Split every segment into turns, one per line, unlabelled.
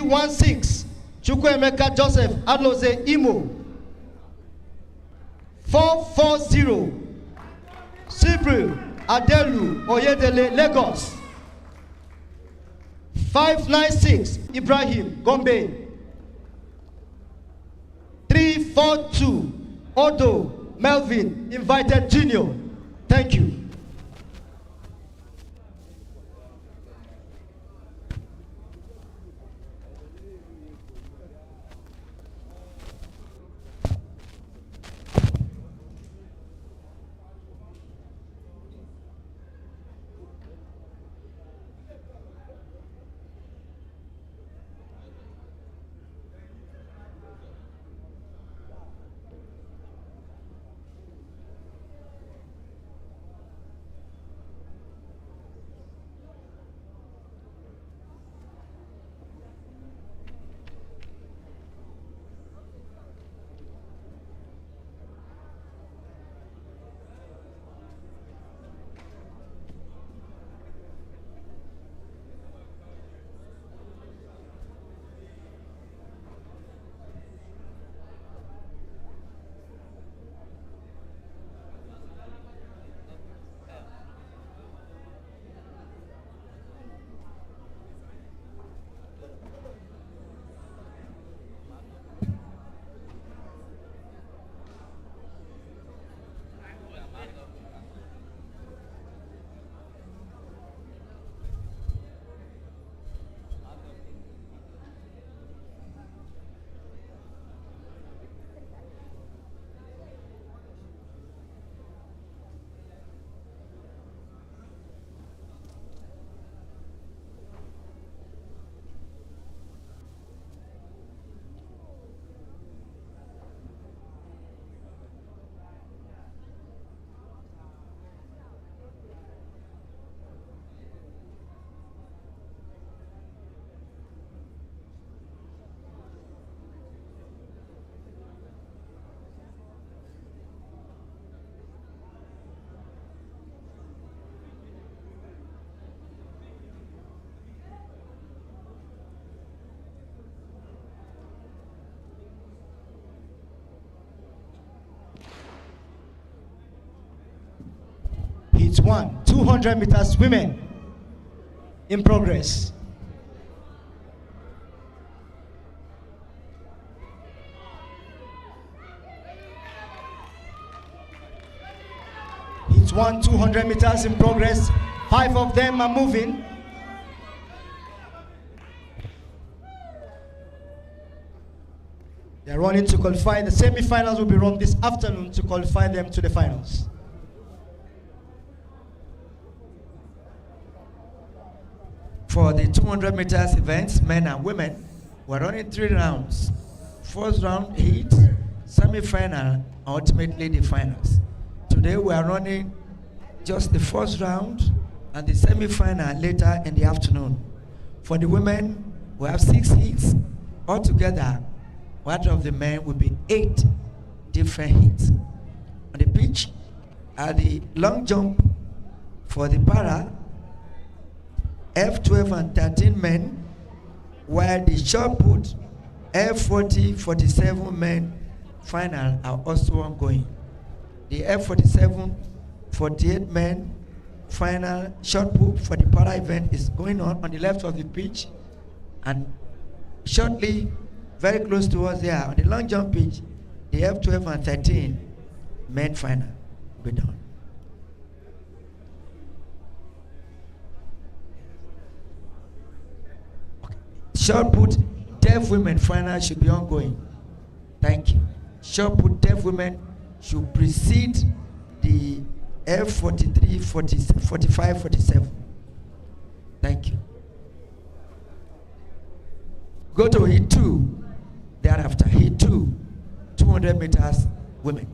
316, Chukwuemeka Joseph Adloze Imo. 440, Cyprian Adelu Oyedele Lagos. 596, Ibrahim Gombe. 342, Odo Melvin Invited Junior. Thank you. Heat 1, 200 meters women in progress. Heat 1, 200 meters in progress. 5 of them are moving. They are running to qualify. The semi-finals will be run this afternoon to qualify them to the finals.
For the 200 meters events, men and women, we're running 3 rounds. First round heat, semi-final, ultimately the finals. Today we are running just the first round and the semi-final later in the afternoon. For the women, we have 6 heats. Altogether, one of the men will be 8 different heats. On the pitch are the long jump for the para, F12 and 13 men, while the shot put F40, 47 men final are also ongoing. The F47, 48 men final shot put for the para event is going on the left of the pitch, and shortly, very close to us there, on the long jump pitch, the F12 and 13 men final will be done. Shot put deaf women final should be ongoing. Thank you. Shot put deaf women should precede the F43, 45, 47. Thank you. Go to heat 2. Thereafter, heat 2, 200 meters women.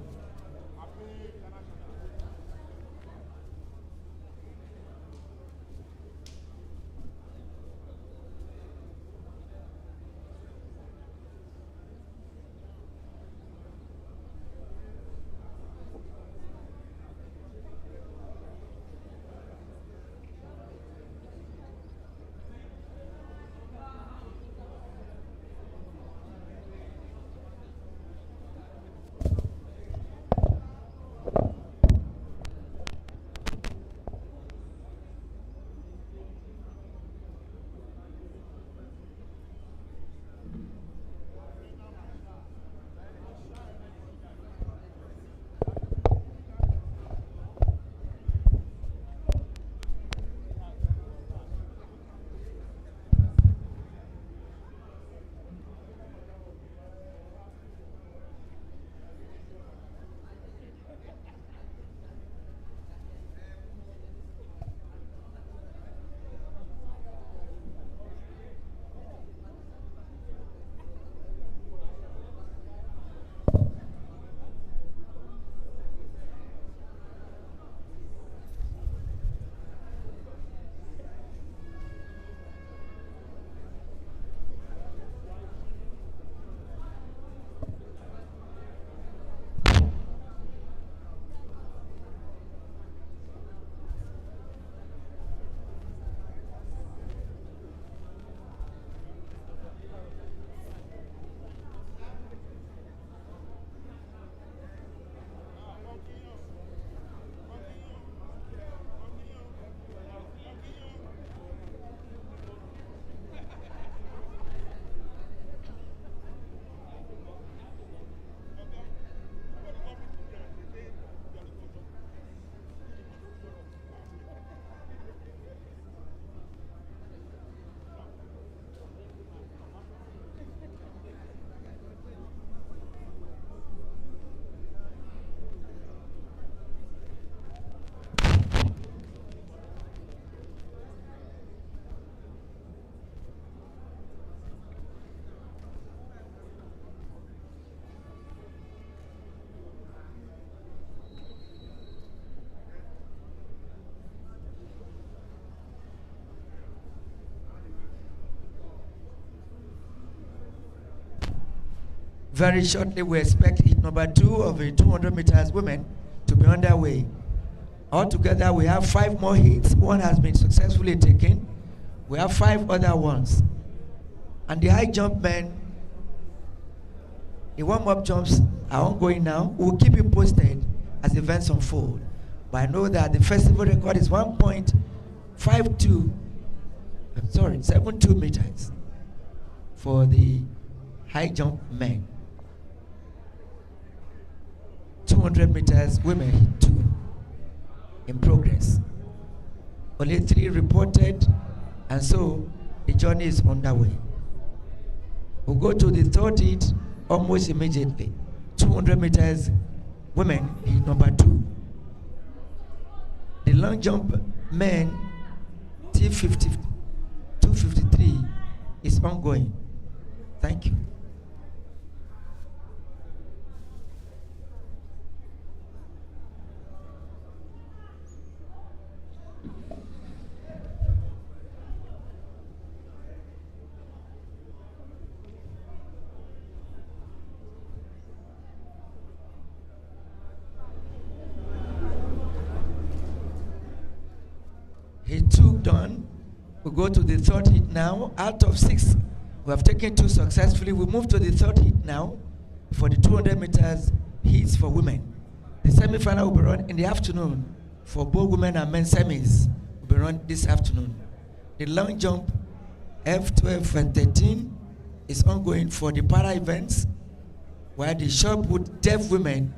Very shortly, we expect heat number 2 of the 200 meters women to be underway. Altogether, we have 5 more heats. One has been successfully taken. We have 5 other ones. And the high jump men, the warm-up jumps are ongoing now. We'll keep you posted as events unfold. But I know that the festival record is 72 meters for the high jump men. 200 meters women, 2 in progress. Only 3 reported, and so the journey is underway. We'll go to the third heat almost immediately. 200 meters women, heat number 2. The long jump men, T50, 253 is ongoing. Thank you. Heat 2 done. We go to the third heat now. Out of 6, we have taken 2 successfully. We move to the third heat now for the 200 meters heats for women. The semi-final will be run in the afternoon for both women and men semis. Will be run this afternoon. The long jump F12 and 13 is ongoing for the para events, while the shot put deaf women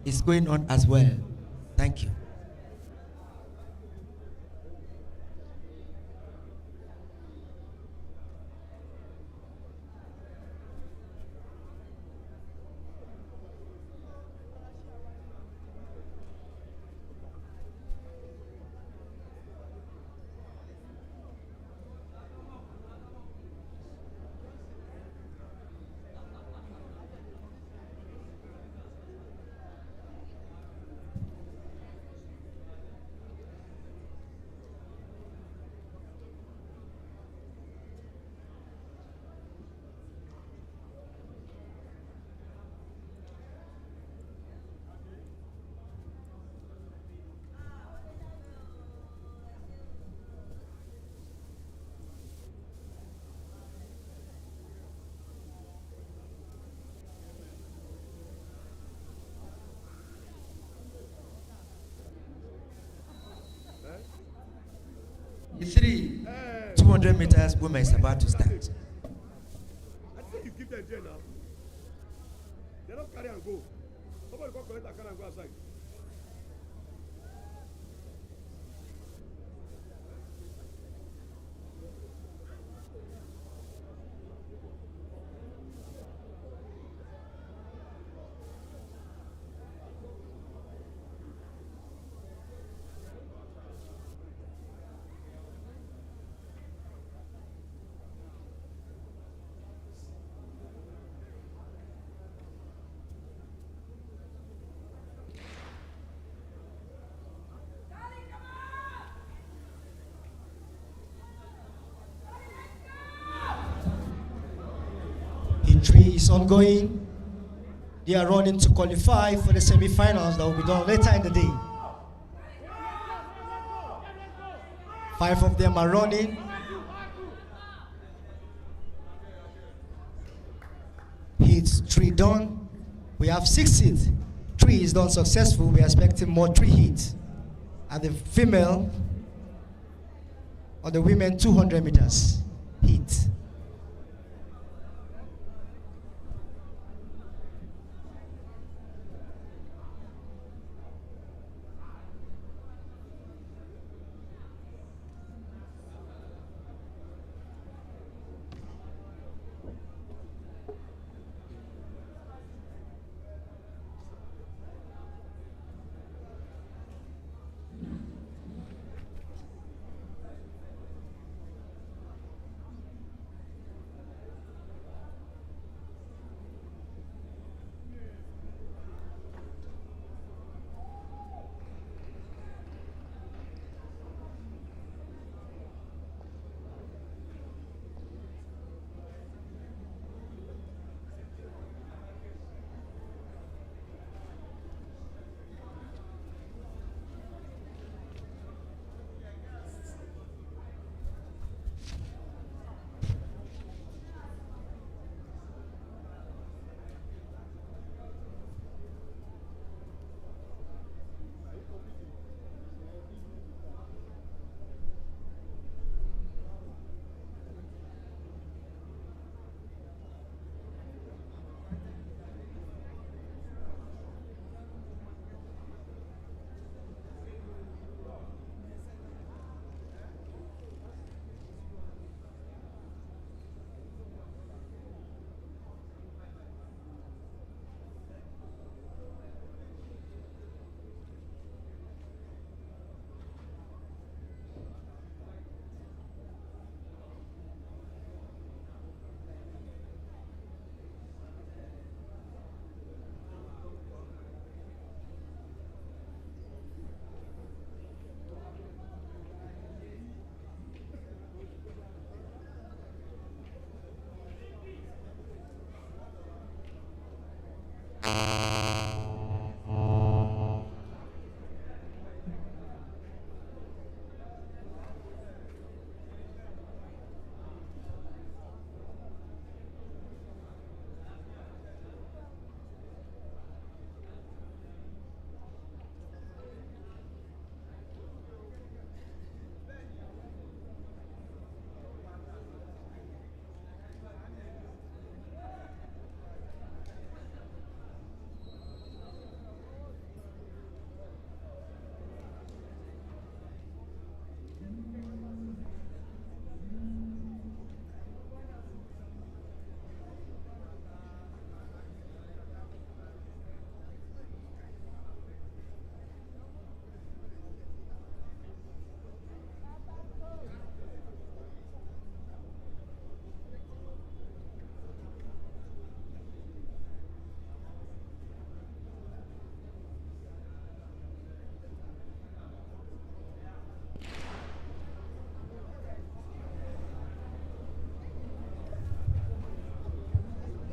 is going on as well. Thank you. The 200 meters women is about to start.
I think you give them there now. They don't carry and go. Somebody go collect and carry and go outside.
Entry is ongoing. They are running to qualify for the semi-finals that will be done later in the day. 5 of them are running. Heats 3 done. We have 6 hits. 3 is done successful. We are expecting more 3 hits. And the female or the women 200 meters heat.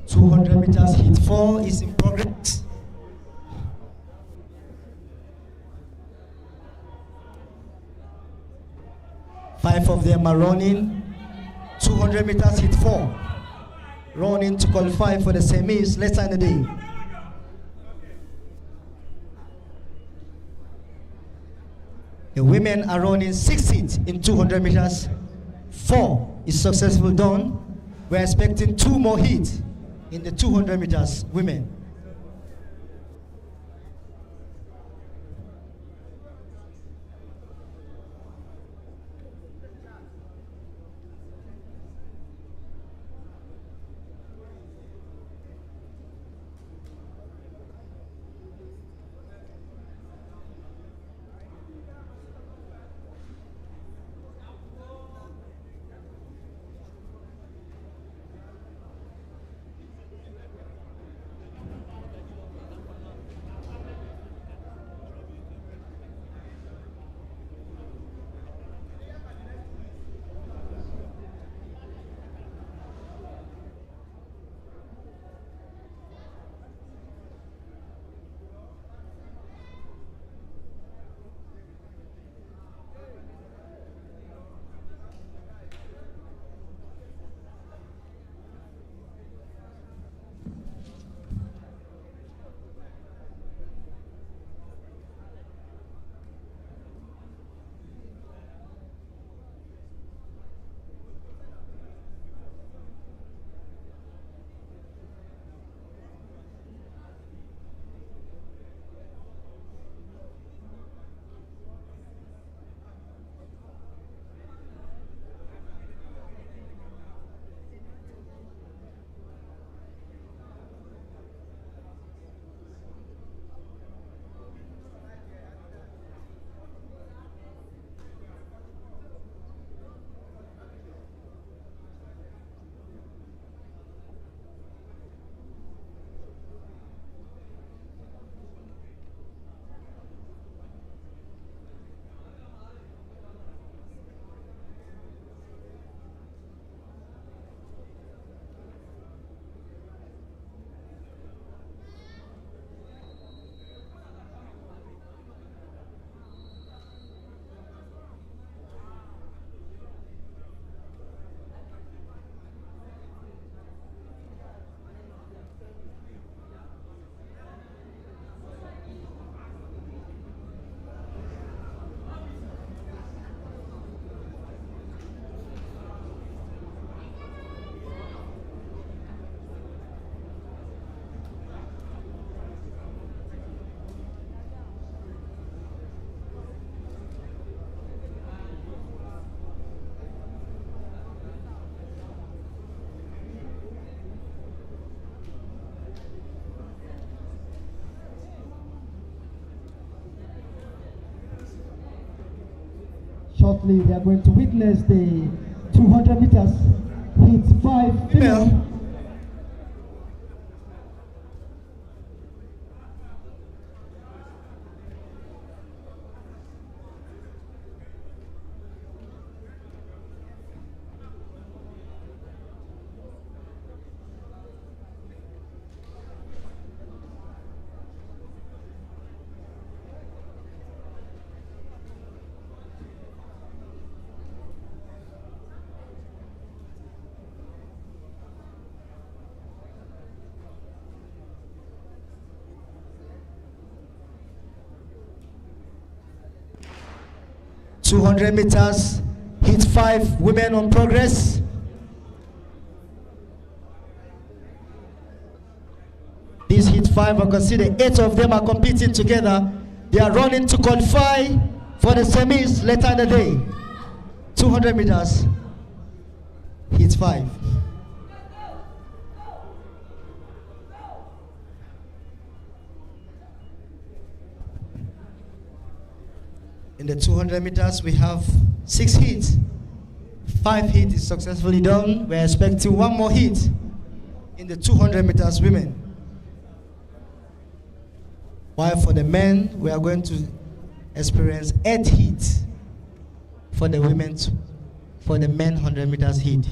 200 meters heat 4 is in progress. Five of them are running 200 meters heat 4, running to qualify for the semis later in the day. The women are running 6 heats in 200 meters. 4 is successful done. We're expecting 2 more heats in the 200 meters women.
Shortly, we are going to witness the 200 meters heat 5 female.
$200 meters, heat 5, women on progress. These heat 5 are considered, 8 of them are competing together. They are running to qualify for the semis later in the day. 200 meters, heat 5. In the 200 meters, we have 6 heats. 5 heats is successfully done. We're expecting 1 more heat in the 200 meters women. While for the men, we are going to experience 8 heats for the women, for the men 100 meters heat.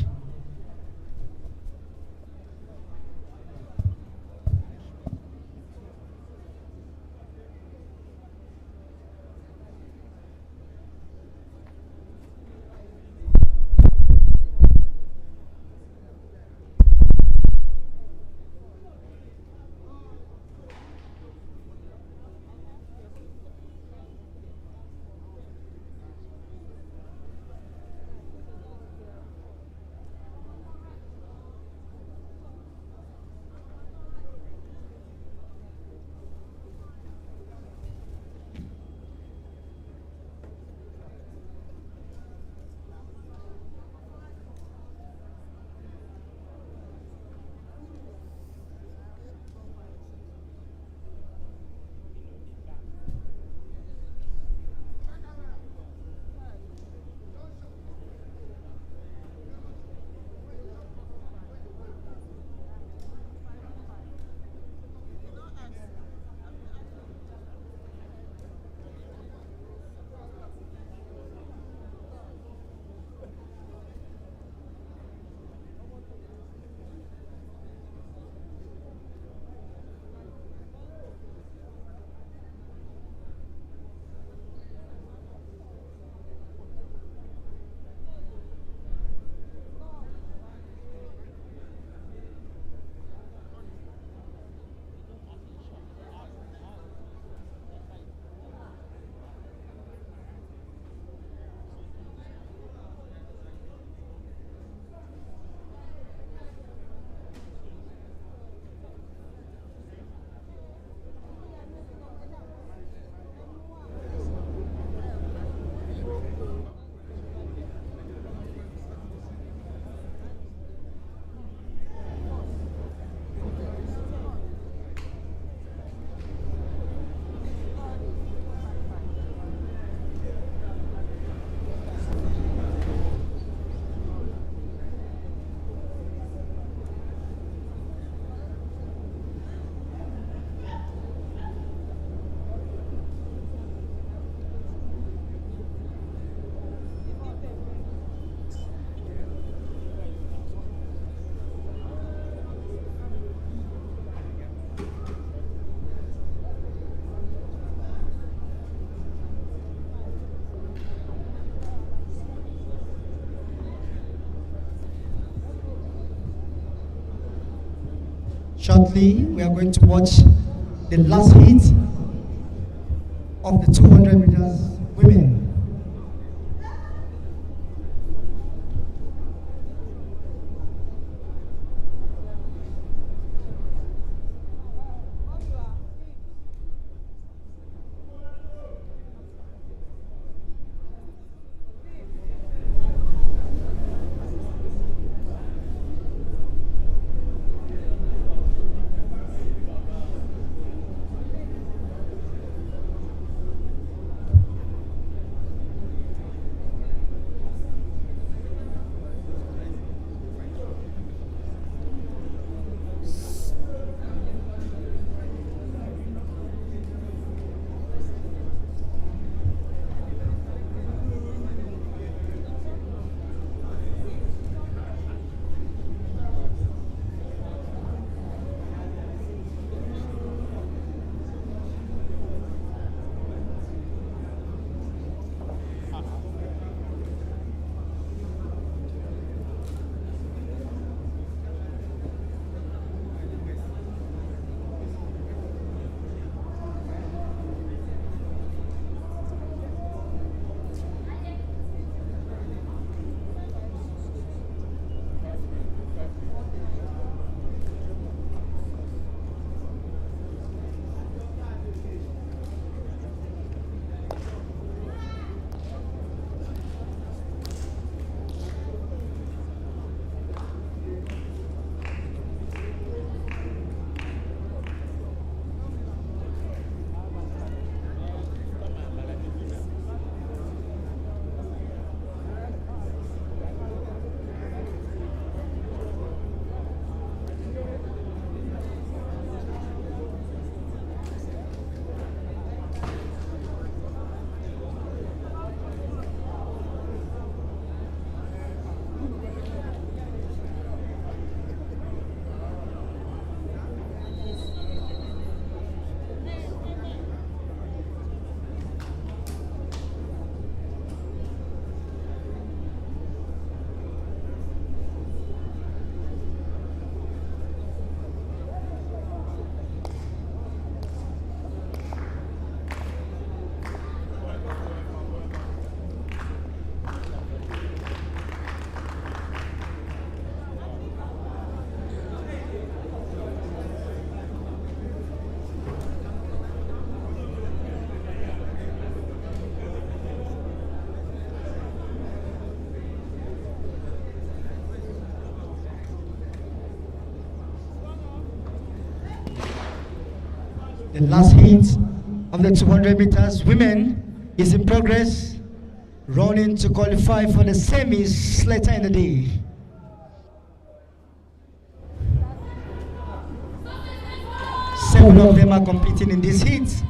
Shortly, we are going to watch the last heat of the 200 meters women. The last heat of the 200 meters women is in progress, running to qualify for the semis later in the day. Seven of them are competing in this heat.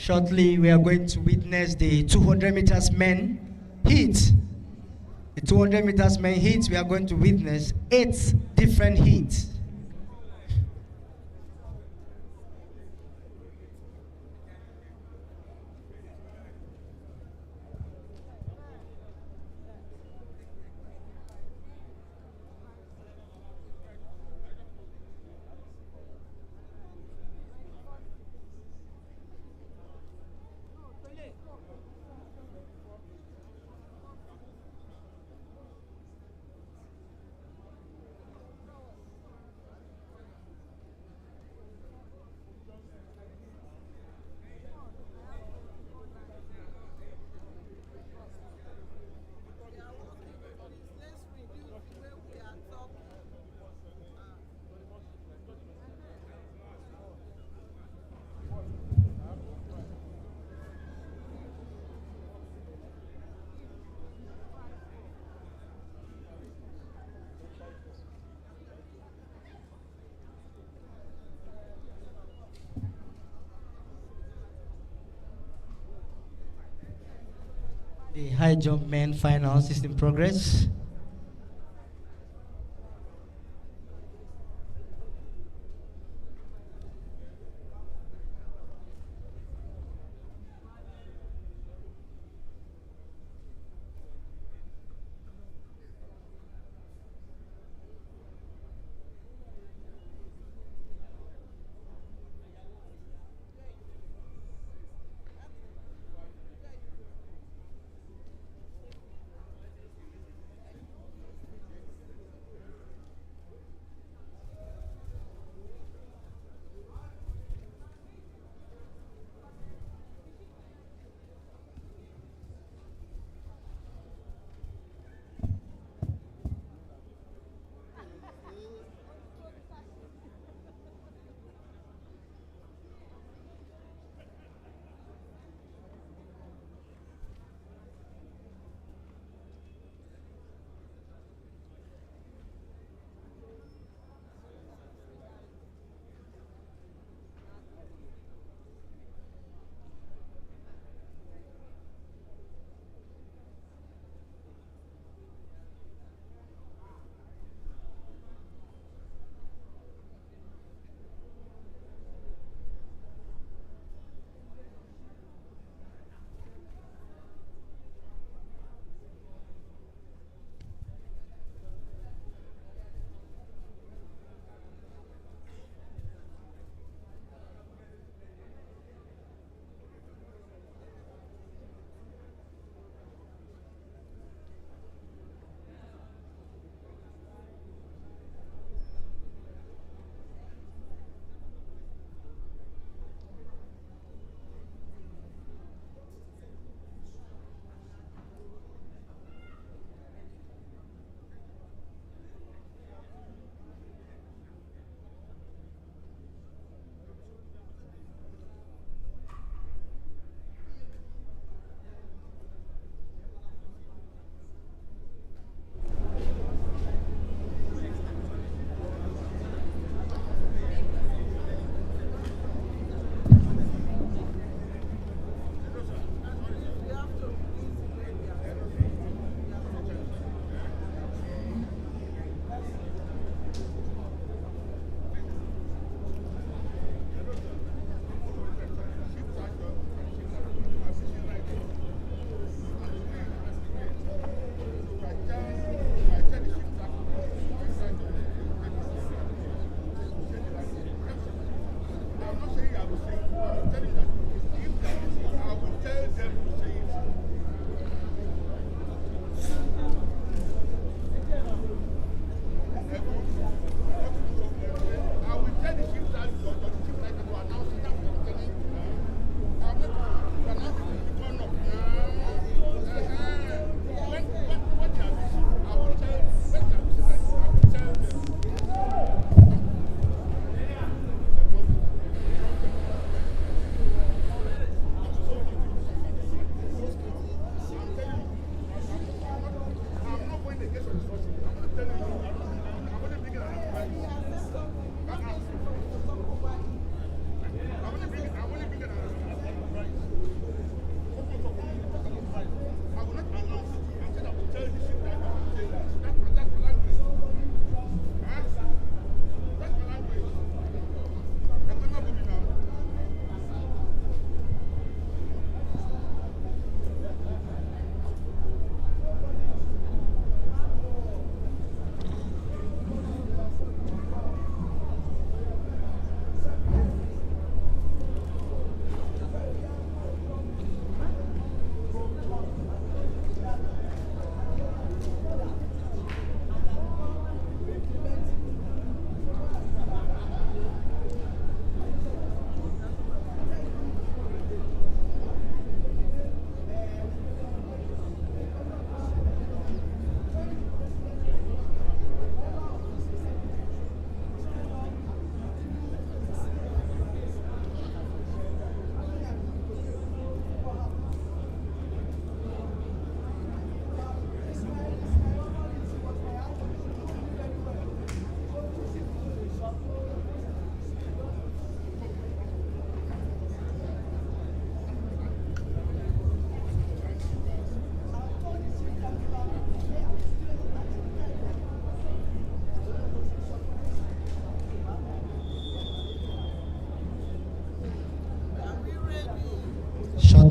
Shortly, we are going to witness the 200 meters men heat. The 200 meters men heat, we are going to witness 8 different heats. The high jump men finals is in progress.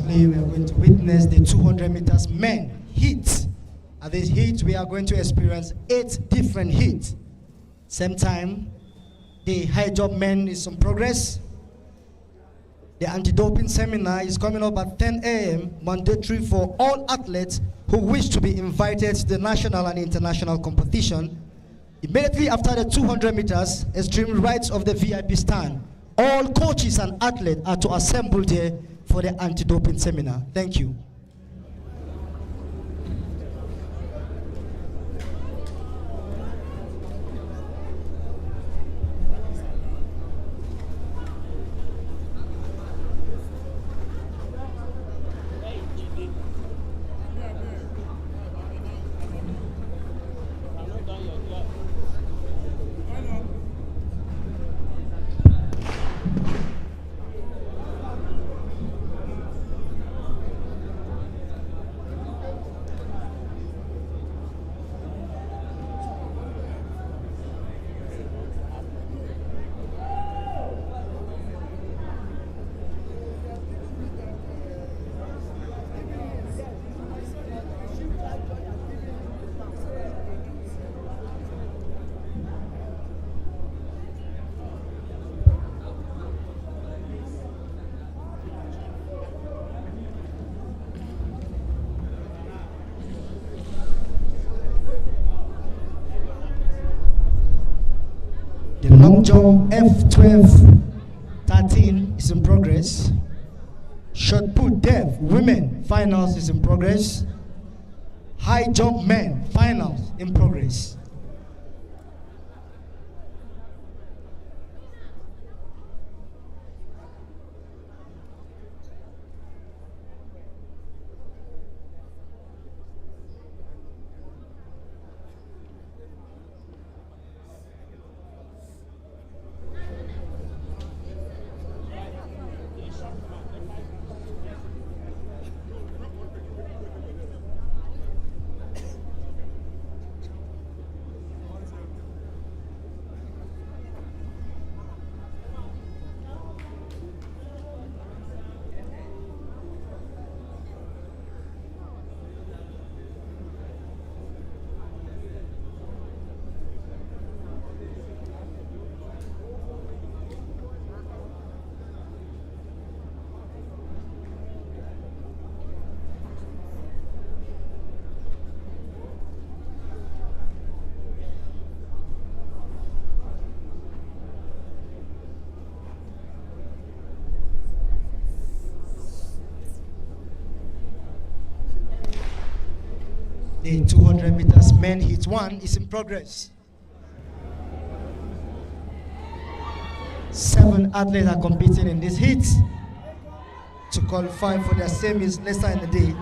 Shortly, we are going to witness the 200 meters men heat. At this heat, we are going to experience 8 different heats. Same time, the high jump men is in progress. The anti-doping seminar is coming up at 10 a.m. mandatory for all athletes who wish to be invited to the national and international competition. Immediately after the 200 meters, extreme rights of the VIP stand. All coaches and athletes are to assemble there for the anti-doping seminar. Thank you. The long jump F12 13 is in progress. Shot put depth women finals is in progress. High jump men finals in progress. The 200 meters men heat 1 is in progress. 7 athletes are competing in this heat to qualify for their semis later in the day.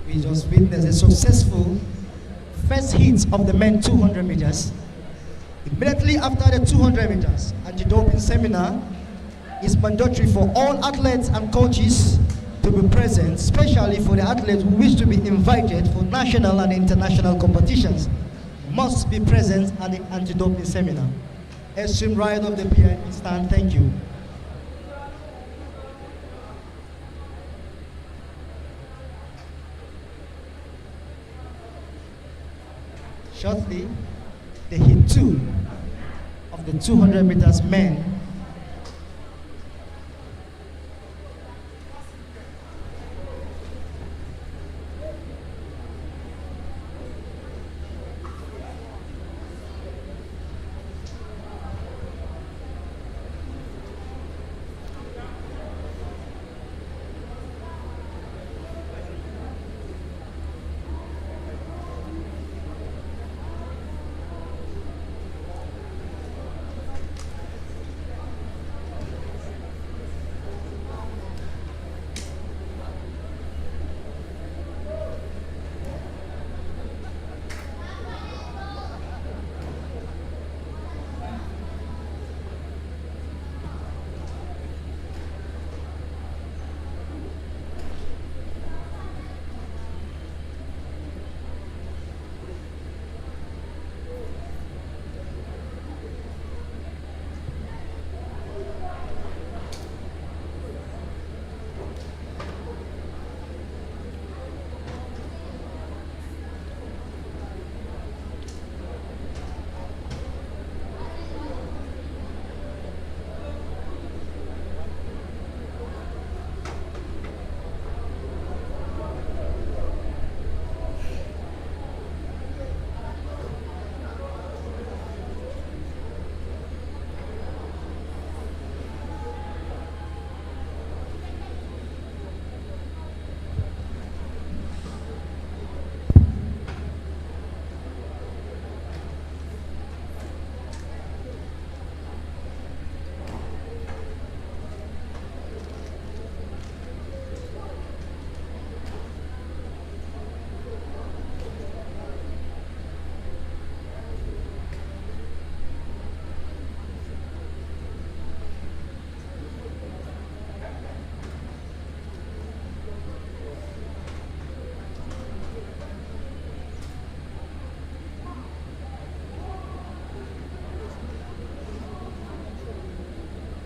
We just witnessed a successful first hit of the men 200 meters. Immediately after the 200 meters, anti-doping seminar is mandatory for all athletes and coaches to be present, especially for the athletes who wish to be invited for national and international competitions. Must be present at the anti-doping seminar. Extreme right of the VIP stand, thank you. Shortly, the hit 2 of the 200 meters men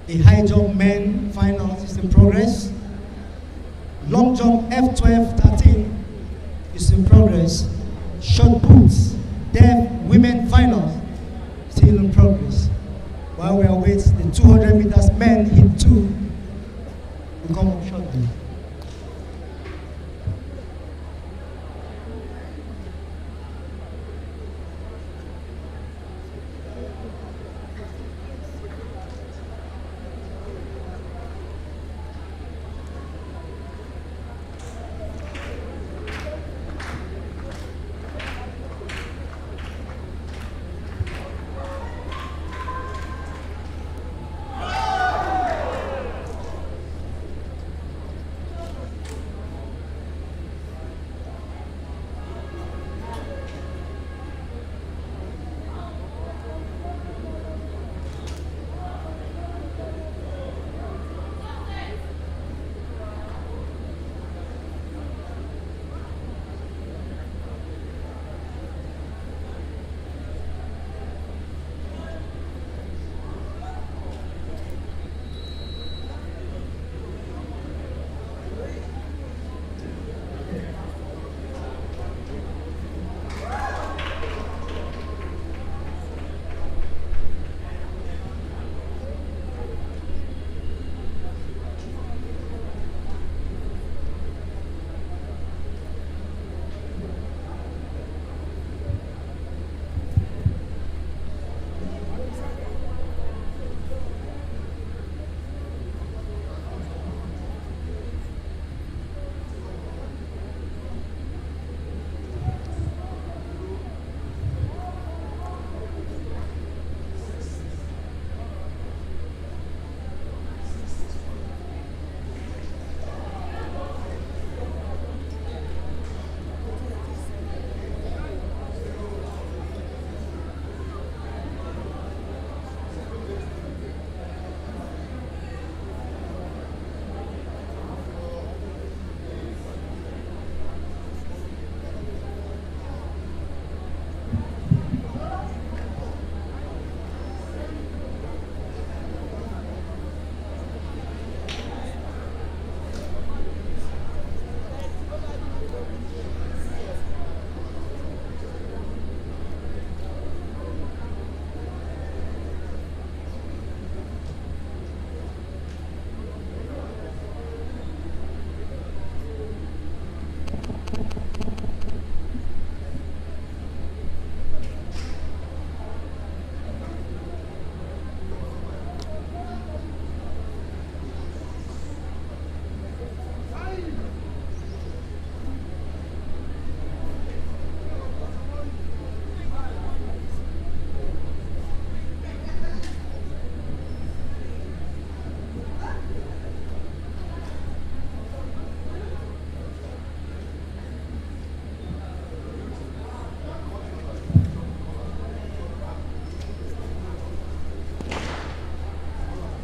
The high jump men finals is in progress. Long jump F12 13 is in progress. Short puts deaf women finals still in progress. While we await the 200 meters men hit 2 will come up shortly.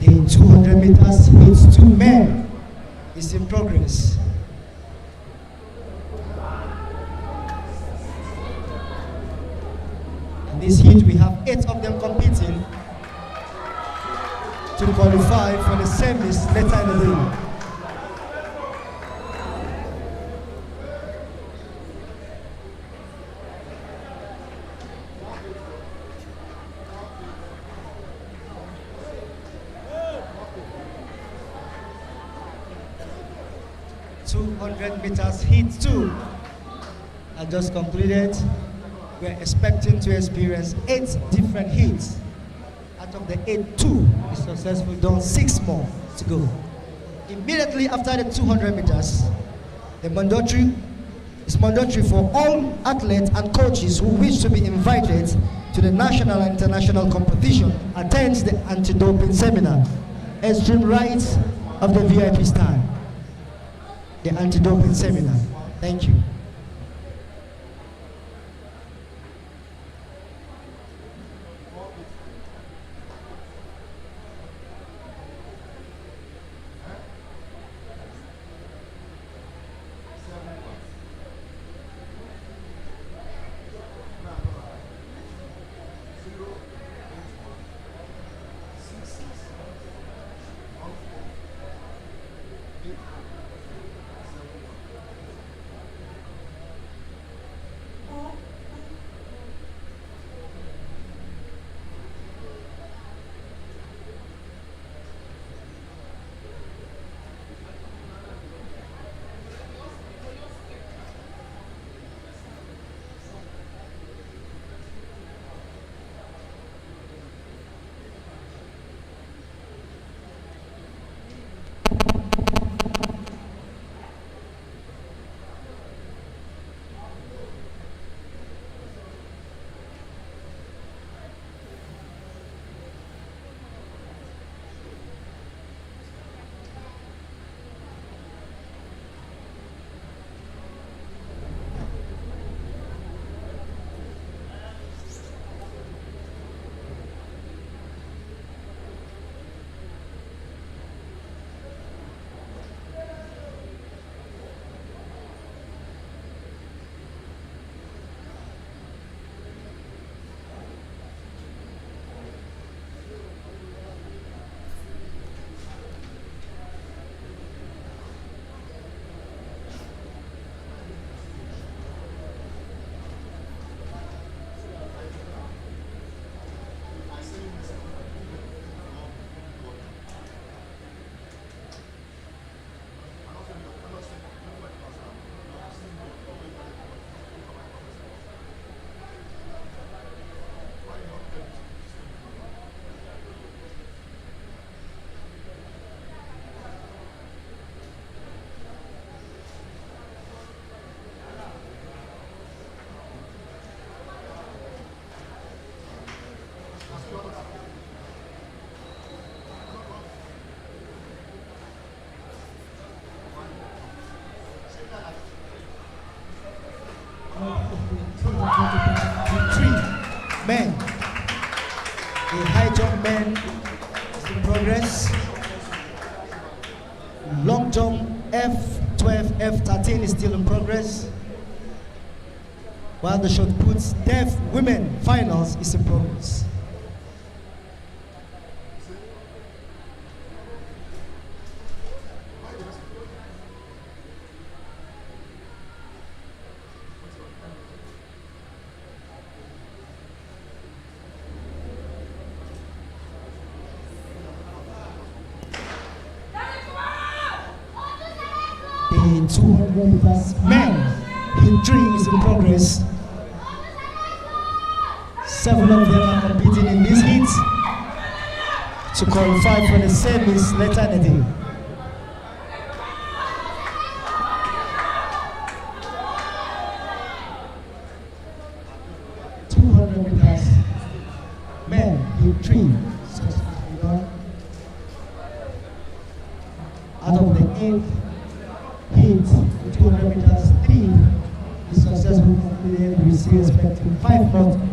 The 200 meters hits 2 men is in progress. In this heat, we have 8 of them competing to qualify for the semis later in the day. Meters heat 2 are just completed. We're expecting to experience 8 different heats. Out of the 8, 2 is successful, done 6 more to go. Immediately after the 200 meters, it's mandatory for all athletes and coaches who wish to be invited to the national and international competition attend the anti-doping seminar, extreme rights of the VIP stand. The anti-doping seminar. Thank you. men. The high jump men is in progress. Long jump F12, F13 is still in progress. While the shot puts deaf women finals is in progress. The 200 meters men in 3 is in progress. 7 of them are competing in this heat to qualify for the semis later in the day. Men in 3 successfully done. Out of the 8 heats, the 200 meters 3 is successfully completed. We see expecting 5 more to go.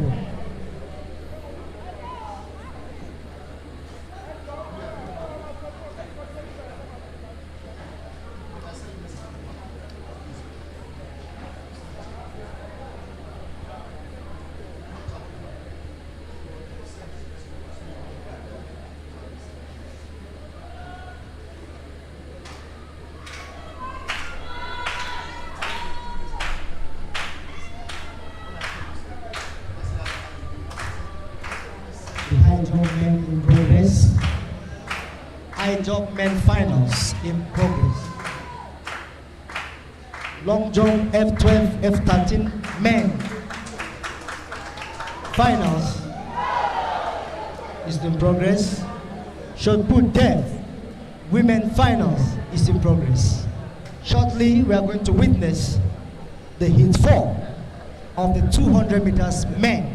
The high jump men in progress. High jump men finals in progress. Long jump F12, F13 men finals is in progress. Shot put deaf women finals is in progress. Shortly we are going to witness the heat 4 of the 200 meters men.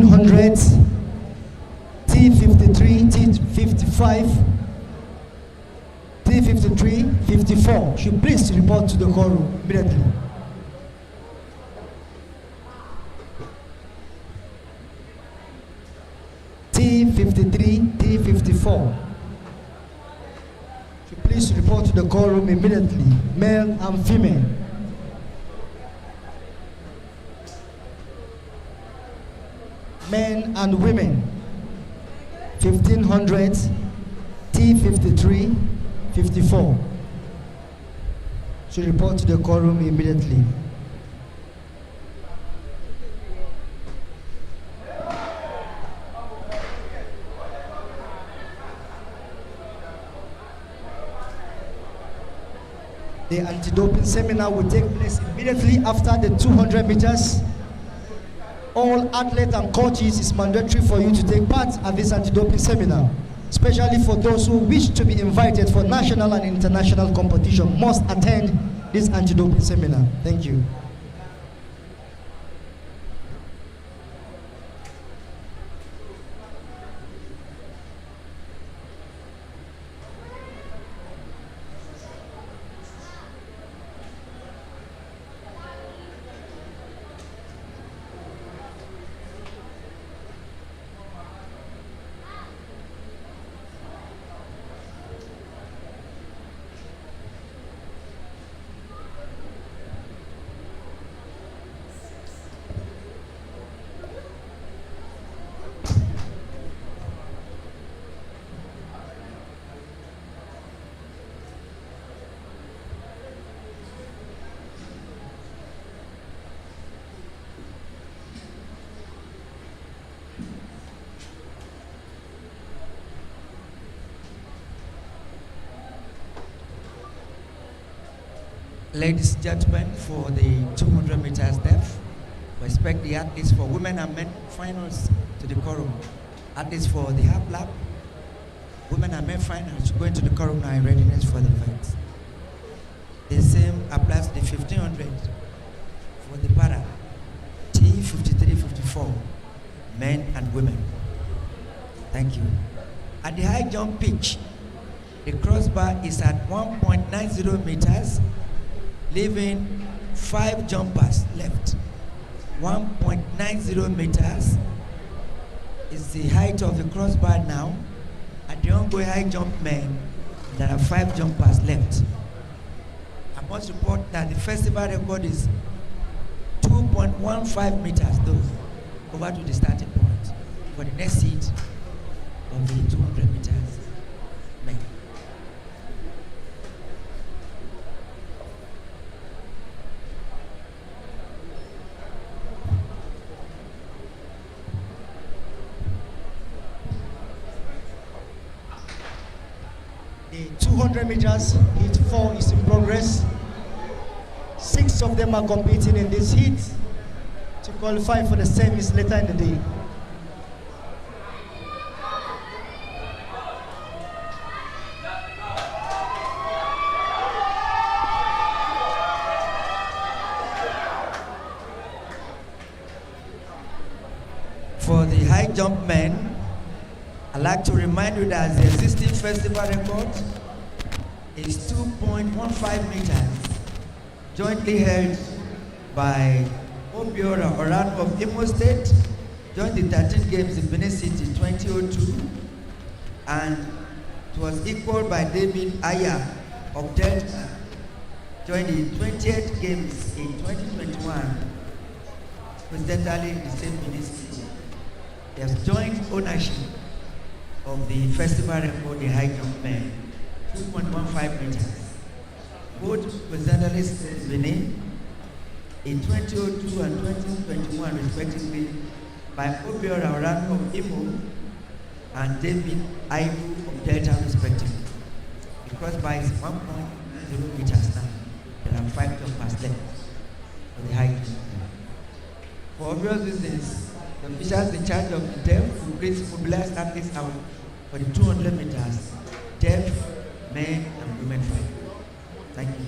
Hundreds, T53, T55, T53, 54. Should please report to the call room immediately. T53, T54. Should please report to the call room immediately, male and female. Men and women, 1500, T53, 54. should report to the quorum immediately. The anti-doping seminar will take place immediately after the 200 meters. All athletes and coaches, is mandatory for you to take part at this anti-doping seminar, especially for those who wish to be invited for national and international competition must attend this anti-doping seminar. Thank you.
Ladies and gentlemen, for the 200 meters depth, we expect the athletes for women and men finals to the quorum. Athletes for the half lap, women and men finals to go into the quorum now in readiness for the event. The same applies to the 1500 for the para, T53-54, men and women. Thank you. At the high jump pitch, the crossbar is at 1.90 meters, leaving 5 jumpers left. 1.90 meters is the height of the crossbar now. At the ongoing high jump men, there are 5 jumpers left. I must report that the festival record is 2.15 meters though, over to the starting point for the next seat of the 200 meters men.
The 200 meters heat 4 is in progress. 6 of them are competing in this heat to qualify for the semis later in the day.
For the high jump men, I'd like to remind you that the existing festival record is 2.15 meters, jointly held by Obiora Oran of Imo State, joined the 13 games in Benin City 2002, and it was equaled by David Aya of Delta, joined the 28 games in 2021, coincidentally in the same Benin City. They have joint ownership of the festival record, the high jump men, 2.15 meters. Both coincidentally in Benin in 2002 and 2021 respectively by Obiora Oran of Imo and David Aibu of Delta respectively. The crossbar is 1.0 meters now. There are 5 jumpers left for the high jump. For obvious reasons, the officials in charge of the deaf will please mobilize athletes out for the 200 meters, deaf, men, and women fight. Thank you.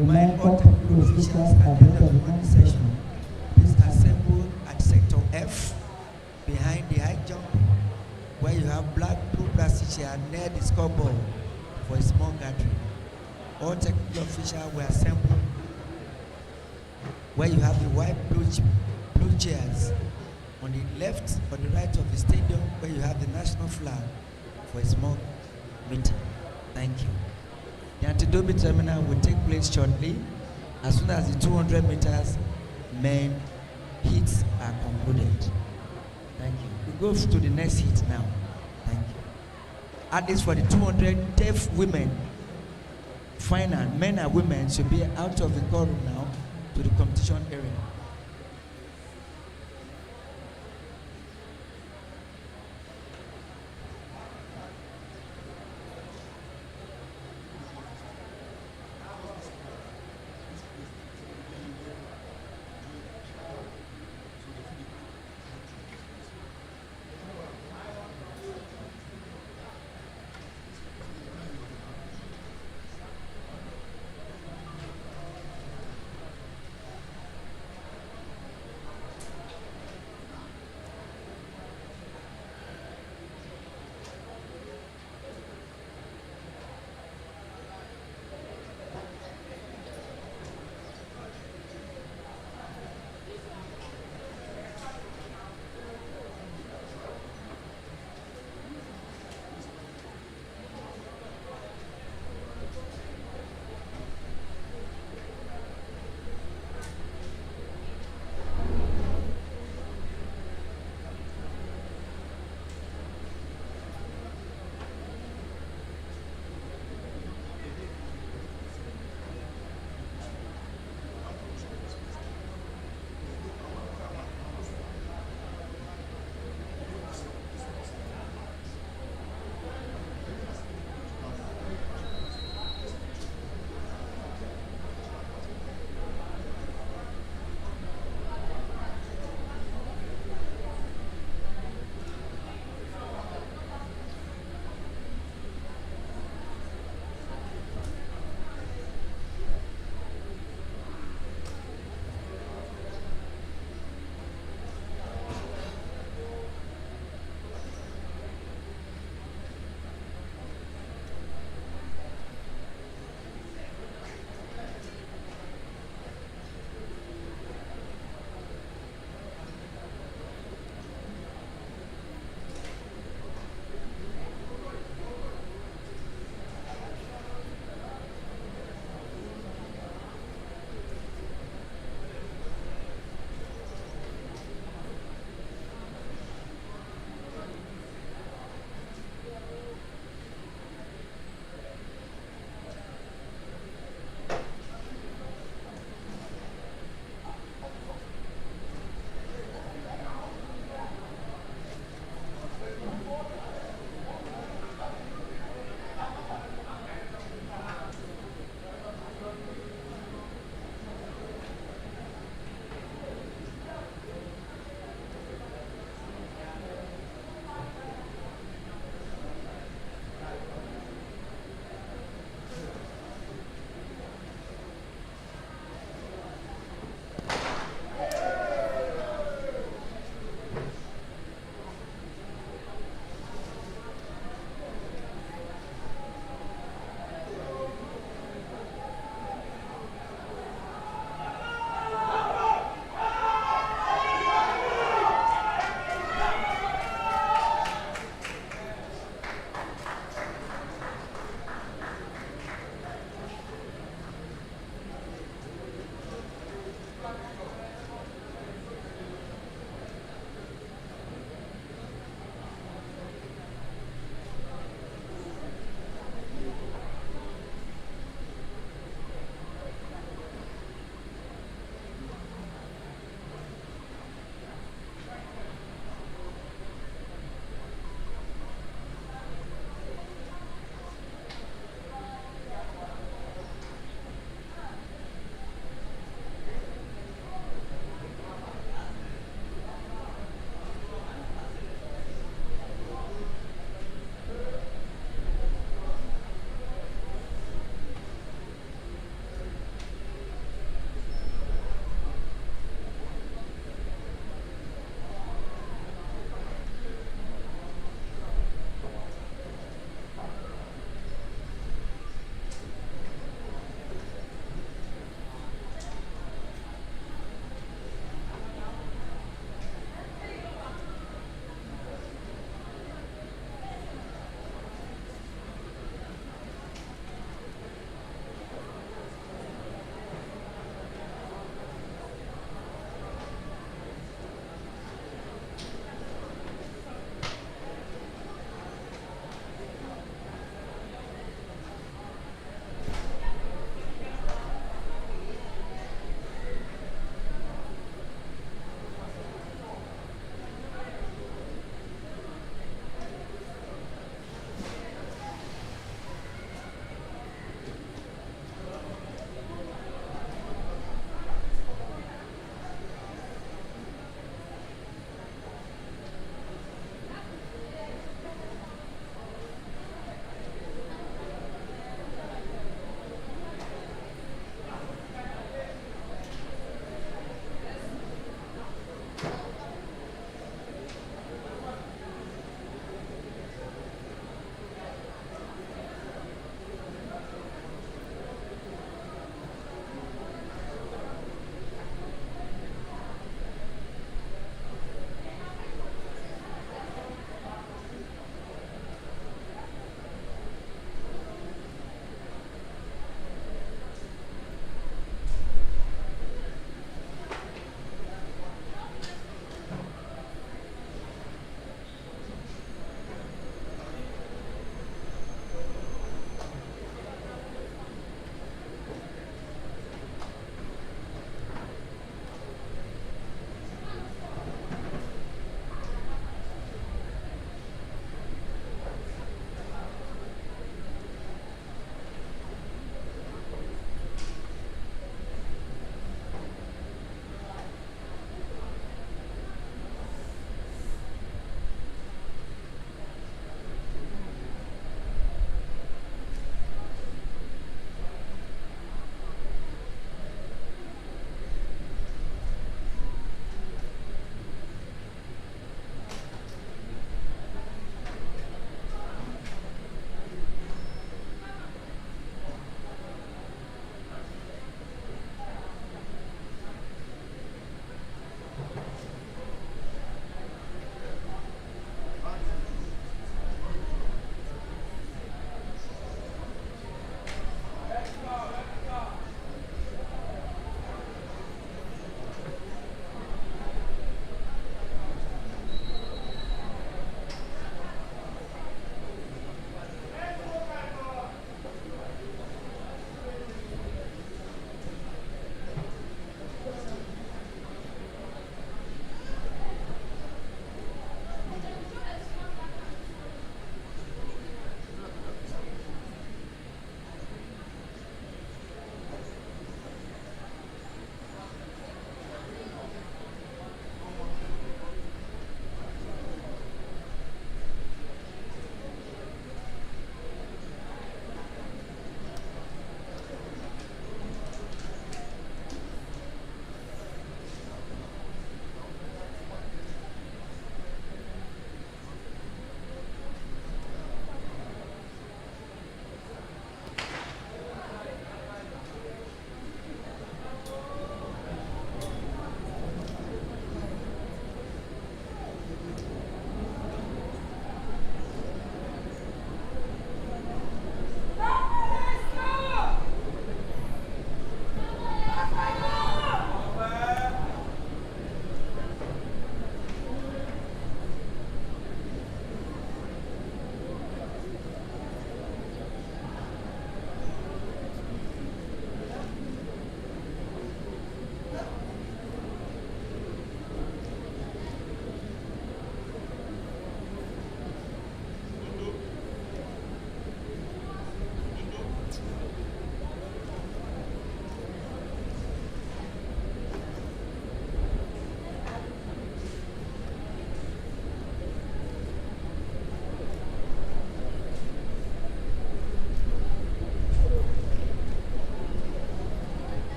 remind all technical officials at the end of the morning session, please assemble at sector F behind the high jump, where you have black blue plastic chair near the scoreboard for a small gathering. All technical officials will assemble where you have the white blue chairs on the left or the right of the stadium, where you have the national flag for a small meeting. Thank you. The anti-doping terminal will take place shortly as soon as the 200 meters men heats are concluded. Thank you. We go to the next heat now. Thank you. At least for the 200 deaf women final, men and women should be out of the quorum now to the competition area.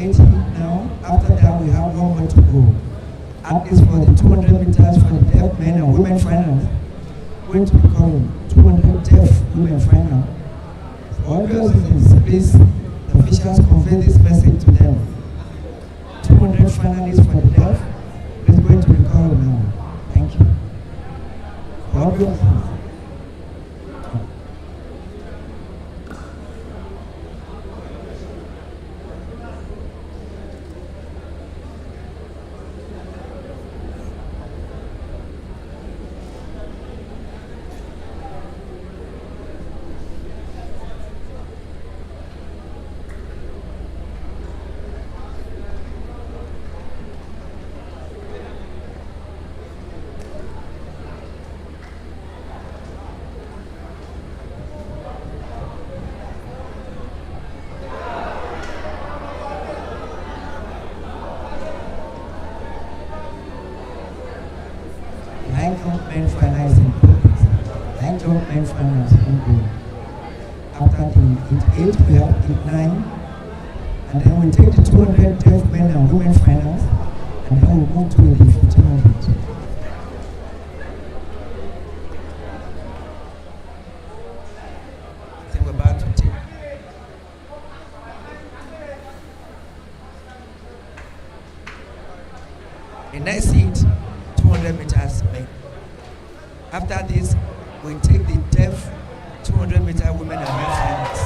8 now. After that, we have one more to go. At least for the 200 meters for the deaf men and women finals, going to be called 200 deaf women final. For obvious reasons, please, the officials convey this message to them. 200 finalists for the deaf is going to be called now. Thank you. For obvious reasons. Men finals in progress. 9 men finals in goal. After the 8, we have 9, and then we take the 200 deaf men and women finals, and then we'll move to the 1500. I think we're about to take. The next seat, 200 meters men. After this, we take the deaf 200 meter women and men finals.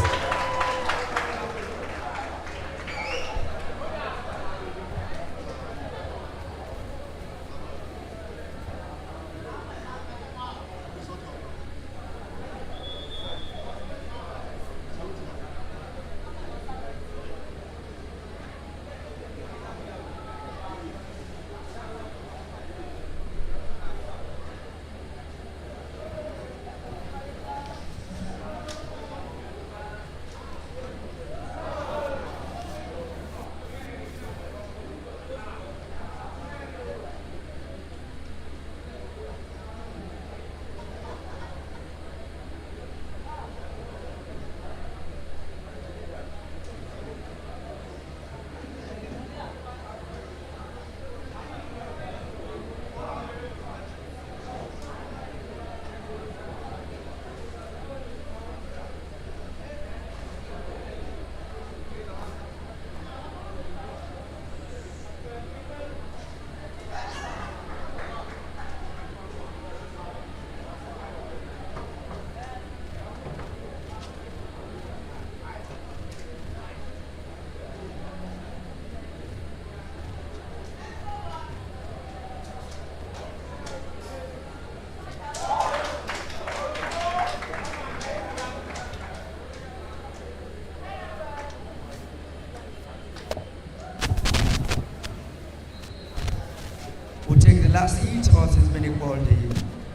Last heat, or has been called the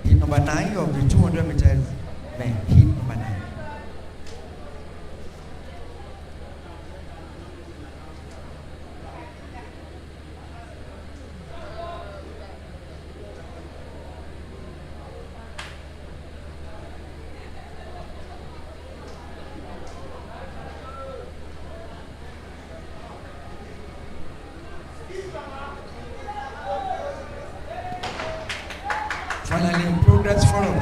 heat number 9 of the 200 meters men. Heat number 9. Finally, in progress, 4 of them.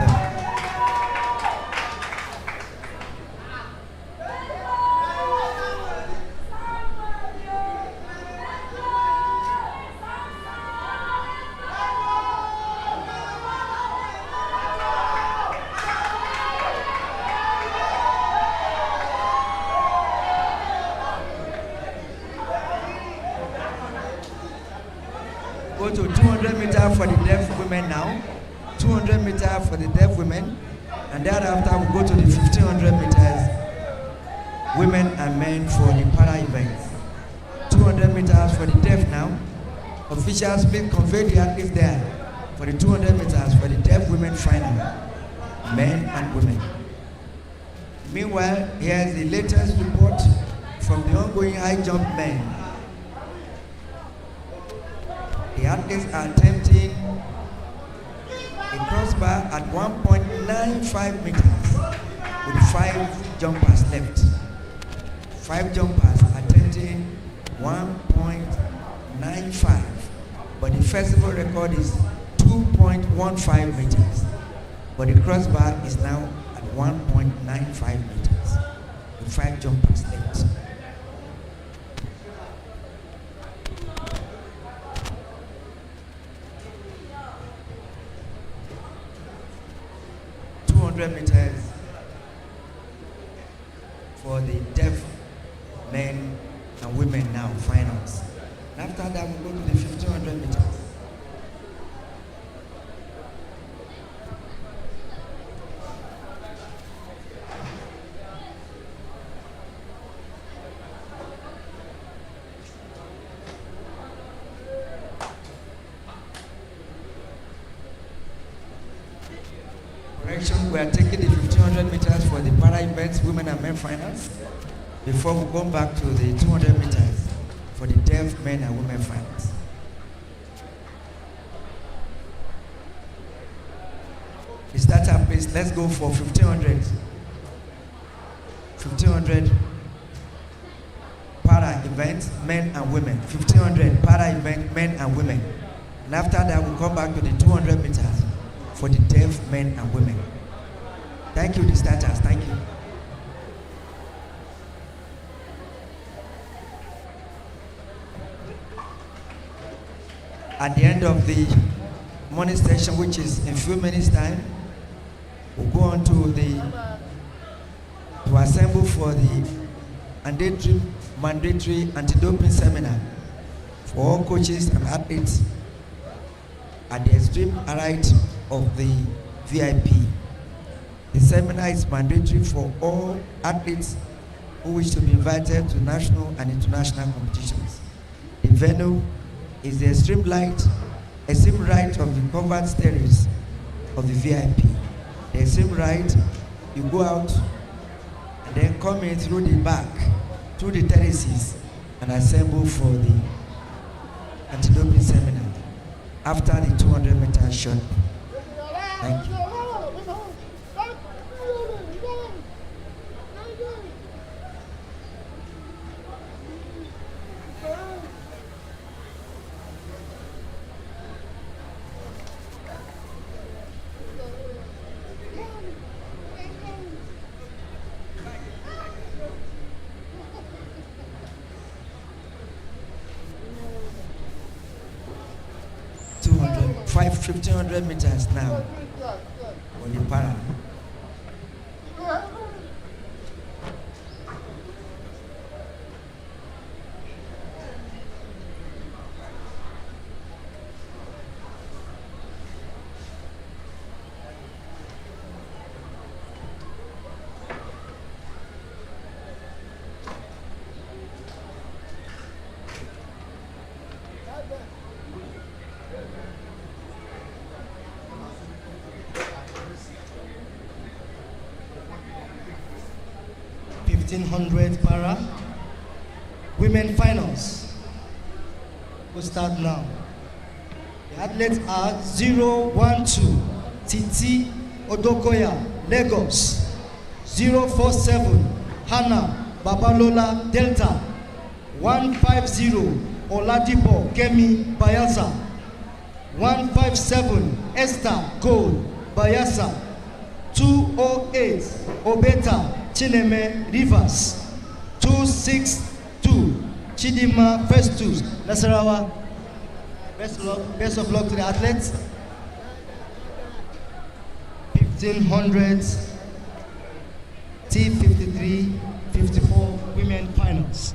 Go to 200 meters for the deaf women now. 200 meters for the deaf women, and thereafter we go to the 1500 meters women and men for the para events. 200 meters for the deaf now. Officials please convey the athletes there for the 200 meters for the deaf women final, men and women. Meanwhile, here is the latest report from the ongoing high jump men. The athletes are attempting a crossbar at 1.95 meters with 5 jumpers left. 5 jumpers attempting 1.95. But the festival record is 2.15 meters. But the crossbar is now at 1.95 meters. The 5 jumpers left. Meters for the deaf men and women now, finals. And after that, we'll go to the 1500 meters. We are taking the 1500 meters for the para events, women and men finals, before we go back to the 200 meters for the deaf men and women finals. The starter, please, let's go for 1500. 1500 para event, men and women. 1500 para event, men and women. And after that, we'll come back to the 200 meters for the deaf men and women. Thank you, the starters. Thank you. At the end of the morning session, which is in a few minutes' time, we'll go on to assemble for the mandatory anti-doping seminar for all coaches and athletes at the extreme right of the VIP. The seminar is mandatory for all athletes who wish to be invited to national and international competitions. The venue is the extreme right of the covered stairways of the VIP. The extreme right, you go out and then come in through the back, through the terraces, and assemble for the anti-doping seminar after the 200 meter shot. Thank you. 1500 meters now on the para.
Para women finals will start now. The athletes are 012 Titi Odokoya, Lagos. 047 Hannah Babalola, Delta. 150 Oladipo Kemi, Bayelsa. 157 Esther Gold, Bayelsa. 208 Obeta Chineme, Rivers. 262 Chidima Festus, Nasarawa. Best of luck to the athletes. 1500 T53 54 women finals.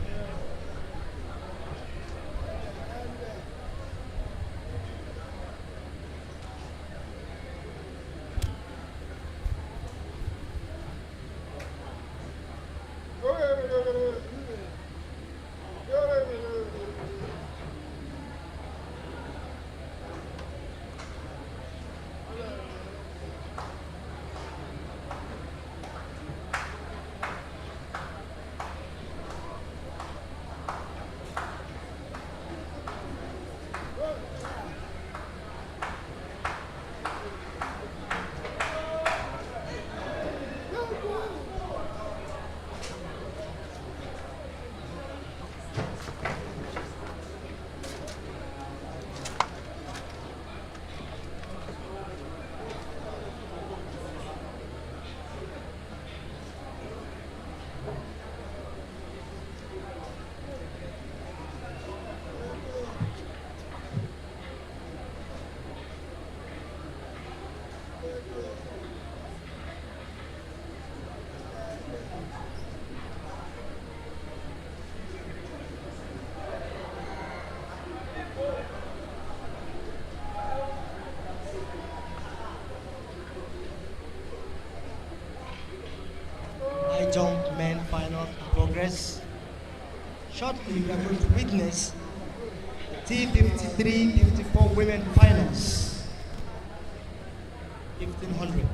progress. Shortly, we are going to witness T53-54 women finals. 1500.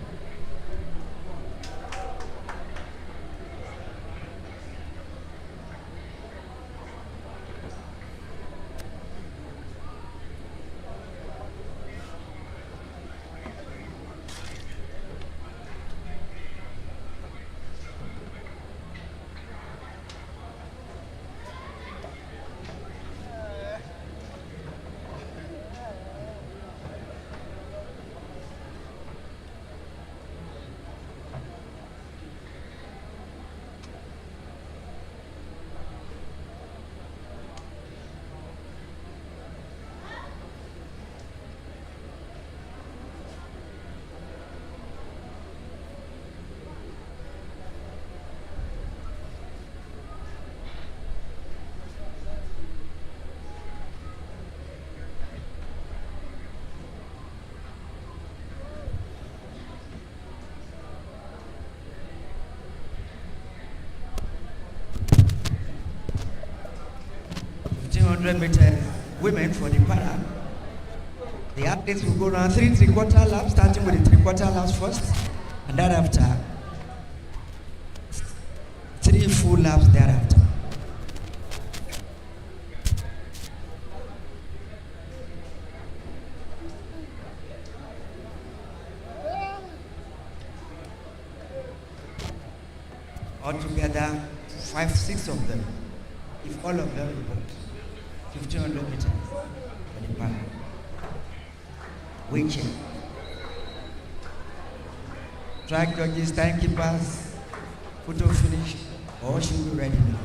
Meter women for the para. The athletes will go around 3 3/4 laps, starting with the 3/4 laps first, and thereafter 3 full laps thereafter. Altogether, 5, 6 of them, if all of them report. 1500 meters for the para. Weight check. Track judges, timekeepers, photo finish, all should be ready now.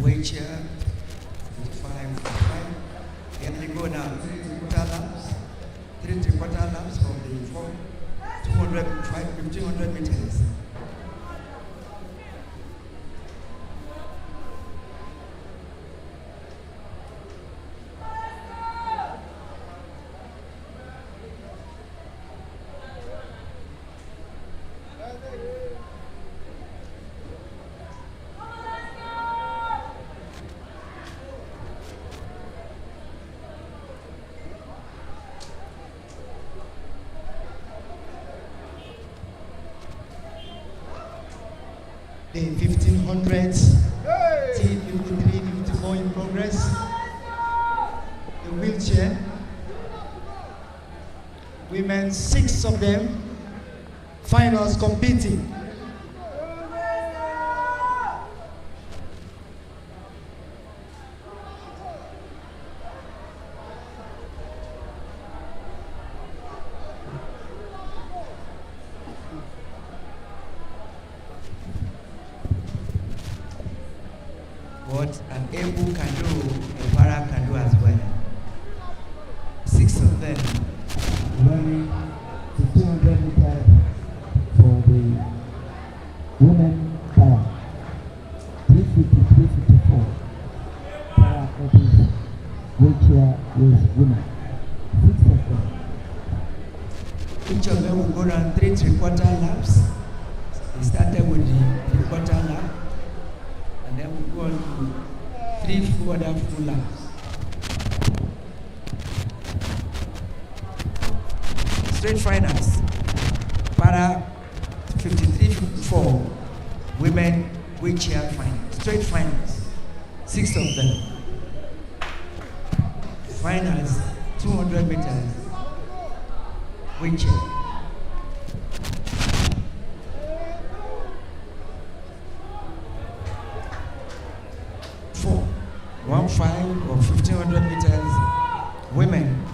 Weight chair, 5. Can we go now? 3/4 laps, 3 3/4 laps of the 1500 meters.
The 1500s, T53-54 in progress. The wheelchair. Women, 6 of them. Finals competing.
What an able can do, a para can do as well. 6 of them.
Running to 200 meters for the women para. 350-354. Para athletics, wheelchair race women. 6 of them.
Each of them will go around 3 3/4 laps. We started with the 3/4 lap, and then we go on to 3 full laps. straight finals. Para 53-54 women wheelchair finals. Straight finals. 6 of them. Finals 200 meters wheelchair. One five or 1500 meters women.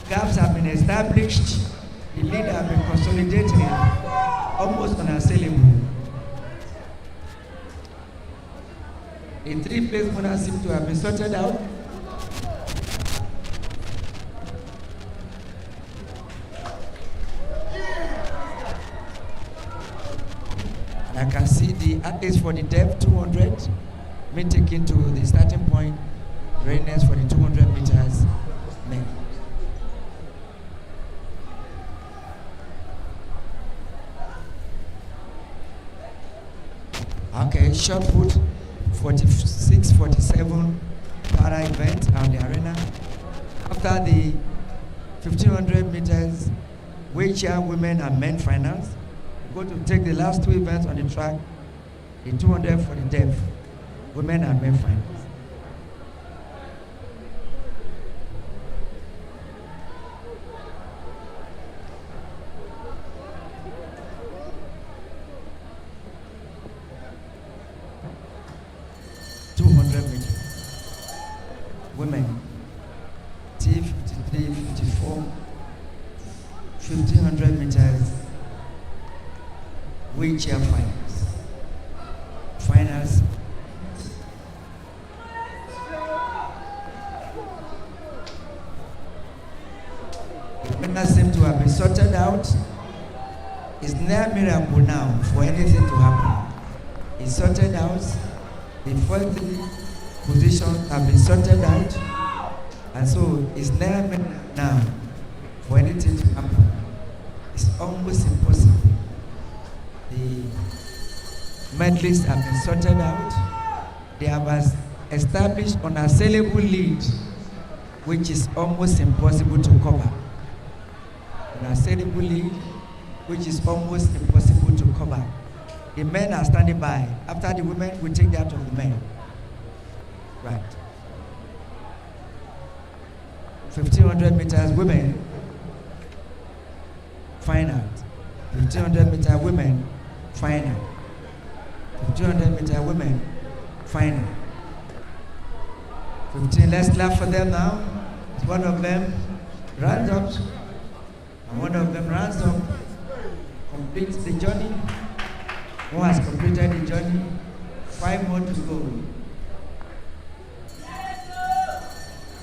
Gaps have been established. The lead have been consolidated, almost unassailable. The 3 place winners seem to have been sorted out. And I can see the athletes for the depth 200 being taken to the starting point, readiness for the 200 meters men. Okay, shot put 46-47 para event on the arena. After the 1500 meters wheelchair women and men finals, we're going to take the last 2 events on the track, the 200 for the deaf, women and men finals. Women, T53, 54, 1500 meters, wheelchair finals. Finals. The winners seem to have been sorted out. It's near miracle now for anything to happen. It's sorted out. The first 3 positions have been sorted out, and so it's near now for anything to happen. It's almost impossible. The medalists have been sorted out. They have established an unassailable lead, which is almost impossible to cover. An unassailable lead, which is almost impossible to cover. The men are standing by. After the women, we take that of the men. Right. 1500 meters women final. 1500 meter women final. 1500 meter women final. 15. Let's clap for them now. One of them runs up, and one of them runs up, completes the journey. One has completed the journey. 5 more to go.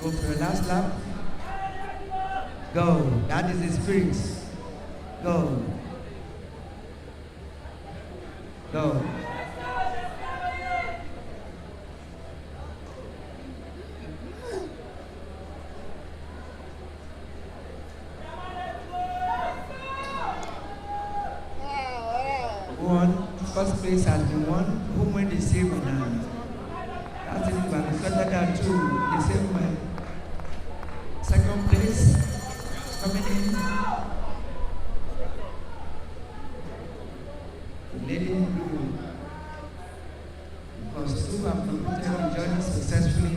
Go for your last lap. Go. That is the spirit. Go. Go. First place has been won. Who win the same man? That's it. We have sorted out 2. The same man. Second place coming in. Lady in blue. Because 2 have completed the journey successfully.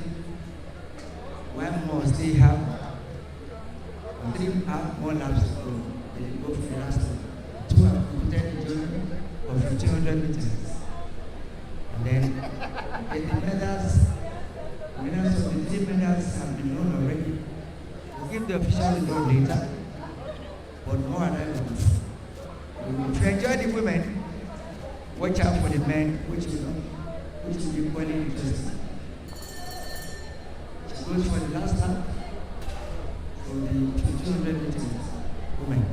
1 more still have. 3 have more laps to go. They go for the last one. 2 have completed the journey of 1500 meters. And then the medals, winners of the 3 medals have been known already. We'll give the official result later, but more arrivals. If you enjoy the women, watch out for the men, which will be equally interesting. She goes for the last lap for the 200 meters women.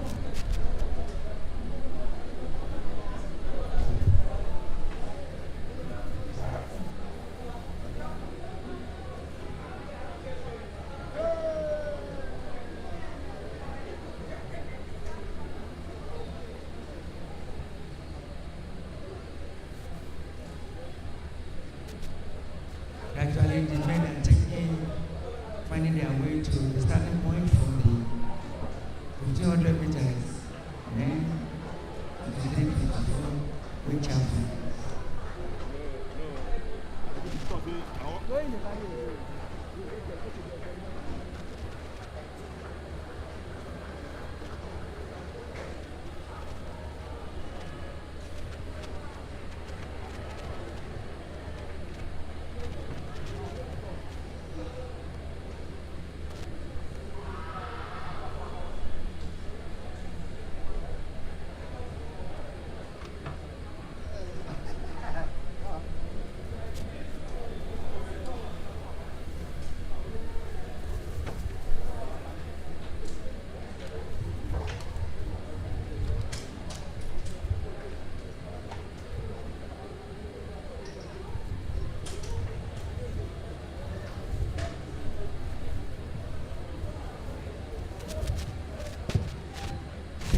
Actually, the men are finding their way to the starting point for the 1500 Which are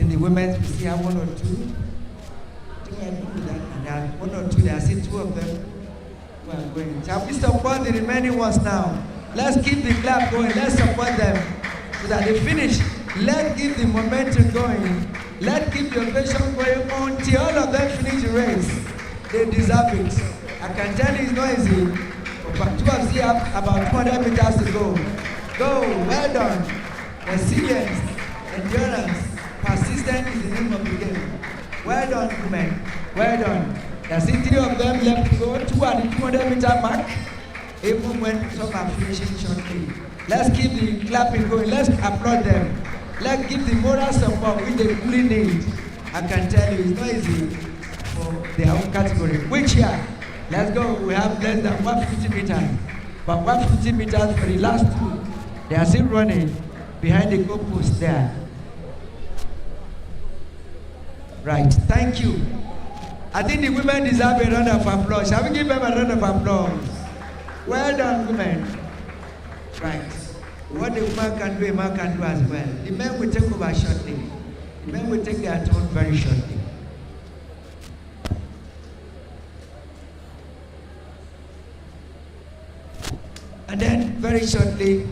in the women's, we see one or two. And one or two, there are still two of them who are going. Shall we support the remaining ones now? Let's keep the clap going. Let's support them so that they finish. Let's keep the momentum going. Let's keep the ovation going until all of them finish the race. They deserve it. I can tell you it's not easy. But two of you have about 200 meters to go. Go, well done. Resilience, endurance, persistence is the name of the game. Well done, women. Well done. There's three of them left to go. Two at the 200-meter mark. Even when some are finishing shortly. Let's keep the clapping going. Let's applaud them. Let's give the moral support which they really need. I can tell you it's not easy for their own category. Which year? Let's go. We have less than 150 meters. But 150 meters for the last two. They are still running behind the goalpost there. Right. Thank you. I think the women deserve a round of applause. Shall we give them a round of applause? Well done, women. Right. What the woman can do, a man can do as well. The men will take over shortly. The men will take their turn very shortly. And then, very shortly,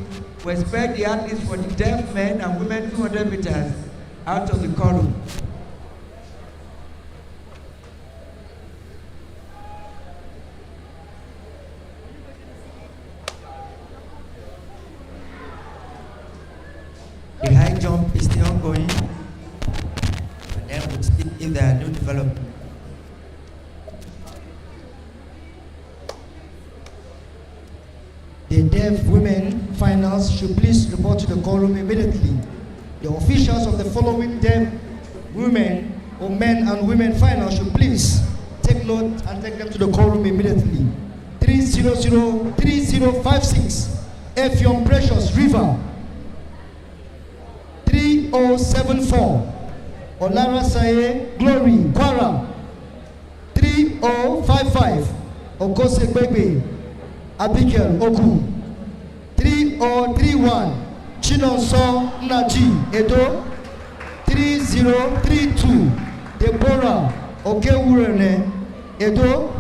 we expect the athletes for the deaf men and women 200 meters out of the quorum. The high jump is still ongoing, and then we'll see if there are new developments.
The deaf women finals should please report to the call room immediately. The officials of the following deaf women or men and women finals should please take note and take them to the call room immediately. 300-3056 Effion Precious River. 3074 Olara Saye Glory Kwara. 3055 Okose Gbegbe Abigail Ogun. 3031 Chinonso Naji Edo. 3032 Deborah Okewurene Edo.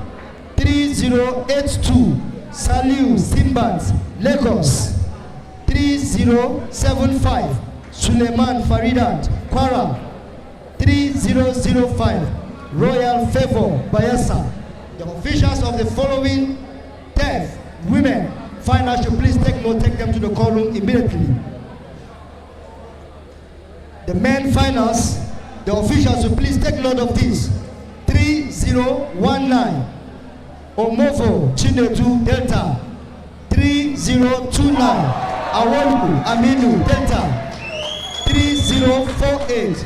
3082 Saliu Simbat Lagos. 3075 Suleiman Faridat Kwara. 3005 Royal Favor Bayelsa. The officials of the following deaf women finals should please take note, take them to the call room immediately. The men finals, the officials should please take note of this. 3019 Omovo Chinedu Delta. 3029 Awolu Aminu Delta. 3048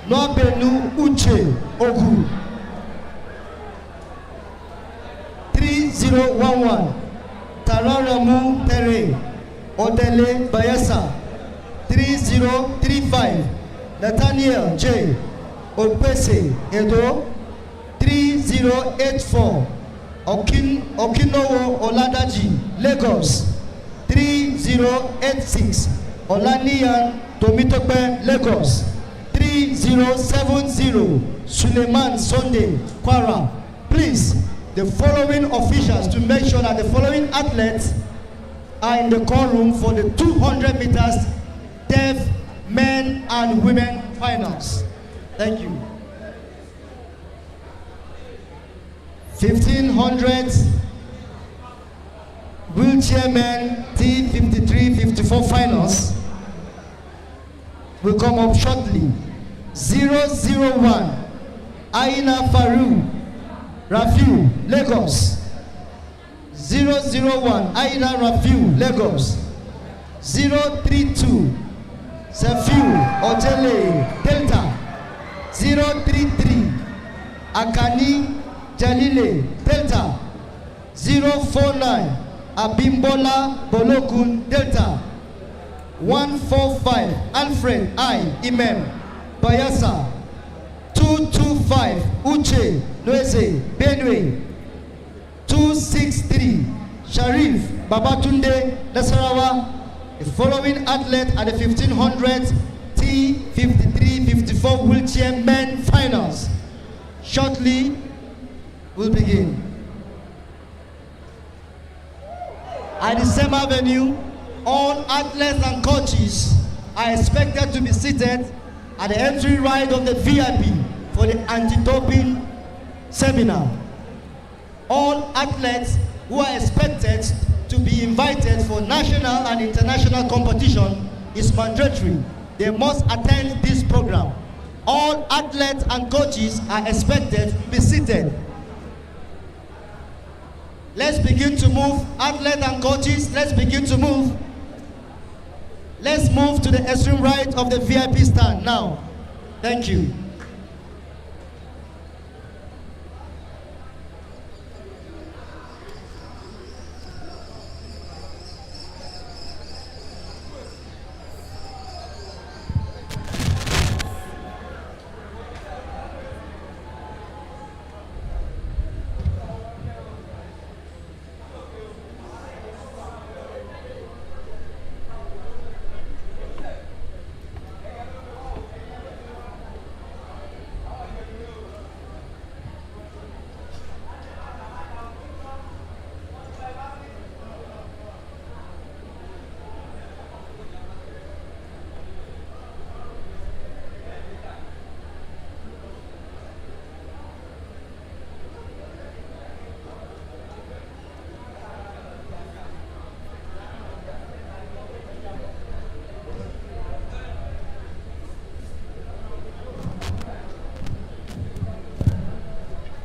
Nwabenu Uche Ogun. 3011 Tararamu Tere Odele Bayelsa. 3035 Nathaniel J Opese Edo. 3084 Okinowo Oladaji Lagos. 3086 Olaniyan Tomitope Lagos. 3070 Suleiman Sunday Kwara. Please, the following officials to make sure that the following athletes are in the call room for the 200 meters deaf men and women finals. Thank you. 1500 wheelchair men T53-54 finals will come up shortly. 001 Aina Faru Rafiu, Lagos. 001 Aina Rafiu, Lagos. 032 Sefiu Otele, Delta. 033 Akani Jalile, Delta. 049 Abimbola Bolokun, Delta. 145 Alfred I Imem, Bayelsa. 225 Uche Noeze, Benue. 263 Sharif Babatunde, Nasarawa. The following athlete at the 1500 T53-54 wheelchair men finals shortly will begin. At the same avenue, all athletes and coaches are expected to be seated at the entry right of the VIP for the anti-doping seminar. All athletes who are expected to be invited for national and international competition is mandatory. They must attend this program. All athletes and coaches are expected to be seated. Let's begin to move. Athletes and coaches, let's begin to move. Let's move to the extreme right of the VIP stand now. Thank you.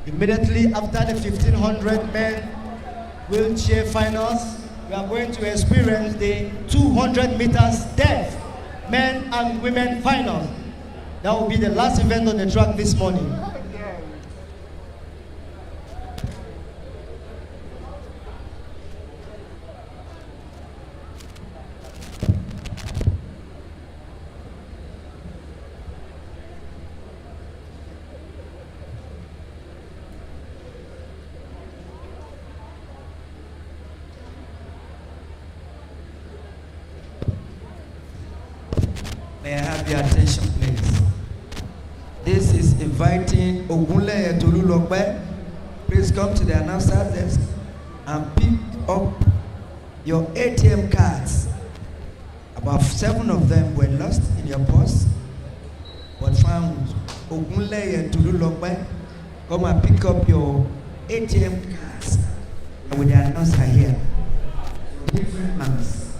Immediately after the 1500 men wheelchair finals, we are going to experience the 200 meters deaf men and women finals. That will be the last event on the track this morning.
May I have your attention, please? This is inviting Ogun Tolulokbe. Please come to the announcer desk and pick up your ATM cards. About 7 of them were lost in your purse, but found. Ogun Tolulokbe, come and pick up your ATM cards with the announcer here. Different names.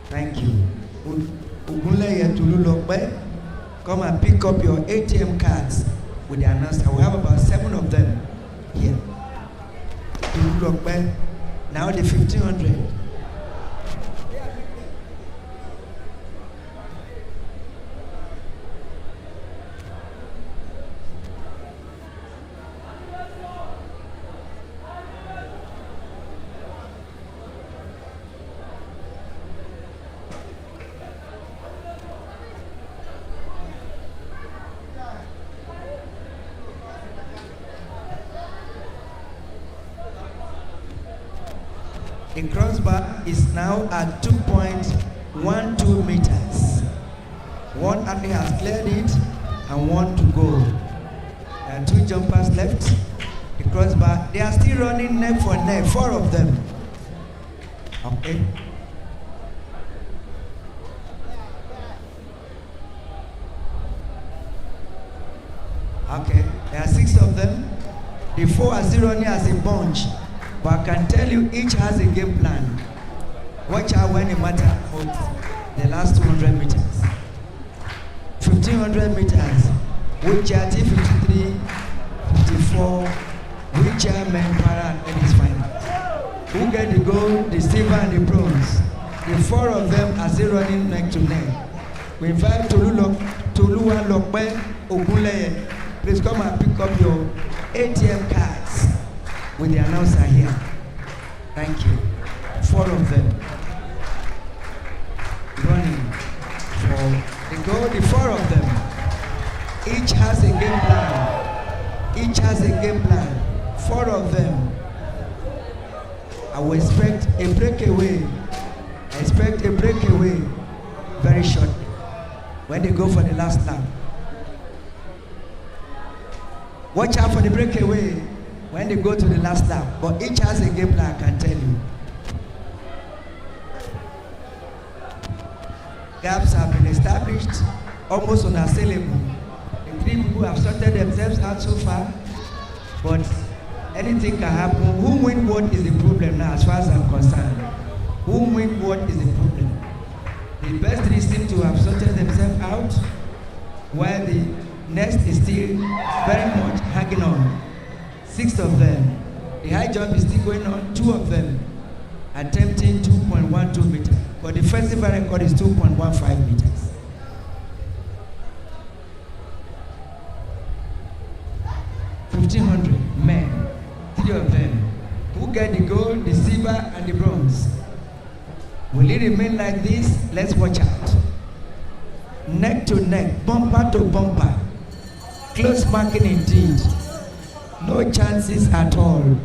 Thank you. Ogunleye Tolulokbe, come and pick up your ATM cards with the announcer. We have about 7 of them here. Tolulokbe, now the 1500. The crossbar is now at 2.12 meters. One athlete has cleared it and 1 to go. There are 2 jumpers left. The crossbar, they are still running neck for neck, 4 of them. Okay. Okay, there are 6 of them. The four are still running as a bunch, but I can tell you each has a game plan. Watch out when it matters about the last 200 meters. 1500 meters, wheelchair T53, 54, wheelchair men para and ladies final. Who get the gold, the silver and the bronze? The four of them are still running neck to neck. We invite Toluwa Lokpe Ogun. Please come and pick up your ATM cards with the announcer here. Thank you. Four of them running for the goal. The four of them. Each has a game plan. Each has a game plan. Four of them. I will expect a breakaway. I expect a breakaway very shortly when they go for the last lap. Watch out for the breakaway when they go to the last lap. But each has a game plan, I can tell you. Gaps have been established, almost unassailable. The three people have sorted themselves out so far, but anything can happen. Who win what is the problem now, as far as I'm concerned. Who win what is the problem. The best three seem to have sorted themselves out, while the next is still very much hanging on. 6 of them. The high jump is still going on. 2 of them attempting 2.12 meters. But the festival record is 2.15 meters. $1,500 men. 3 of them. Who get the gold, the silver, and the bronze? Will it remain like this? Let's watch out. Neck to neck, bumper to bumper. Close marking indeed. No chances at all.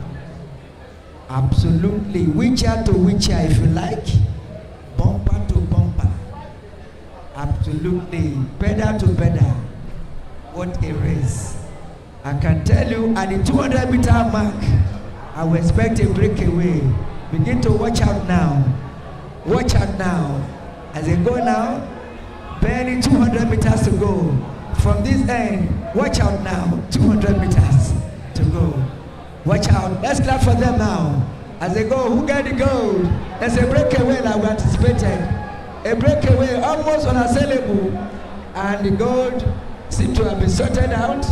Absolutely. Wheelchair to wheelchair if you like. Bumper to bumper. Absolutely. Pedal to pedal. What a race. I can tell you at the 200 meter mark, I will expect a breakaway. Begin to watch out now. Watch out now. As they go now, barely 200 meters to go. From this end, watch out now. 200 meters to go. Watch out. Let's clap for them now. As they go, who get the gold? There's a breakaway like we anticipated. A breakaway almost unassailable. And the gold seems to have been sorted out.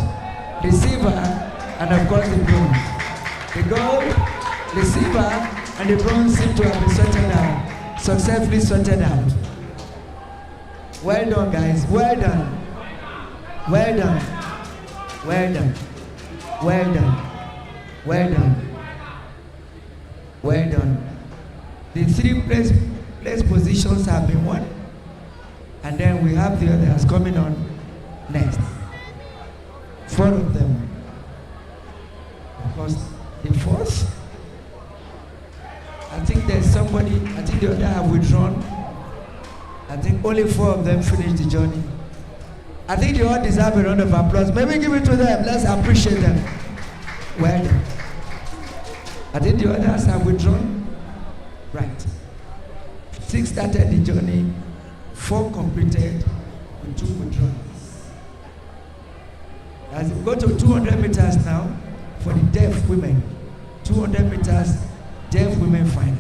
The silver, and of course the bronze. The gold, the silver, and the bronze seem to have been sorted out. Successfully sorted out. Well done, guys. Well done. Well done. Well done. Well done. Well done. Well done. The 3 place positions have been won. And then we have the others coming on next. 4 of them. Of course, the fourth. I think there's somebody, I think the other have withdrawn. I think only 4 of them finished the journey. I think they all deserve a round of applause. Maybe give it to them. Let's appreciate them. Well done. I think the others have withdrawn. Right. 6 started the journey, 4 completed, and 2 withdrawn. As we go to 200 meters now for the deaf women. 200 meters, deaf women final.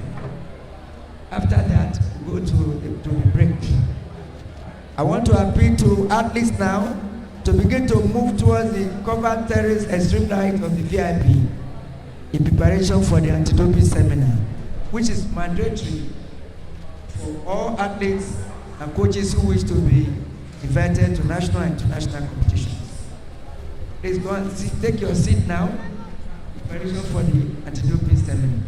After that, we go to the break. I want to appeal to athletes now to begin to move towards the covered terrace extreme right of the VIP in preparation for the anti-doping seminar, which is mandatory for all athletes and coaches who wish to be invited to national and international competitions. Please go and take your seat now. Preparation for the anti-doping seminar.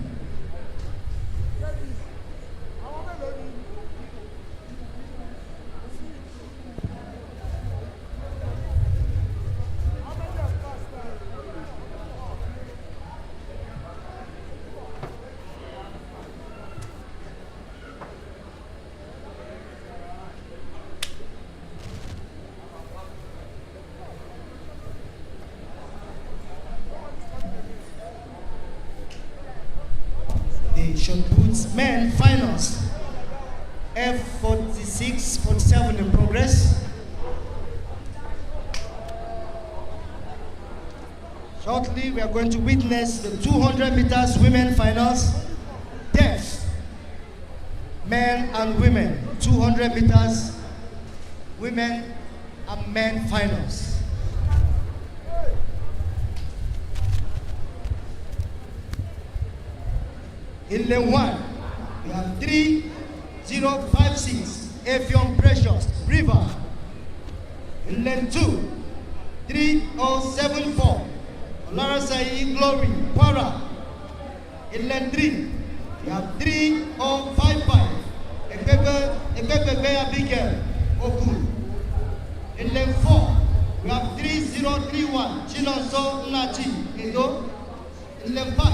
Short puts men finals. F46, 47 in progress. Shortly, we are going to witness the 200 meters women finals. Deaf, men and women, 200 meters women and men finals. In lane 1, we have 3056, Avion Precious, River. In lane 2, 3074, Olarasai Glory, Para. In lane 3, we have 3055, Ekebebe Abigail, Ogun. In lane 4, we have 3031, Chilonso Nachi, Edo. In lane 5,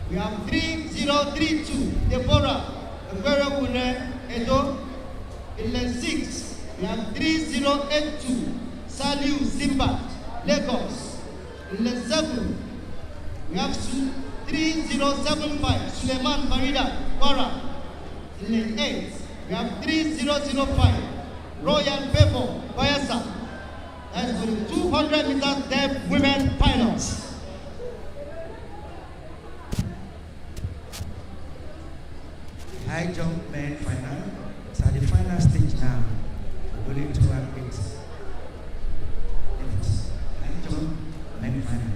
we have 3032, Deborah, Eberewune, Edo. In lane 6, we have 3082, Saliu Simba, Lagos. In lane 7, we have 3075, Suleiman Farida, Kwara. In lane 8, we have 3005, Royal Favor, Bayelsa. That's for the 200 meters deaf women finals.
High jump men final. It's at the final stage now. Only 2 athletes. High jump men final.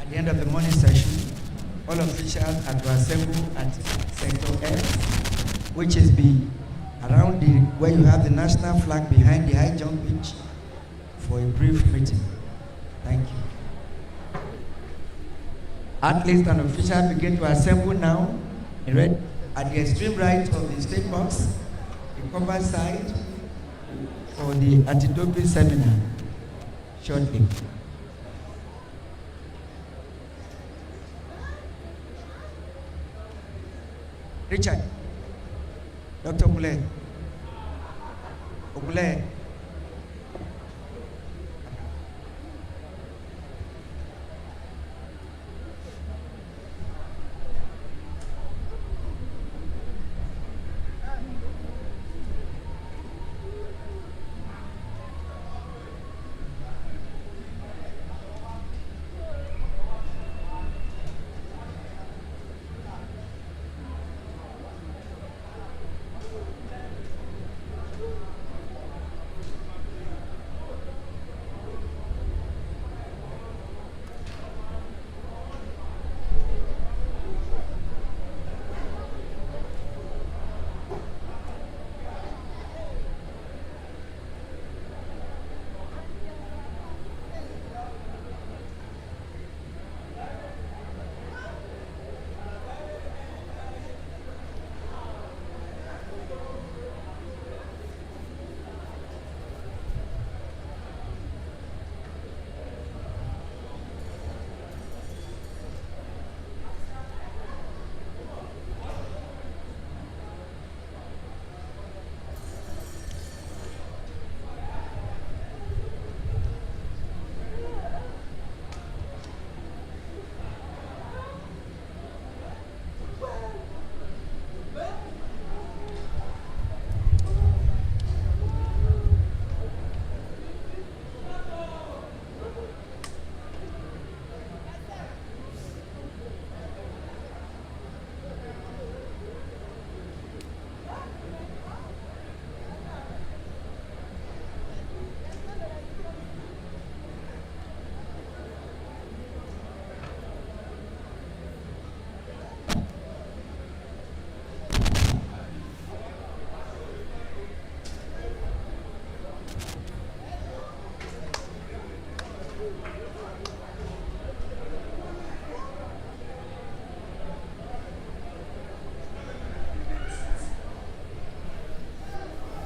At the end of the morning session, all officials are to assemble at Sector F, which is around where you have the national flag behind the high jump pitch, for a brief meeting. Thank you. Athletes and officials begin to assemble now in red at the extreme right of the state box, the cover side for the anti-doping seminar shortly. Richard, Dr. Ogule. Ogule.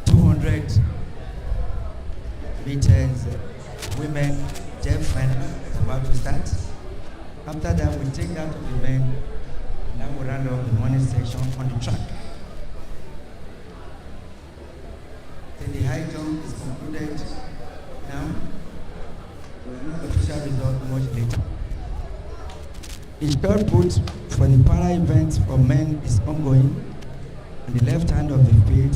200 meters women deaf final is about to start. After that, we take that of the men, and then we round off the morning section on the track. Then the high jump is concluded now. The official result much later. The third put for the para event for men is ongoing on the left hand of the field.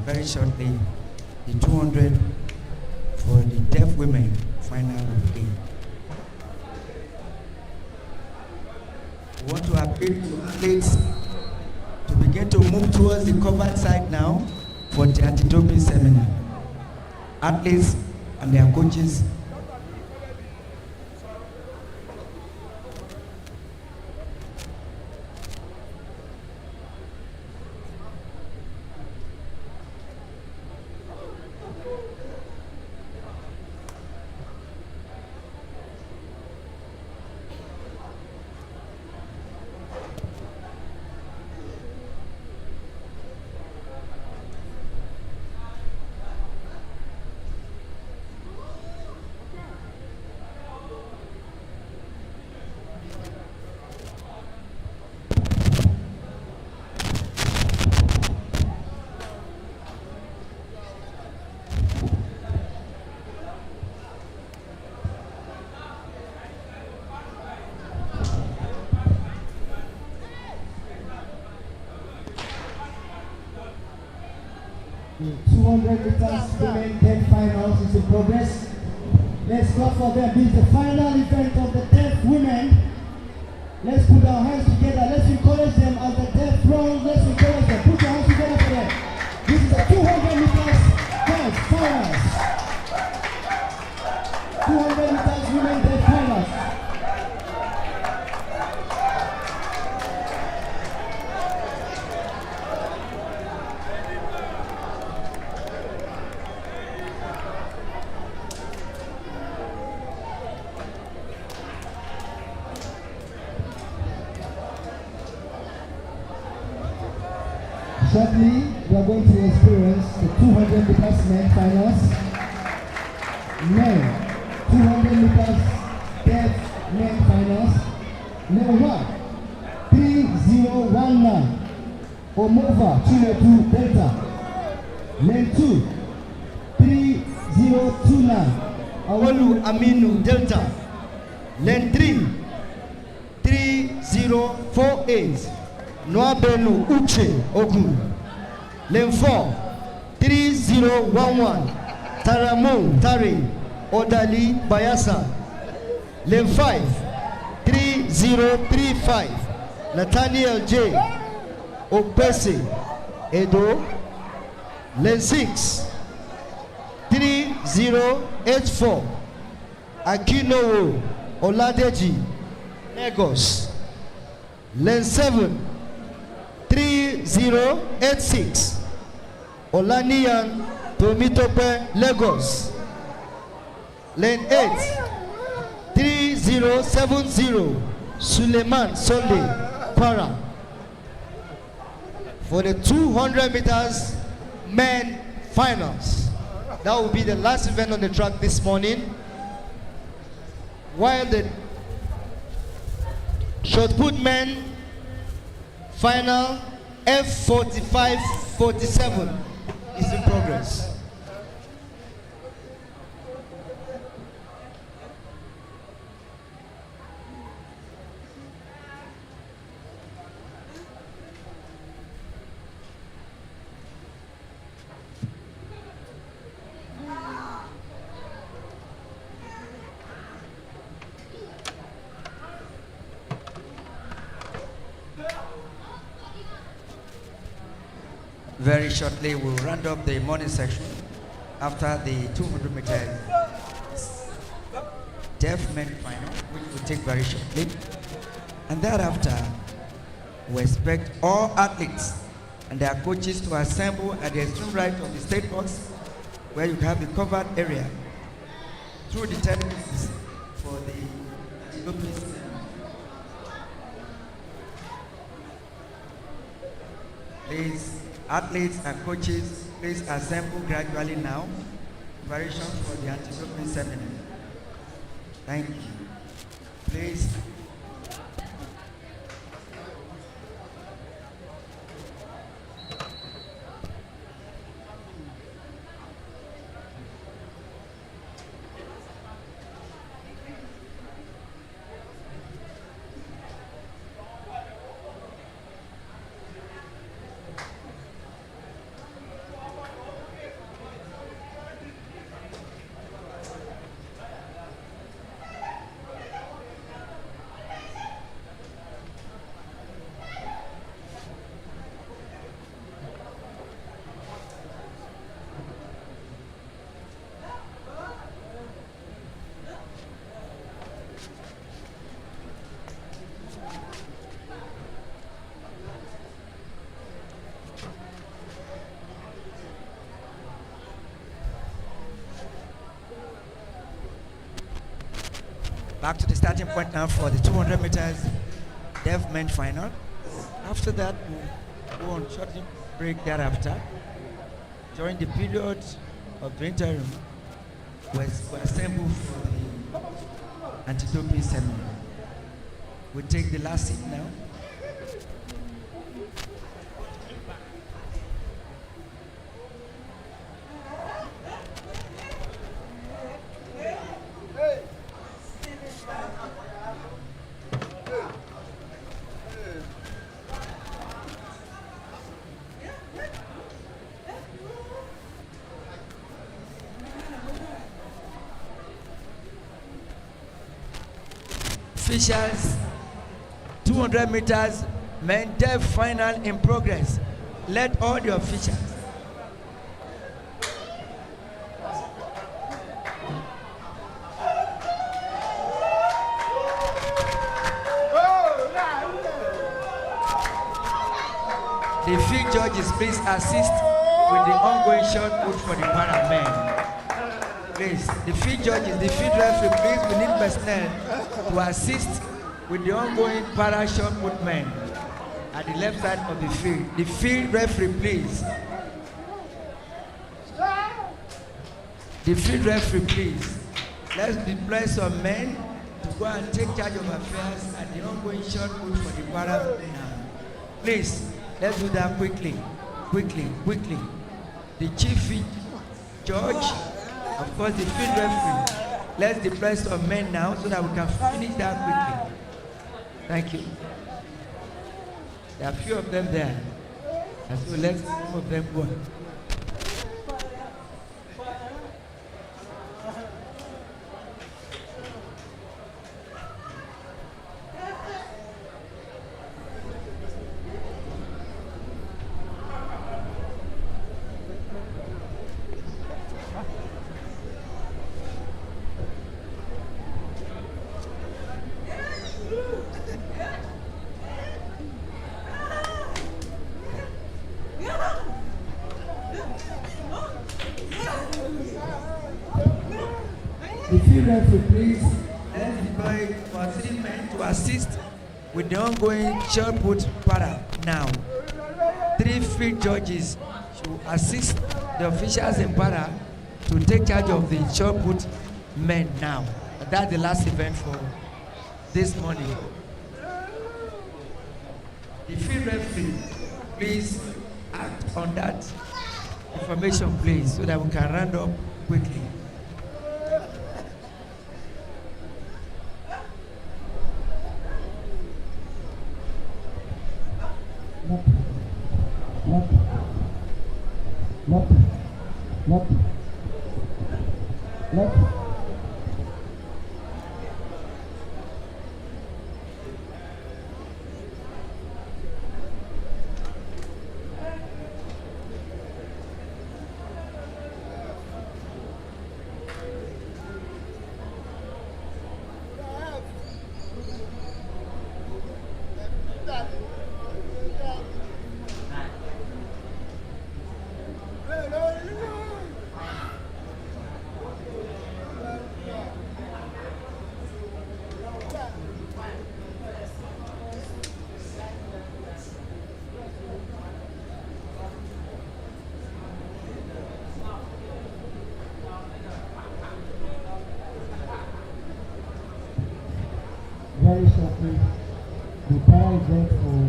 very shortly, the 200 for the deaf women final will begin. We want to appeal to athletes to begin to move towards the covered side now for the anti-doping seminar. Athletes and their coaches.
The 200 meters women deaf finals is in progress. Let's clap for them. This is the final event of the deaf women. Let's put our hands together. Let's encourage them as the deaf run. Let's encourage them. Put your hands together for them. This is the 200 meters deaf finals. 200 meters women deaf finals. Shortly, we are going to experience the 200 meters men finals. Men, 200 meters deaf men finals. Level 1, 3019, Omova, Chiletu, Delta. Lane 2, 3029,
Awolu Aminu Delta. Lane 3, 3048. Noabelu Uche Ogun. Lane 4, 3011. Taramu Tari Odali Bayasa. Lane 5, 3035. Nathaniel J. Ogbese Edo. Lane 6, 3084. Akinowo Oladeji Lagos. Lane 7, 3086. Olaniyan Tomitope Lagos. Lane 8, 3070. Suleiman Sunday Kwara. For the 200 meters men finals. That will be the last event on the track this morning. While the shot put men final F45-47 is in progress.
Very shortly, we'll round up the morning section after the 200 meter deaf men final, which will take very shortly. And thereafter, we expect all athletes and their coaches to assemble at the extreme right of the state box, where you have the covered area through the terminals for the open. Please, athletes and coaches, please assemble gradually now. Preparations for the anti-doping seminar. Thank you. Please. Back to the starting point now for the 200 meters deaf men final. After that, we'll go on short break thereafter. During the period of the interim, we assemble for the anti-doping seminar. We take the last seat now. Officials, 200 meters men deaf final in progress. Let all the officials. The field judges, please assist with the ongoing shot put for the para men. Please, the field judges, the field referee, please, we need personnel to assist with the ongoing para shot put men at the left side of the field. The field referee, please. The field referee, please. Let's deploy some men to go and take charge of affairs at the ongoing shot put for the para men now. Please, let's do that quickly, quickly. The chief field judge, of course, the field referee. Let's deploy some men now so that we can finish that quickly. Thank you. There are a few of them there. And so let's some of them go.
The field referee, please.
Let's deploy for 3 men to assist with the ongoing shot put para now. 3 field judges should assist the officials in para to take charge of the shot put men now. That's the last event for this morning. The field referee, please act on that information, please, so that we can round up quickly.
Left. Very shortly, the para event for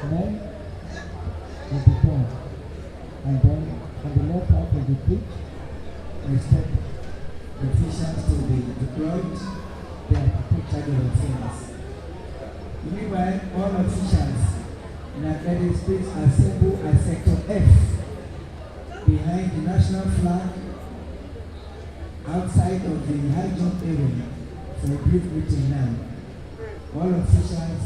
men will be done. And then on the left side of the pitch, we expect the officials to be deployed there to take charge of things. Meanwhile, all officials in athletics, please assemble at sector F behind the national flag outside of the high jump area for a brief meeting now. All officials,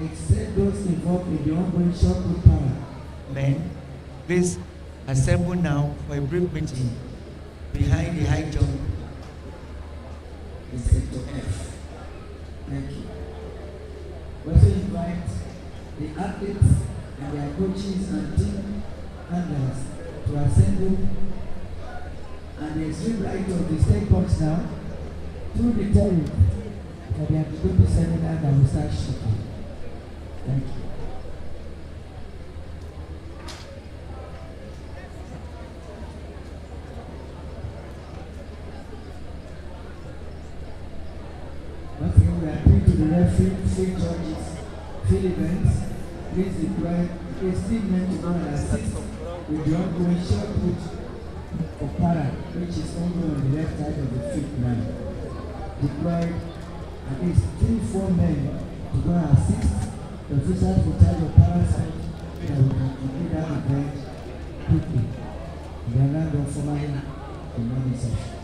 except those involved in the ongoing shot put para.
Men, please assemble now for a brief meeting behind the high jump.
In sector F. Thank you. Also invite the athletes and their coaches and team handlers to assemble at the extreme right of the state box now through the terrain There will be seminar that will start shooting. Thank you. Once again, we appeal to the referee, free judges, field events. Please deploy a statement to go and assist with the ongoing short put of para, which is ongoing on the left side of the field line. Deployed at least 3-4 men to go and assist the officers in charge of parasite that will complete that event quickly. We are now going formally the morning session.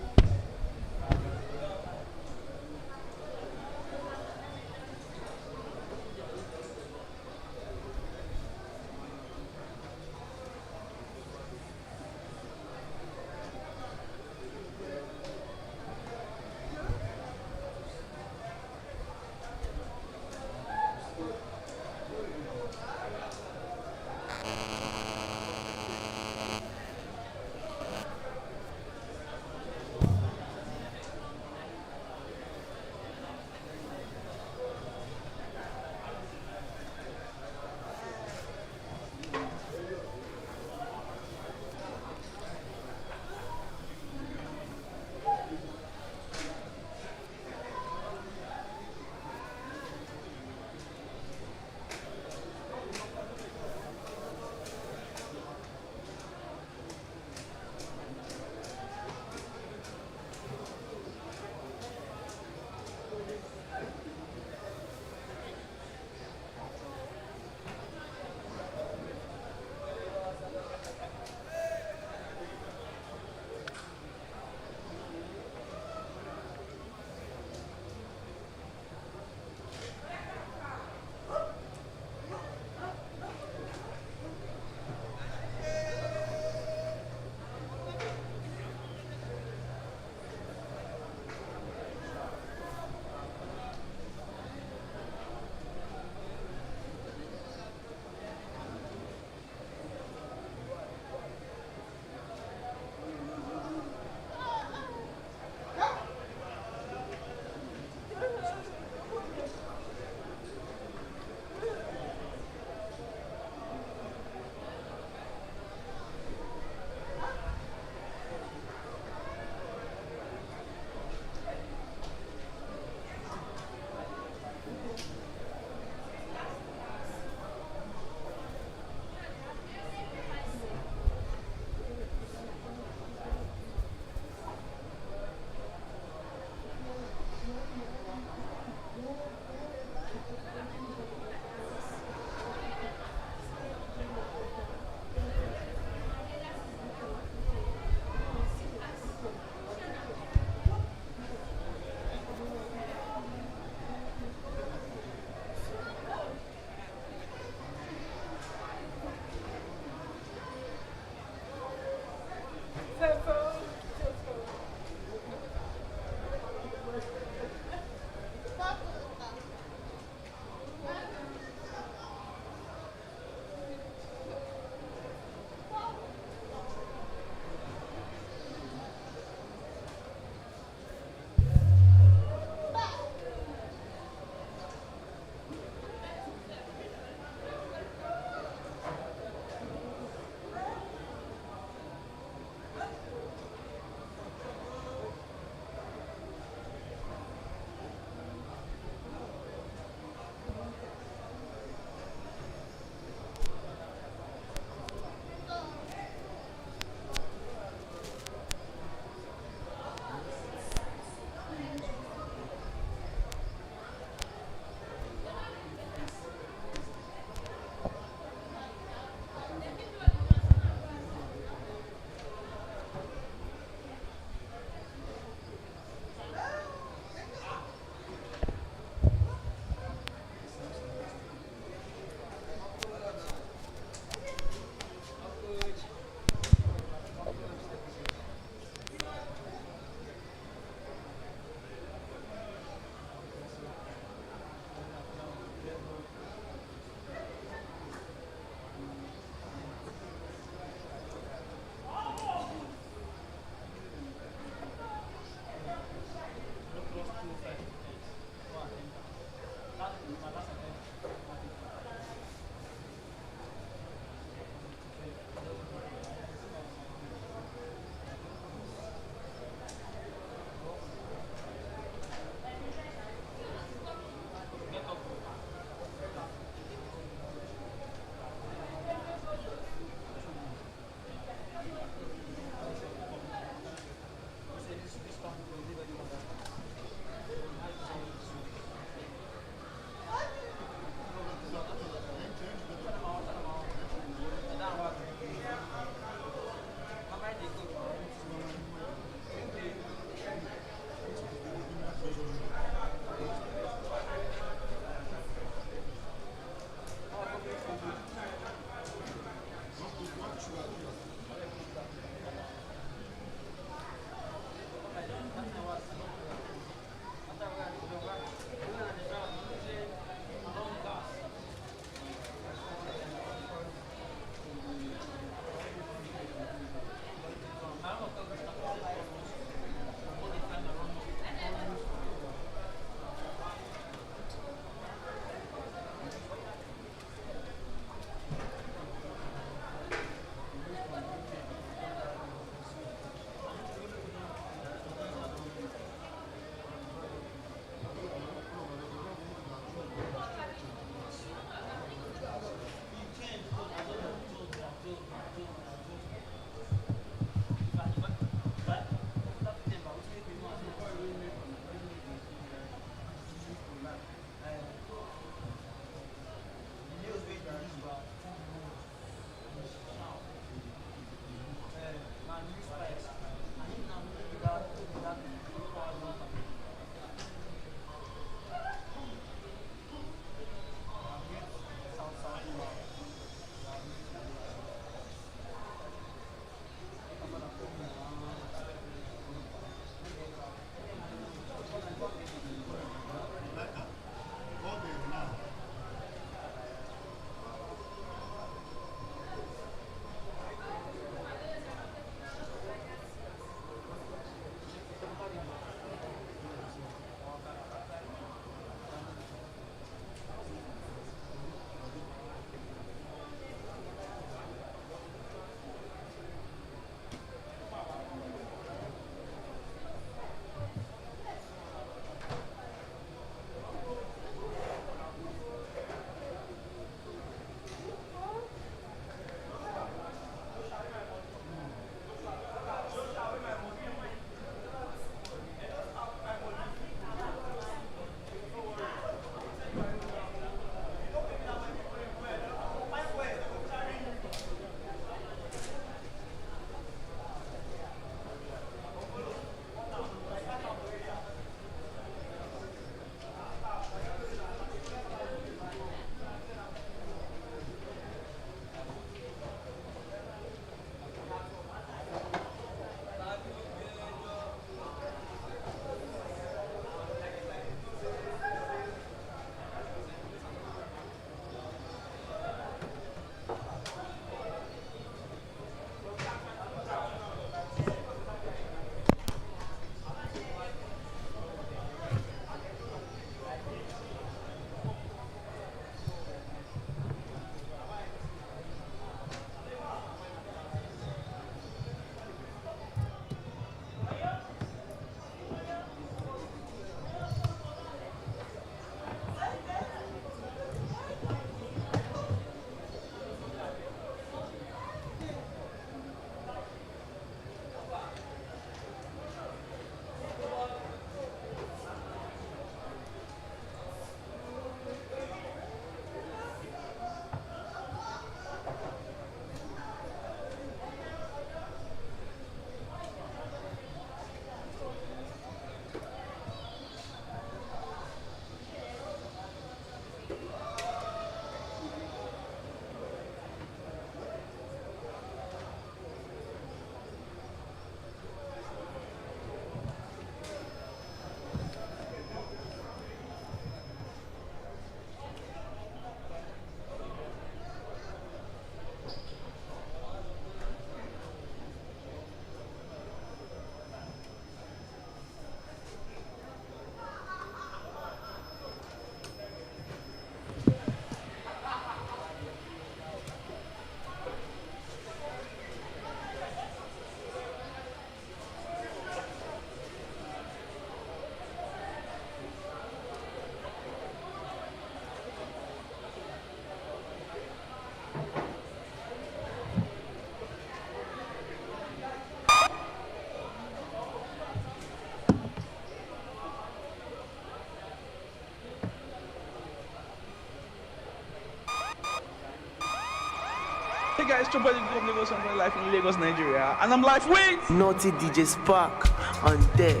Hey guys, Chopper from Lagos. I'm live in Lagos, Nigeria, and I'm live with
Naughty DJ Spark on deck.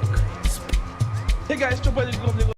Hey guys, Chopper from Lagos.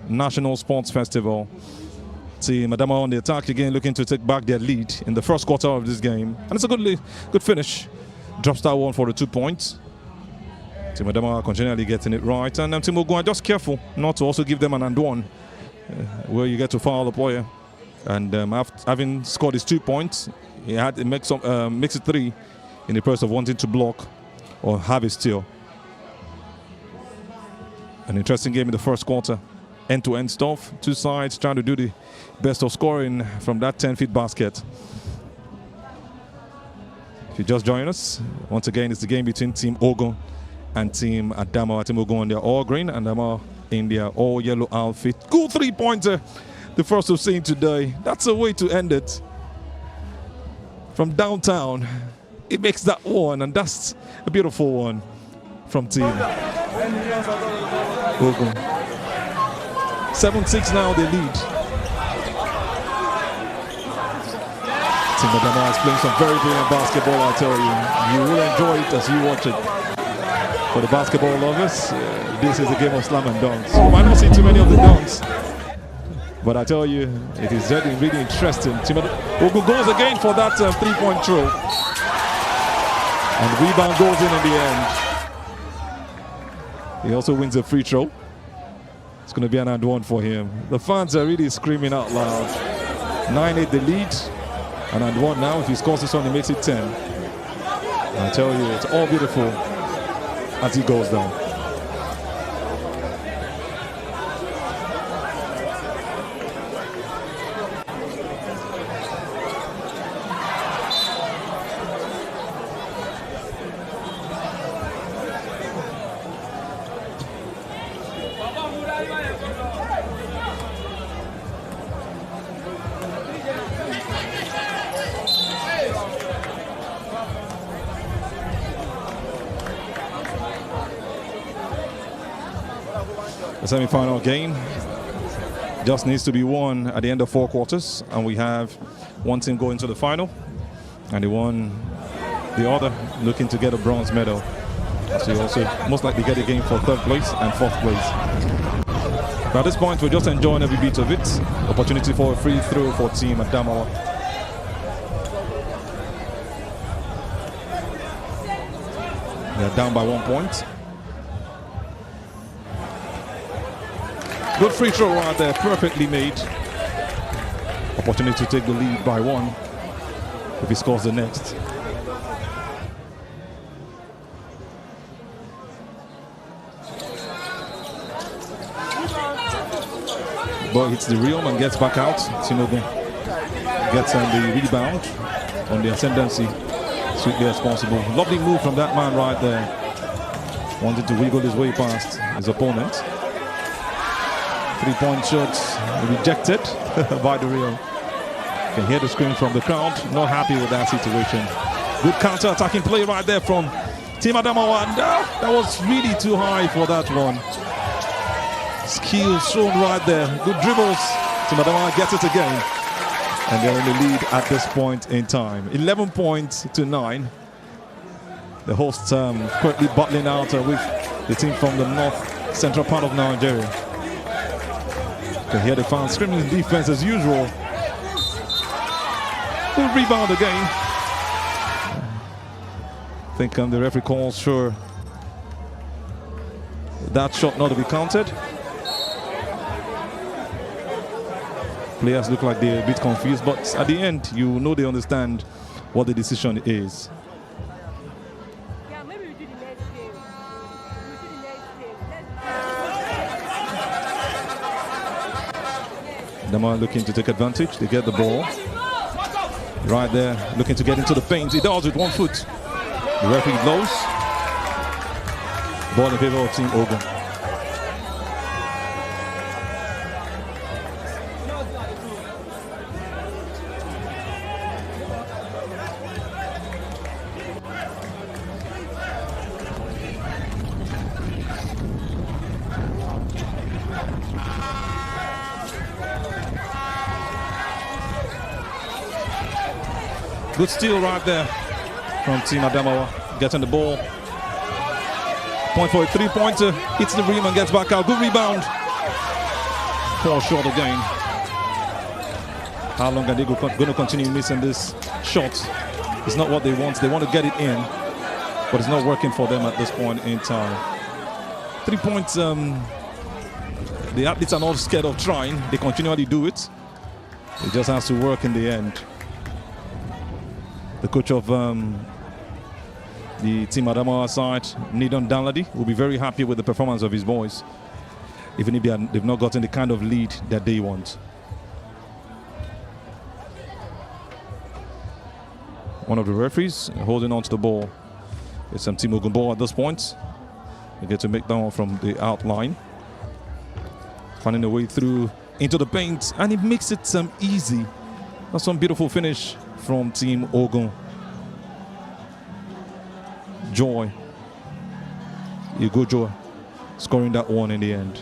National Sports Festival. Team Adamawa on the attack again, looking to take back their lead in the first quarter of this game. And it's a good finish. Drops that one for the 2 points. Team Adamawa continually getting it right. And Team Ogun are just careful not to also give them an and one where you get to foul the player. And after having scored his 2 points, it makes it 3 in the process of wanting to block or have a steal. An interesting game in the first quarter. End-to-end stuff. Two sides trying to do the best of scoring from that 10-feet basket. If you just join us, once again, it's the game between Team Ogun and Team Adamawa. Team Ogun, they're all green, and Adamawa in their all yellow outfit. Good three-pointer, the first we've seen today. That's a way to end it. From downtown, it makes that one, and that's a beautiful one from Team Ogun. 7-6 now, they lead. Team Adamawa is playing some very brilliant basketball, I tell you. You will enjoy it as you watch it. For the basketball lovers, this is a game of slam and dunks. You might not see too many of the dunks, but I tell you, it is really interesting. Team Ogun goes again for that three-point throw. And the rebound goes in the end. He also wins a free throw. It's going to be an and one for him. The fans are really screaming out loud. 9-8 the lead. And one now. If he scores this one, he makes it 10. And I tell you, it's all beautiful as he goes down. The semi-final game just needs to be won at the end of 4 quarters, and we have one team going to the final, and the other looking to get a bronze medal. So you also most likely get a game for 3rd place and 4th place. But at this point, we're just enjoying every bit of it. Opportunity for a free throw for Team Adamawa. They're down by 1 point. Good free throw right there, perfectly made. Opportunity to take the lead by 1 if he scores the next. Ball hits the rim and gets back out. Sinobu gets on the rebound on the ascendancy. Sweetly as possible. Lovely move from that man right there. Wanted to wiggle his way past his opponent. 3-point shots rejected by the Rio. You can hear the scream from the crowd. Not happy with that situation. Good counter-attacking play right there from Team Adamawa. That was really too high for that one. Skills shown right there. Good dribbles. Team Adamawa gets it again. And they're in the lead at this point in time. 11 points to 9. The hosts currently battling out with the team from the north central part of Nigeria. You can hear the fans screaming in defense as usual. Good rebound again. I think the referee calls for that shot not to be counted. Players look like they're a bit confused, but at the end, you know they understand what the decision is. Adamawa looking to take advantage. They get the ball. Right there, looking to get into the paint. He does with 1 foot. The referee blows. Ball in favor of Team Ogun. Good steal right there from Team Adamawa. Getting the ball. Point for a 3-pointer. Hits the rim and gets back out. Good rebound. Fall short again. How long are they going to continue missing this shot? It's not what they want. They want to get it in, but it's not working for them at this point in time. 3 points. The athletes are not scared of trying. They continually do it. It just has to work in the end. The coach of the team Adamawa side, Nidon Danladi, will be very happy with the performance of his boys, even if they've not gotten the kind of lead that they want. One of the referees holding on to the ball is Team Ogun ball at this point. They get to make that one from the outline, finding a way through into the paint, and it makes it easy. That's some beautiful finish from Team Ogun. Joy, Joy, scoring that one in the end.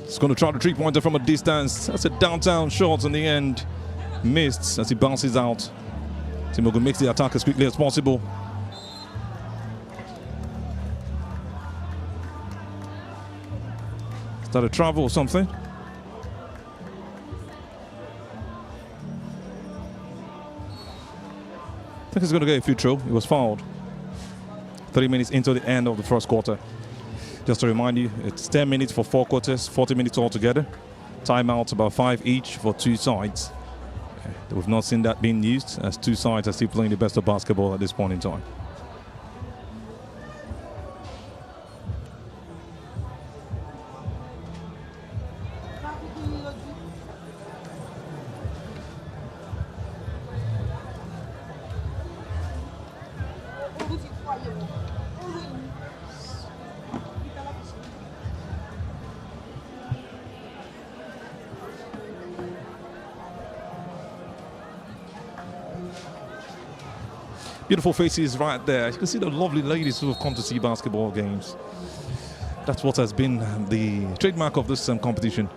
It's going to try the three-pointer from a distance. That's a downtown shot in the end. Missed as he bounces out. Team Ogun makes the attack as quickly as possible. Is that a travel or something? I think he's going to get a free throw. He was fouled 30 minutes into the end of the first quarter. Just to remind you, it's 10 minutes for 4 quarters, 40 minutes altogether. Timeouts about 5 each for 2 sides. We've not seen that being used, as 2 sides are still playing the best of basketball at this point in time. Beautiful faces right there. You can see the lovely ladies who have come to see basketball games. That's what has been the trademark of this competition,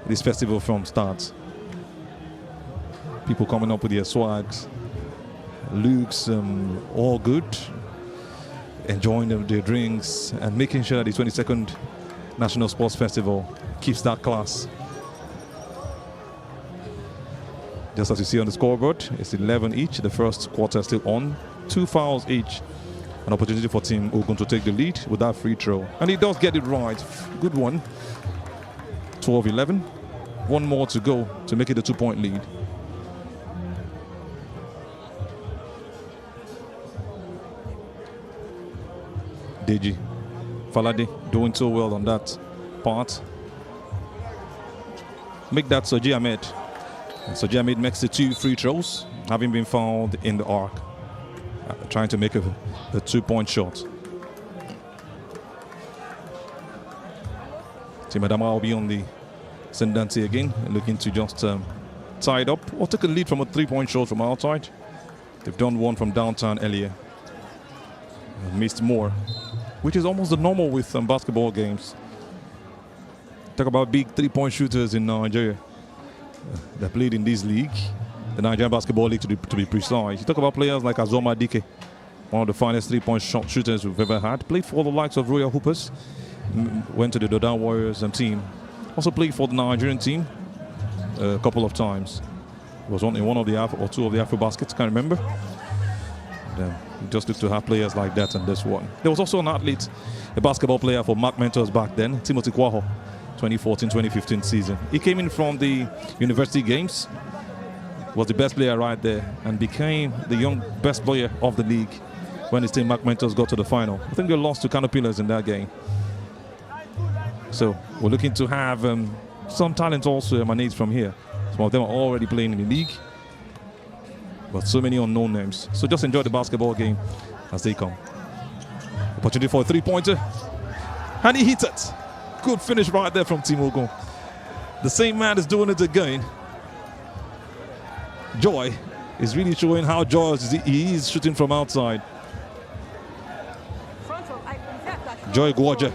this festival from start. People coming up with their swags, looks, all good, enjoying their drinks, and making sure that the 22nd National Sports Festival keeps that class. Just as you see on the scoreboard, it's 11 each. The first quarter still on. 2 fouls each. An opportunity for Team Ogun to take the lead with that free throw. And he does get it right. Good one. 12-11. One more to go to make it a 2-point lead. Deji Falade doing so well on that part. Make that Soji Ahmed. Soji Ahmed makes the 2 free throws, having been fouled in the arc, trying to make a 2-point shot. Team Adamawa will be on the Sendante again, looking to just tie it up or take a lead from a 3-point shot from outside. They've done one from downtown earlier. Missed more, which is almost the normal with basketball games. Talk about big 3-point shooters in Nigeria. They played in this league, the Nigerian Basketball League to be precise. You talk about players like Azoma Dike, one of the finest 3-point shot shooters we've ever had. Played for the likes of Royal Hoopers, went to the Dodan Warriors team. Also played for the Nigerian team a couple of times. Was in one of the or 2 of the Afro Baskets, can't remember. And, we just look to have players like that in this one. There was also an athlete, a basketball player for Mark Mentors back then, Timothy Kwaho. 2014-2015 season. He came in from the university games, was the best player right there, and became the young best player of the league when his team Mark Mentors got to the final. I think they lost to Canopilas in that game. So we're looking to have some talent also emanate from here. Some of them are already playing in the league, but so many unknown names. So just enjoy the basketball game as they come. Opportunity for a 3-pointer, and he hit it. Good finish right there from Team Ogun. The same man is doing it again. Joy is really showing how joyous he is shooting from outside. Joy Guaja.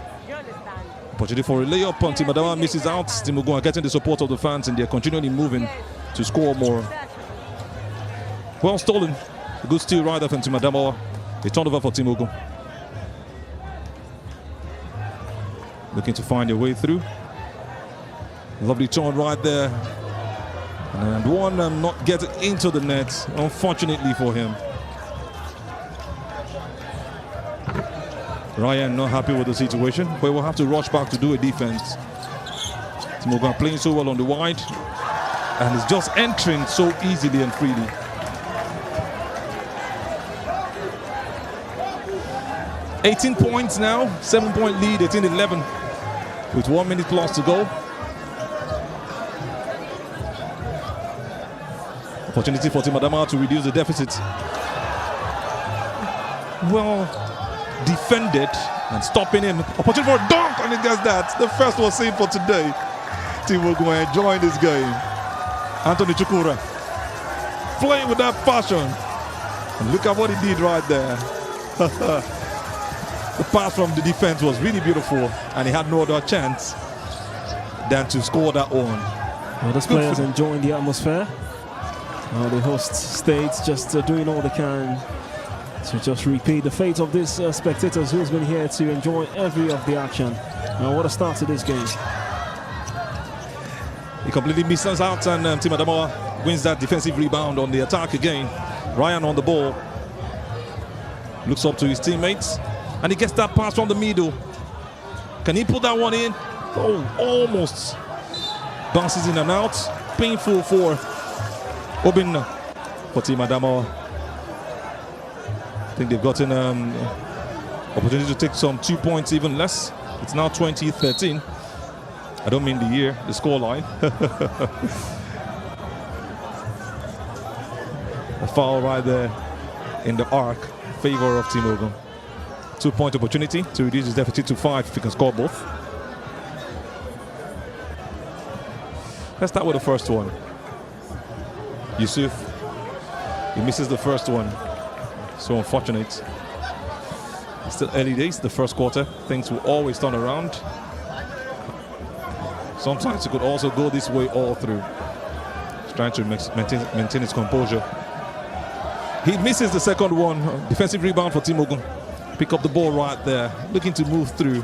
Opportunity for a layup on Team Adamawa, misses out. Team Ogun are getting the support of the fans and they're continually moving to score more. Well stolen. A good steal right there from Team Adamawa. A turnover for Team Ogun. Looking to find their way through. Lovely turn right there. And one not getting into the net, unfortunately for him. Ryan not happy with the situation, but will have to rush back to do a defense. Team Ogun playing so well on the wide, and it's just entering so easily and freely. $18 points now, 7-point lead, 18-11, with 1 minute plus to go. Opportunity for Team Adama to reduce the deficit. Well defended and stopping him. Opportunity for a dunk, and he gets that. The first one saved for today. Team Ogun enjoying this game. Anthony Chukura playing with that passion. And look at what he did right there. The pass from the defense was really beautiful, and he had no other chance than to score that one.
Well, those players enjoying the atmosphere. The host states just doing all they can to just repeat the fate of these spectators who's been here to enjoy every of the action. What a start to this game.
He completely misses out, and Team Adamawa wins that defensive rebound on the attack again. Ryan on the ball. Looks up to his teammates, and he gets that pass from the middle. Can he put that one in? Oh, almost. Bounces in and out. Painful for Ogun for Team Adamawa. I think they've gotten opportunity to take some 2 points, even less. It's now 20-13. I don't mean the year, the score line. A foul right there in the arc, favor of Team Ogun. 2-point opportunity to reduce his deficit to 5 if he can score both. Let's start with the first one. Yusuf, he misses the first one. So unfortunate. Still early days, the first quarter. Things will always turn around. Sometimes it could also go this way all through. He's trying to maintain his composure. He misses the second one. Defensive rebound for Team Ogun. Pick up the ball right there. Looking to move through.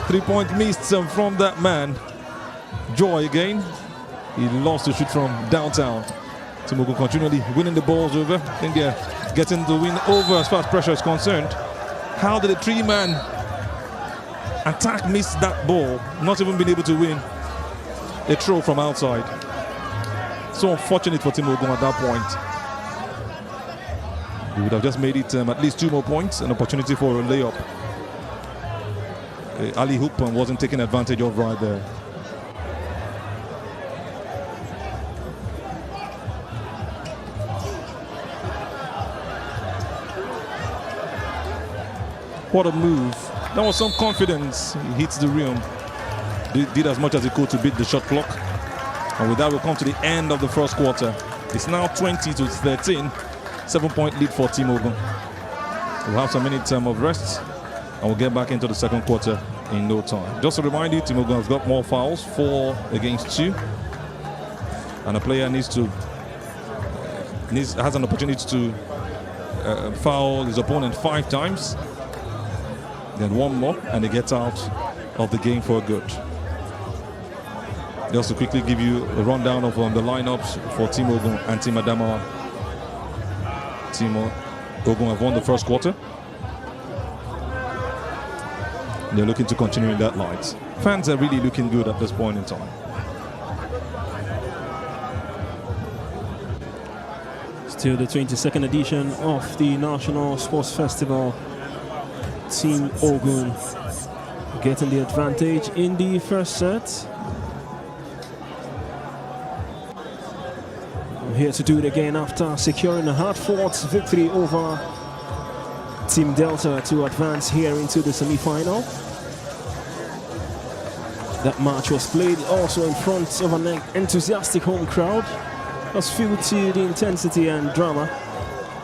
Three-point missed from that man. Joy again. He lost to shoot from downtown. Team Ogun continually winning the balls over. I think they're getting the win over as far as pressure is concerned. How did the three-man attack miss that ball? Not even being able to win a throw from outside. So unfortunate for Team Ogun at that point. He would have just made it at least 2 more points. An opportunity for a layup. Ali Hoop wasn't taken advantage of right there. What a move. That was some confidence. He hits the rim. Did as much as he could to beat the shot clock. And with that, we'll come to the end of the first quarter. It's now 20-13. 7-point lead for Team Ogun. We'll have some minutes of rest, and we'll get back into the second quarter in no time. Just to remind you, Team Ogun has got more fouls, 4 against 2. And a player has an opportunity to foul his opponent 5 times. Then 1 more, and he gets out of the game for good. Just to quickly give you a rundown of the lineups for Team Ogun and Team Adamawa. Team Ogun have won the first quarter. They're looking to continue in that light. Fans are really looking good at this point in time.
Still the 22nd edition of the National Sports Festival. Team Ogun getting the advantage in the first set. I'm here to do it again after securing a hard-fought victory over Team Delta to advance here into the semi-final. That match was played also in front of an enthusiastic home crowd. It was filled to the intensity and drama.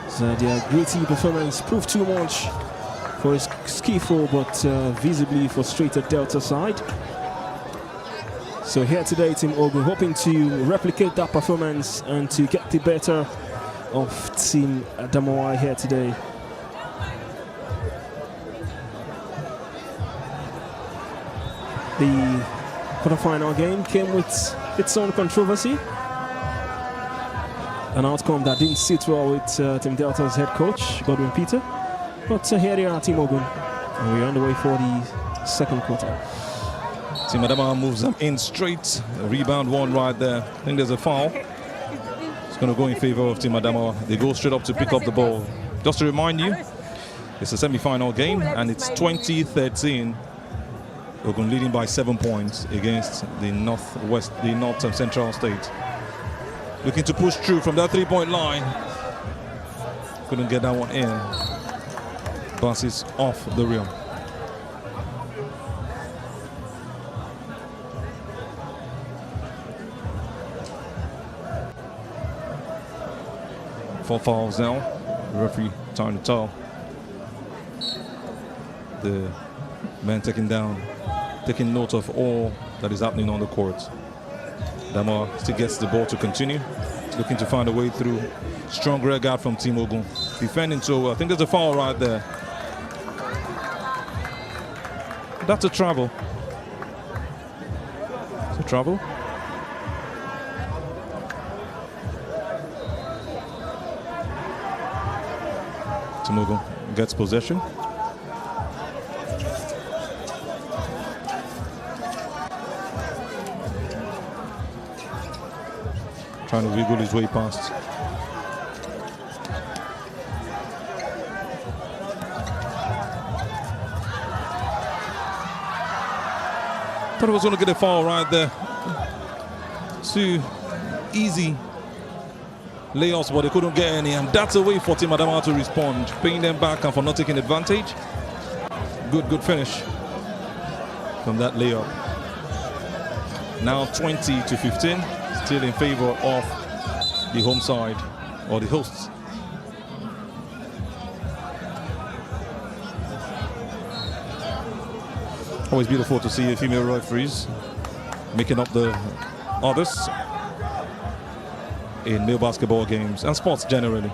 So their gritty performance proved too much for his skillful but visibly frustrated Delta side. So here today, Team Ogun hoping to replicate that performance and to get the better of Team Adamawa here today. The quarterfinal game came with its own controversy. An outcome that didn't sit well with Team Delta's head coach, Godwin Peter. But here they are, Team Ogun. And we're on the way for the second quarter.
Team Adamawa moves them in straight. A rebound one right there. I think there's a foul. It's going to go in favor of Team Adamawa. They go straight up to pick up the ball. Just to remind you, it's a semi-final game and it's 2013. Ogun leading by 7 points against the North and Central State. Looking to push through from that three-point line. Couldn't get that one in. Passes off the rim. Four fouls now. The referee time to tell. The man taking note of all that is happening on the court. Dama still gets the ball to continue. Looking to find a way through. Strong rear guard from Team Ogun. Defending so well. I think there's a foul right there. That's a travel. It's a travel. Team Ogun gets possession. Trying to wiggle his way past. Thought he was going to get a foul right there. Two easy layups, but they couldn't get any, and that's a way for Team Adamawa to respond, paying them back and for not taking advantage. Good finish from that layup. Now 20-15, still in favor of the home side or the hosts. Always beautiful to see a female referees making up the others in male basketball games and sports generally.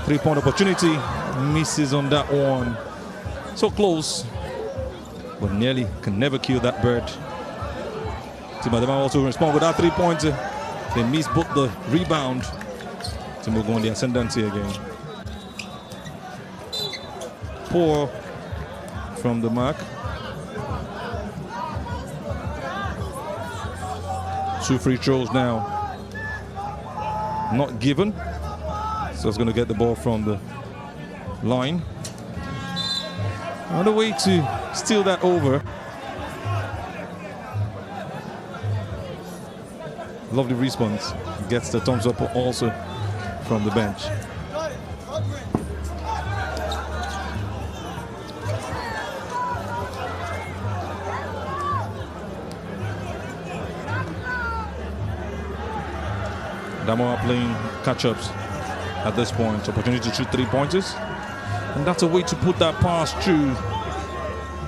Three-point opportunity, misses on that one. So close, but nearly can never kill that bird. Team Adamawa also respond with that three-pointer. They miss both the rebound. Team Ogun on the ascendancy again. 4 from the mark. 2 free throws now. Not given. So it's going to get the ball from the line. On the way to steal that over. Lovely response. Gets the thumbs up also from the bench. Adamawa playing catch-ups at this point. Opportunity to shoot 3-pointers. And that's a way to put that pass through.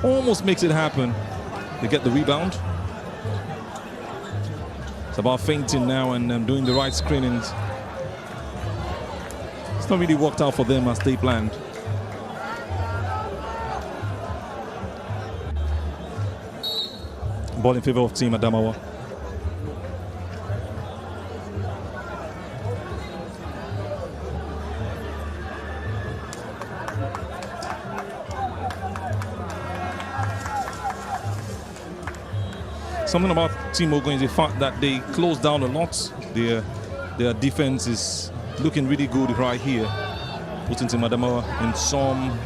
Almost makes it happen. They get the rebound. It's about feinting now and doing the right screenings. It's not really worked out for them as they planned. Ball in favor of Team Adamawa. Something about Team Ogun is the fact that they close down a lot. Their defense is looking really good right here, putting Team Adamawa in some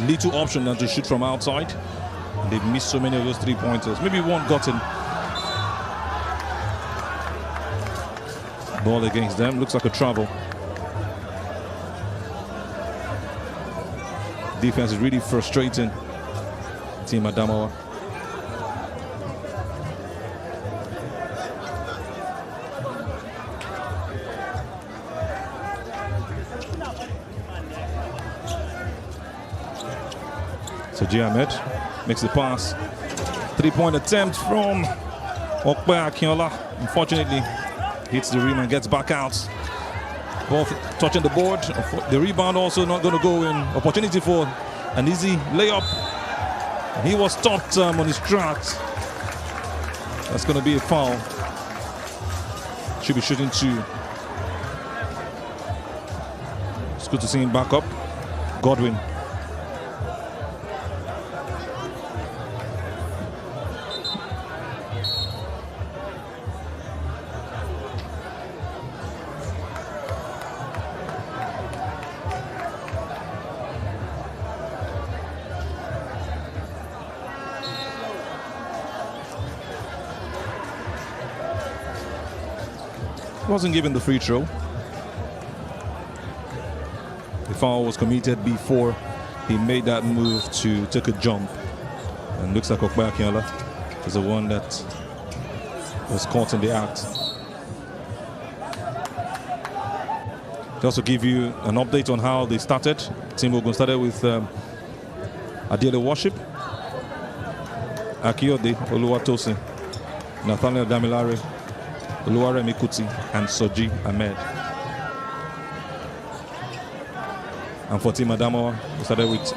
little option than to shoot from outside. They've missed so many of those 3-pointers. Maybe one got in. Ball against them. Looks like a travel. Defense is really frustrating Team Adamawa. So G. Ahmed makes the pass. 3-point attempt from Okpe Akinola. Unfortunately, hits the rim and gets back out. Ball touching the board. The rebound also not going to go in. Opportunity for an easy layup. He was stopped on his tracks. That's going to be a foul. Should be shooting 2. It's good to see him back up. Godwin. Wasn't given the free throw. The foul was committed before he made that move to take a jump. And looks like Okpe Akinola is the one that was caught in the act. To also give you an update on how they started. Team Ogun started with Adiele Worship, Akiode Oluwatosin, Nathaniel Damilare, Oluwaremi Kuti, and Soji Ahmed. And for Team Adamawa, we started with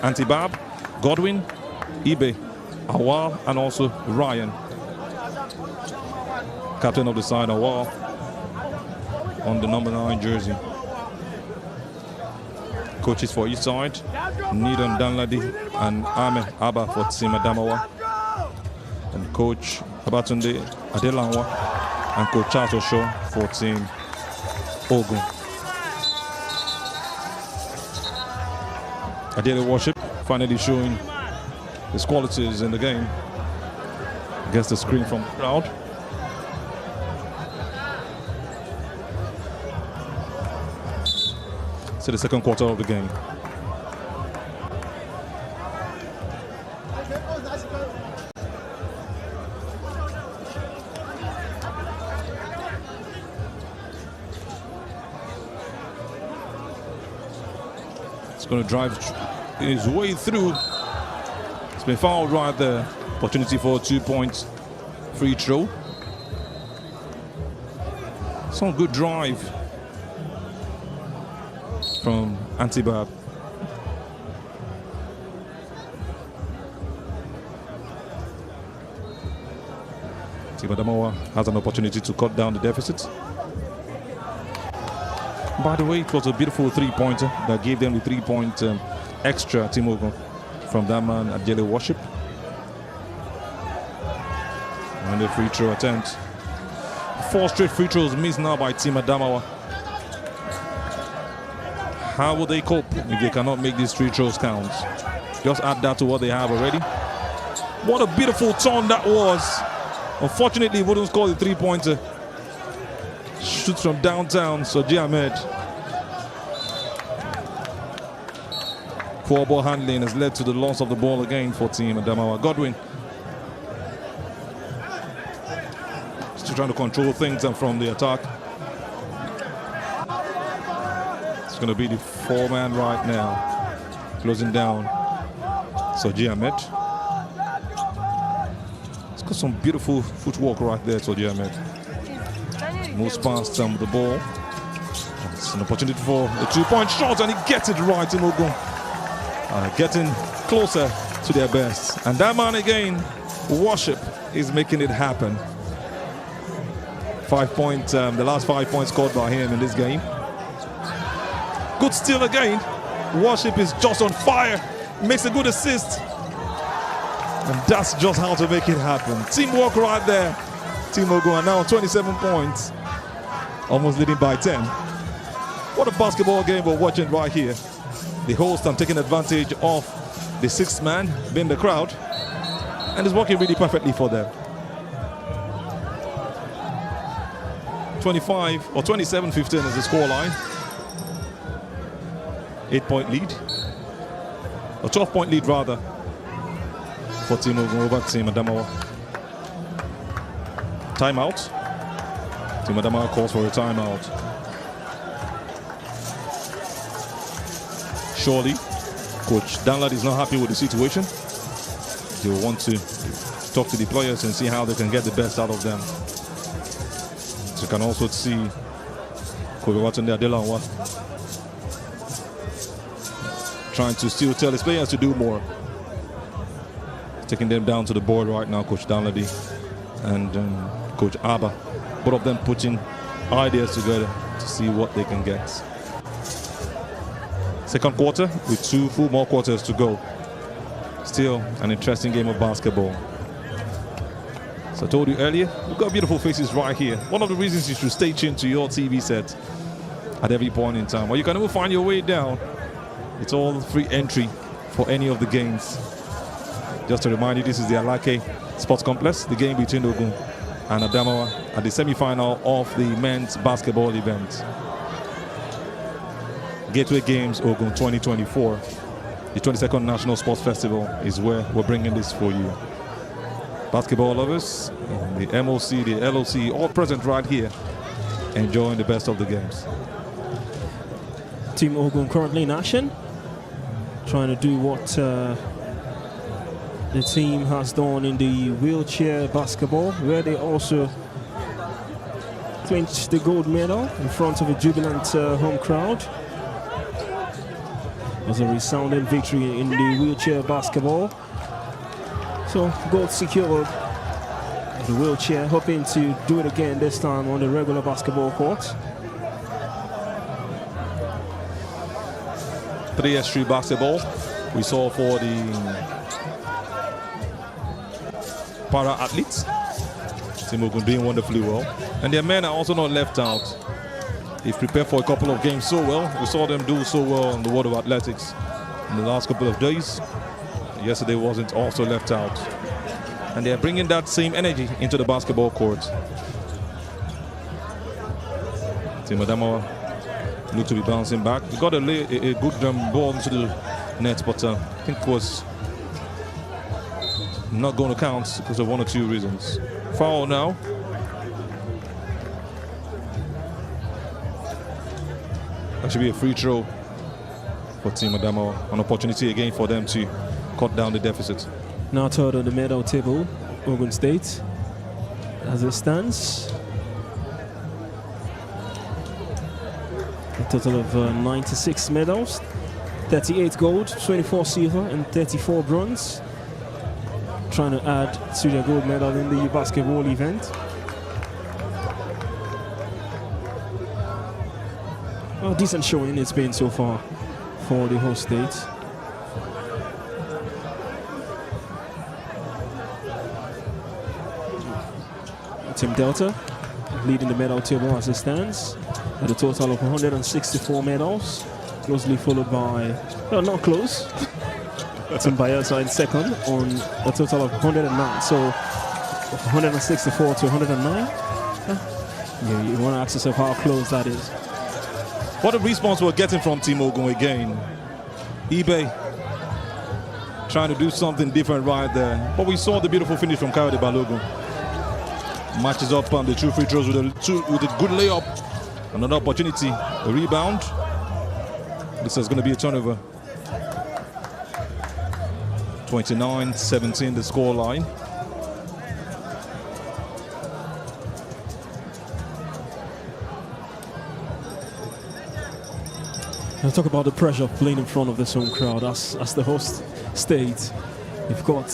Antibab, Godwin, Ibe, Awal, and also Ryan. Captain of the side, Awal, on the number 9 jersey. Coaches for each side, Nidan Danladi and Ame Abba for Team Adamawa. And Coach Abatunde Adelanwa and Coach Charles Osho for Team Ogun. Adiele Worship finally showing his qualities in the game. Against the screen from the crowd. So the second quarter of the game. Going to drive his way through. It's been fouled right there. Opportunity for a 2-point free throw. Some good drive from Antibab. Team Adamawa has an opportunity to cut down the deficit. By the way, it was a beautiful 3-pointer that gave them the 3-point extra, Team Ogun, from that man at Adiele Worship. And the free throw attempt. 4 straight free throws missed now by Team Adamawa. How will they cope if they cannot make these free throws count? Just add that to what they have already. What a beautiful turn that was. Unfortunately, he wouldn't score the 3-pointer. Shoots from downtown, Soji Ahmed. Poor ball handling has led to the loss of the ball again for Team Adamawa. Godwin still trying to control things and from the attack. It's going to be the 4-man right now, closing down Soji Ahmed. It's got some beautiful footwork right there, Soji Ahmed. Moves past the ball. It's an opportunity for a 2-point shot, and he gets it right. Team Ogun getting closer to their best. And that man again, Worship, is making it happen. 5 points, the last 5 points scored by him in this game. Good steal again. Worship is just on fire. Makes a good assist. And that's just how to make it happen. Teamwork right there. Team Ogun are now 27 points. Almost leading by 10. What a basketball game we're watching right here. The host are taking advantage of the 6th man being the crowd. And it's working really perfectly for them. 25 or 27-15 is the scoreline. 8-point lead. A 12-point lead rather for Team Ogun over Team Adamawa. Timeout. Team Adamawa calls for a timeout. Surely, Coach Danlad is not happy with the situation. They will want to talk to the players and see how they can get the best out of them. So you can also see Coach Watunde Adelanwa trying to still tell his players to do more. Taking them down to the board right now, Coach Danladi and Coach Abba. Both of them putting ideas together to see what they can get. Second quarter with 2 full more quarters to go. Still an interesting game of basketball. So I told you earlier, we've got beautiful faces right here. One of the reasons you should stay tuned to your TV set at every point in time. Or you can even find your way down. It's all free entry for any of the games. Just to remind you, this is the Alake Sports Complex, the game between Ogun and Adamawa at the semi-final of the men's basketball event. Gateway Games Ogun 2024. The 22nd National Sports Festival is where we're bringing this for you. Basketball lovers, the MOC, the LOC, all present right here, enjoying the best of the games.
Team Ogun currently in action, trying to do what the team has done in the wheelchair basketball, where they also clinched the gold medal in front of a jubilant home crowd. It was a resounding victory in the wheelchair basketball. So gold secured. The wheelchair hoping to do it again this time on the regular basketball court.
3x3 basketball we saw for the para athletes. Team Ogun doing wonderfully well, and their men are also not left out. They've prepared for a couple of games so well. We saw them do so well in the world of athletics in the last couple of days. Yesterday wasn't also left out, and they're bringing that same energy into the basketball court. Team Adamawa look to be bouncing back. We got a good ball into the net, but I think it was not going to count because of 1 or 2 reasons. Foul now. That should be a free throw for Team Adamawa. An opportunity again for them to cut down the deficit.
Now third on the medal table, Ogun State, as it stands. A total of 96 medals, 38 gold, 24 silver, and 34 bronze. Trying to add to their gold medal in the basketball event. Well, decent showing it's been so far for the host state. Team Delta leading the medal table as it stands at a total of 164 medals, closely followed by, well, not close, Team Bayelsa in second on a total of 109. So 164 to 109. You want to ask yourself how close that is.
What a response we're getting from Team Ogun again. eBay trying to do something different right there. But we saw the beautiful finish from Kayode Balogun. Matches up on the 2 free throws with a good layup. Another opportunity, a rebound. This is going to be a turnover. 29-17 the score line.
I'll talk about the pressure of playing in front of this home crowd as the host state. You've got,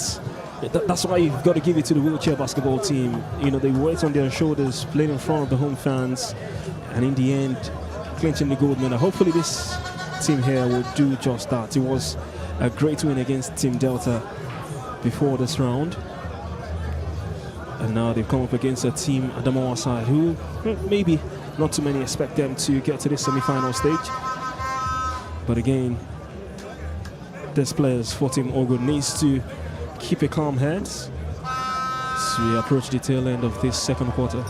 that's why you've got to give it to the wheelchair basketball team. You know, they weight on their shoulders, playing in front of the home fans, and in the end, clinching the gold medal. Hopefully this team here will do just that. It was a great win against Team Delta before this round. And now they've come up against a Team Adamawa side who maybe not too many expect them to get to the semi-final stage. But again, these players for Team Ogun needs to keep a calm head as we approach the tail end of this second quarter.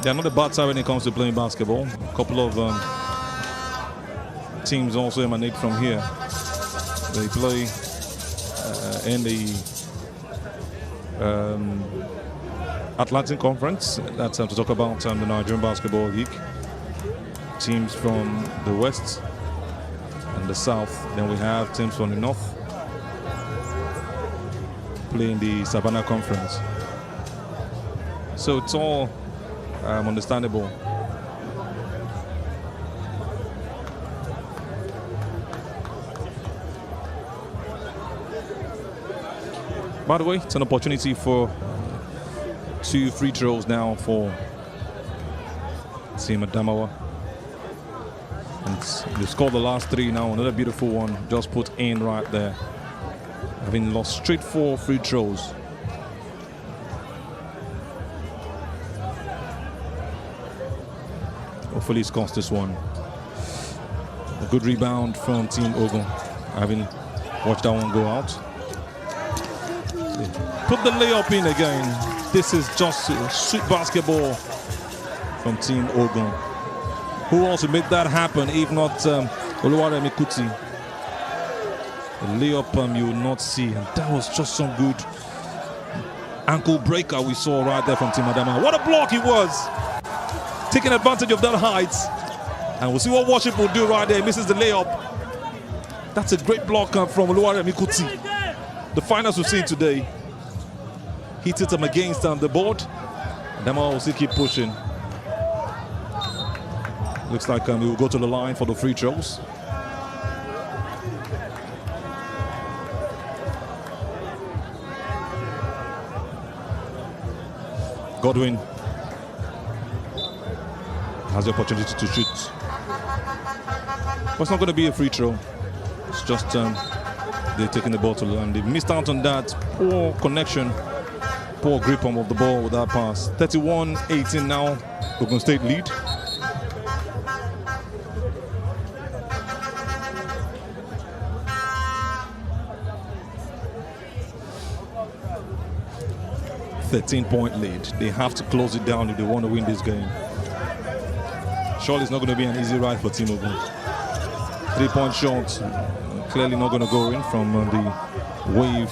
They're not a bad side when it comes to playing basketball. A couple of teams also emanate from here. They play in the Atlantic Conference. That's to talk about the Nigerian Basketball League. Teams from the West and the South. Then we have teams from the North playing the Savannah Conference. So it's all understandable. By the way, it's an opportunity for 2 free throws now for Team Adamawa. And they scored the last 3 now. Another beautiful one just put in right there. Having lost straight 4 free throws. Hopefully he scores this one. A good rebound from Team Ogun. Having watched that one go out. Put the layup in again. This is just sweet basketball from Team Ogun. Who else would make that happen if not Oluwaremi Kuti? The layup you will not see. And that was just some good ankle breaker we saw right there from Team Adama. What a block he was! Taking advantage of that height. And we'll see what Worship will do right there. Misses the layup. That's a great block from Oluwaremi Kuti. The finals we've seen today. Hit it against the board. Adama will still keep pushing. Looks like he will go to the line for the free throws. Godwin has the opportunity to shoot. But it's not going to be a free throw. It's just they're taking the ball to the line. They missed out on that. Poor connection, poor grip of the ball with that pass. 31-18 now. Ogun State lead. .13 lead. They have to close it down if they want to win this game. Surely it's not going to be an easy ride for Team Ogun. 3-point shot, clearly not going to go in from the wave,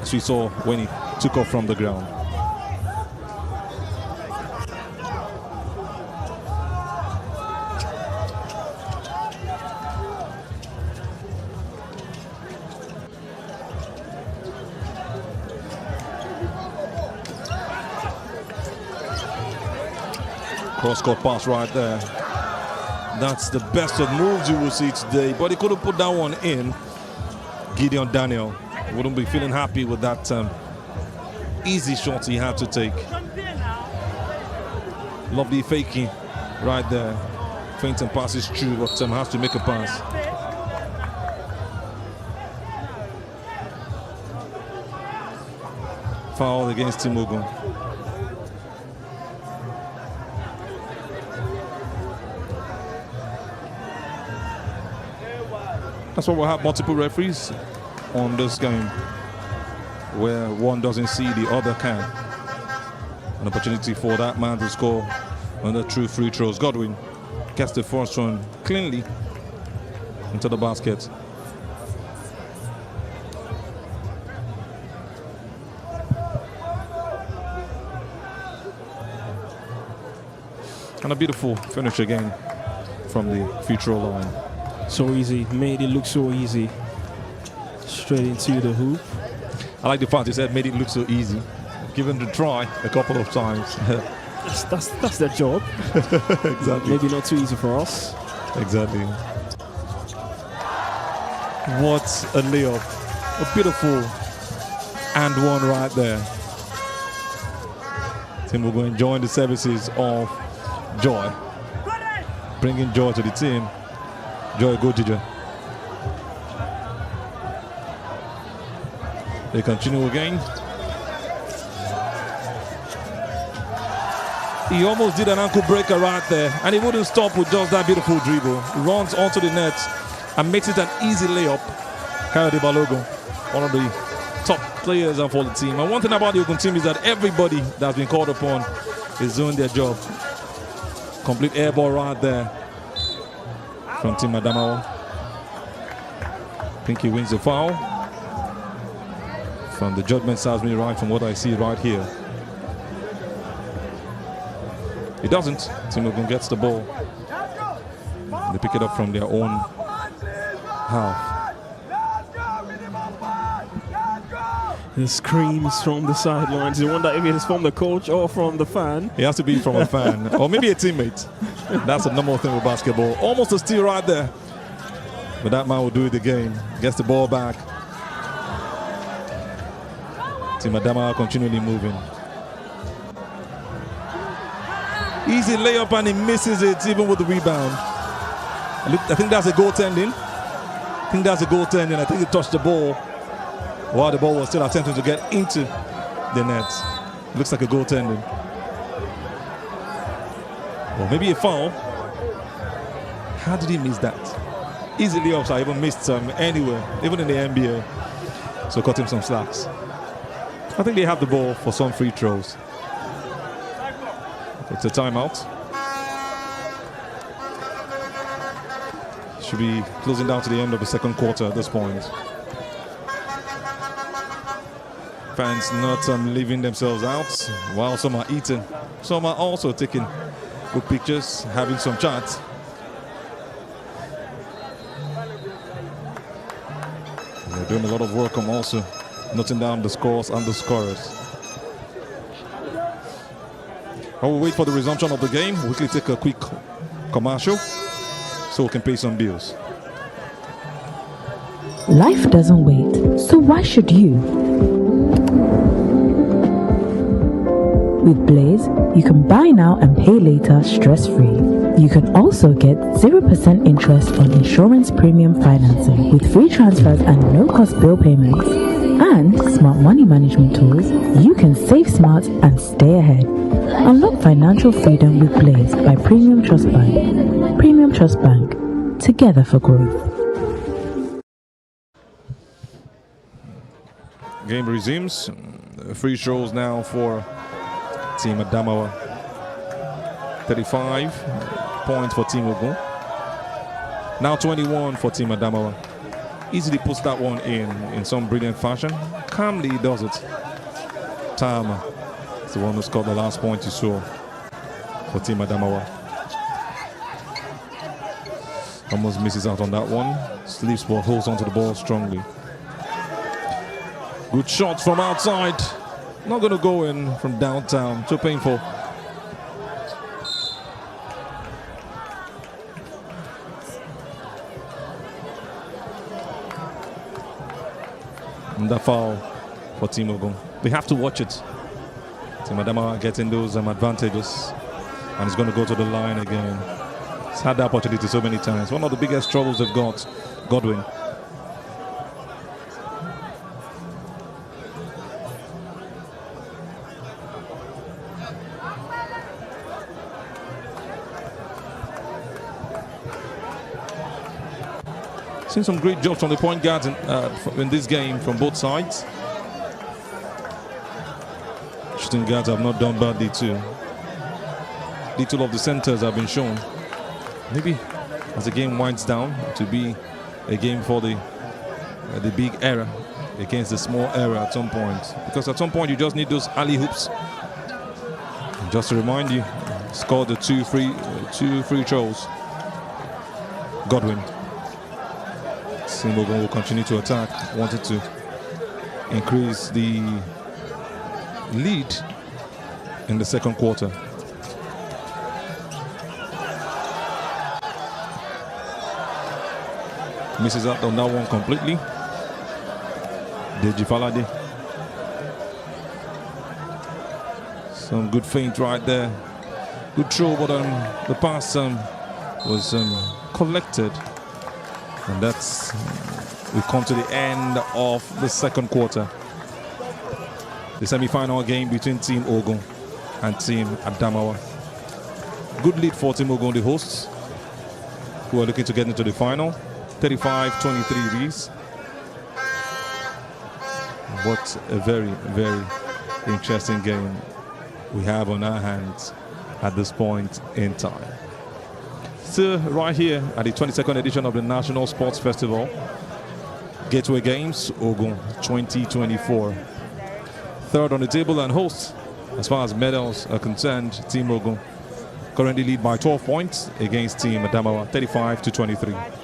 as we saw when he took off from the ground. Cross-court pass right there. That's the best of moves you will see today, but he couldn't put that one in. Gideon Daniel wouldn't be feeling happy with that easy shot he had to take. Lovely faking right there. Feinting passes through, but has to make a pass. Foul against Team Ogun. That's why we'll have multiple referees on this game, where one doesn't see, the other can. An opportunity for that man to score on the true free throws. Godwin gets the first one cleanly into the basket. And a beautiful finish again from the free throw line.
So easy, made it look so easy. Straight into the hoop.
I like the fact he said made it look so easy. Given the try a couple of times.
That's their job.
Exactly.
Maybe not too easy for us.
Exactly. What a layup. A beautiful and one right there. Team will go enjoying the services of Joy. Bringing joy to the team. Joy Gojija. They continue again. He almost did an ankle breaker right there, and he wouldn't stop with just that beautiful dribble. He runs onto the net and makes it an easy layup. Kayode Balogun, one of the top players for the team. And one thing about the Ogun team is that everybody that's been called upon is doing their job. Complete air ball right there from Team Adamawa. think he wins the foul. From the judgment serves me right from what I see right here. He doesn't. Team Ogun gets the ball. They pick it up from their own half.
The screams from the sidelines. You wonder if it is from the coach or from the fan.
It has to be from a fan or maybe a teammate. That's the number one thing with basketball. Almost a steal right there. But that man will do it again. Gets the ball back. Team Adamawa continually moving. Easy layup and he misses it even with the rebound. I think that's a goaltending. I think he touched the ball while the ball was still attempting to get into the net. Looks like a goaltending. Or maybe a foul. How did he miss that? Easy layups I even missed some anywhere, even in the NBA. So cut him some slacks. I think they have the ball for some free throws. It's a timeout. Should be closing down to the end of the second quarter at this point. Fans not leaving themselves out while some are eating. Some are also taking good pictures, having some chats. They're doing a lot of work on also noting down the scores and the scorers. While we wait for the resumption of the game, we'll quickly take a quick commercial so we can pay some bills.
Life doesn't wait, so why should you? With Blaze, you can buy now and pay later stress-free. You can also get 0% interest on insurance premium financing with free transfers and no-cost bill payments. And smart money management tools, you can save smart and stay ahead. Unlock financial freedom with Blaze by Premium Trust Bank. Premium Trust Bank, together for growth.
Game resumes. Free throws now for Team Adamawa. 35 points for Team Ogun. Now 21 for Team Adamawa. Easily puts that one in some brilliant fashion. Calmly does it. Tama is the one who scored the last point you saw for Team Adamawa. Almost misses out on that one. Sleeps but holds onto the ball strongly. Good shots from outside. Not going to go in from downtown. Too painful. And the foul for Team Ogun. We have to watch it. Team Adamawa getting those advantages. And he's going to go to the line again. He's had the opportunity so many times. One of the biggest troubles they've got, Godwin. Seen some great jobs from the point guards in this game from both sides. Shooting guards have not done badly too. Little of the centers have been shown. Maybe as the game winds down, to be a game for the big error against the small error at some point. Because at some point you just need those alley hoops. And just to remind you, scored the two free throws. Godwin. Team Ogun will continue to attack, wanted to increase the lead in the second quarter. Misses out on that one completely. Deji Falade. Some good feint right there. Good throw, but the pass was collected. And that's, we come to the end of the second quarter. The semi-final game between Team Ogun and Team Adamawa. Good lead for Team Ogun, the hosts, who are looking to get into the final. 35-23 leads. What a very, very interesting game we have on our hands at this point in time. Still right here at the 22nd edition of the National Sports Festival. Gateway Games, Ogun 2024. Third on the table and host, as far as medals are concerned, Team Ogun currently lead by 12 points against Team Adamawa, 35-23.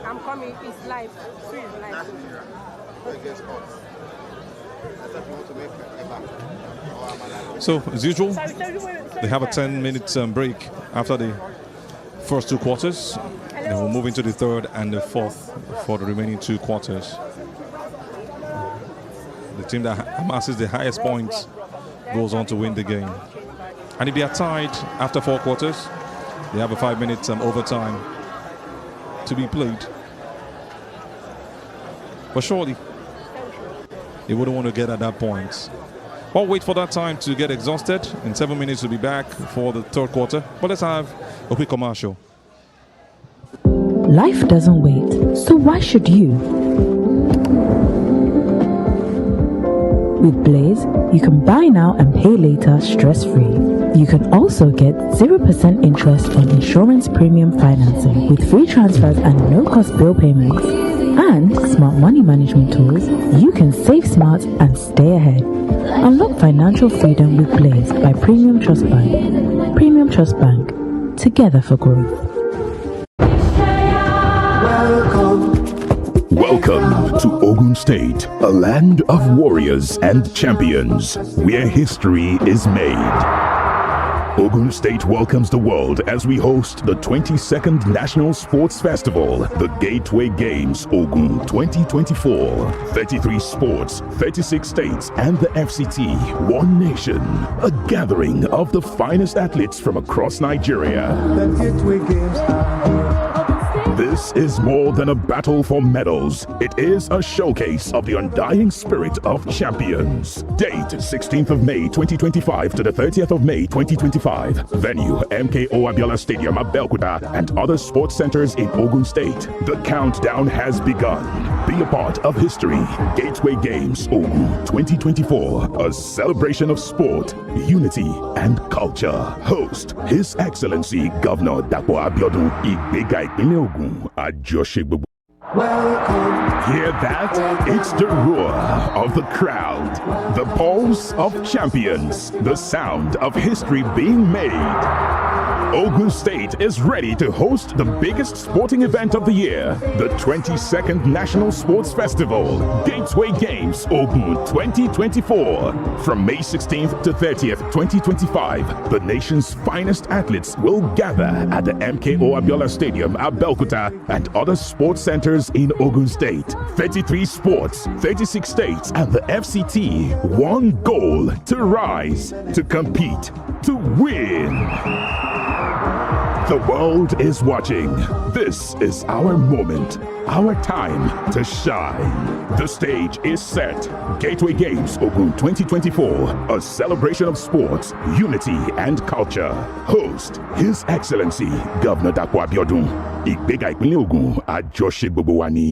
I'm coming. It's live. Free is live.
So, as usual, they have a 10-minute break after the first two quarters. Then we'll move into the third and the fourth for the remaining two quarters. The team that amasses the highest points goes on to win the game. And if they are tied after 4 quarters, they have a 5-minute overtime to be played. But surely, they wouldn't want to get at that point. Or wait for that time to get exhausted. In 7 minutes, we'll be back for the third quarter. But let's have a quick commercial.
Life doesn't wait, so why should you? With Blaze, you can buy now and pay later stress-free. You can also get 0% interest on insurance premium financing with free transfers and no-cost bill payments. And smart money management tools, you can save smart and stay ahead. Unlock financial freedom with Blaze by Premium Trust Bank. Premium Trust Bank, together for growth.
Welcome to Ogun State, a land of warriors and champions, where history is made. Ogun State welcomes the world as we host the 22nd National Sports Festival, the Gateway Games Ogun 2024. 33 sports, 36 states, and the FCT, one nation. A gathering of the finest athletes from across Nigeria. The Gateway Games are here. This is more than a battle for medals. It is a showcase of the undying spirit of champions. Date 16th of May 2025 to the 30th of May 2025. Venue MKO Abiola Stadium, Abeokuta, and other sports centers in Ogun State. The countdown has begun. Be a part of history. Gateway Games Ogun 2024. A celebration of sport, unity, and culture. Host His Excellency Governor Dapo Abiodun Igbega Ipinle Ogun. Welcome. Hear that? It's the roar of the crowd, the pulse of champions, the sound of history being made. Ogun State is ready to host the biggest sporting event of the year, the 22nd National Sports Festival, Gateway Games Ogun 2024. From May 16th to 30th, 2025, the nation's finest athletes will gather at the MKO Abiola Stadium, Abeokuta, and other sports centers in Ogun State. 33 sports, 36 states, and the FCT. One goal: to rise, to compete, to win. The world is watching. This is our moment, our time to shine. The stage is set. Gateway Games Ogun 2024, a celebration of sports, unity, and culture. Host His Excellency Governor Dapo Abiodun Igbega Ipinle Ogun Ajose Gbogbo wa ni.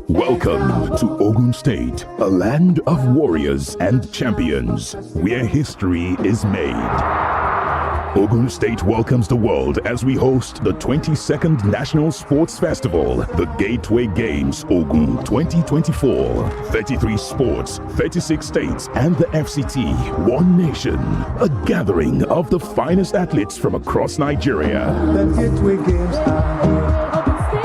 Welcome to Ogun State, a land of warriors and champions, where history is made. Ogun State welcomes the world as we host the 22nd National Sports Festival, the Gateway Games Ogun 2024. 33 sports, 36 states, and the FCT, one nation. A gathering of the finest athletes from across Nigeria.
The Gateway Games are here.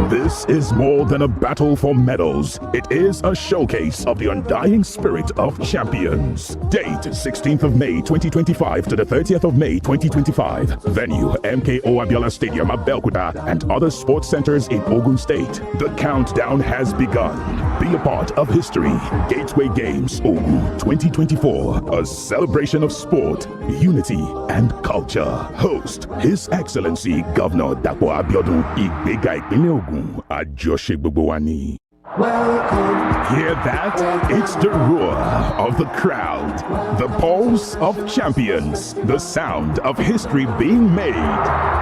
This is more than a battle for medals. It is a showcase of the undying spirit of champions. Date 16th of May 2025 to the 30th of May 2025. Venue MKO Abiola Stadium, Abeokuta, and other sports centers in Ogun State. The countdown has begun. Be a part of history. Gateway Games Ogun 2024. A celebration of sport, unity, and culture. Host His Excellency Governor Dapo Abiodun Igbega Ipinle Ogun. Ajoshe Gbogbo.
Welcome.
Hear that? It's the roar of the crowd, the pulse of champions, the sound of history being made.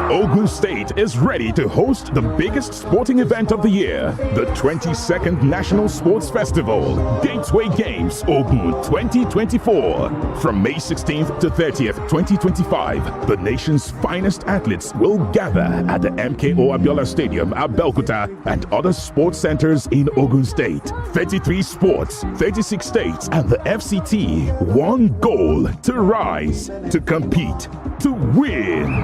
Ogun State is ready to host the biggest sporting event of the year, the 22nd National Sports Festival, Gateway Games Ogun 2024. From May 16th to 30th, 2025, the nation's finest athletes will gather at the MKO Abiola Stadium, Abeokuta, and other sports centers in Ogun State. 33 sports, 36 states, and the FCT. One goal: to rise, to compete, to win.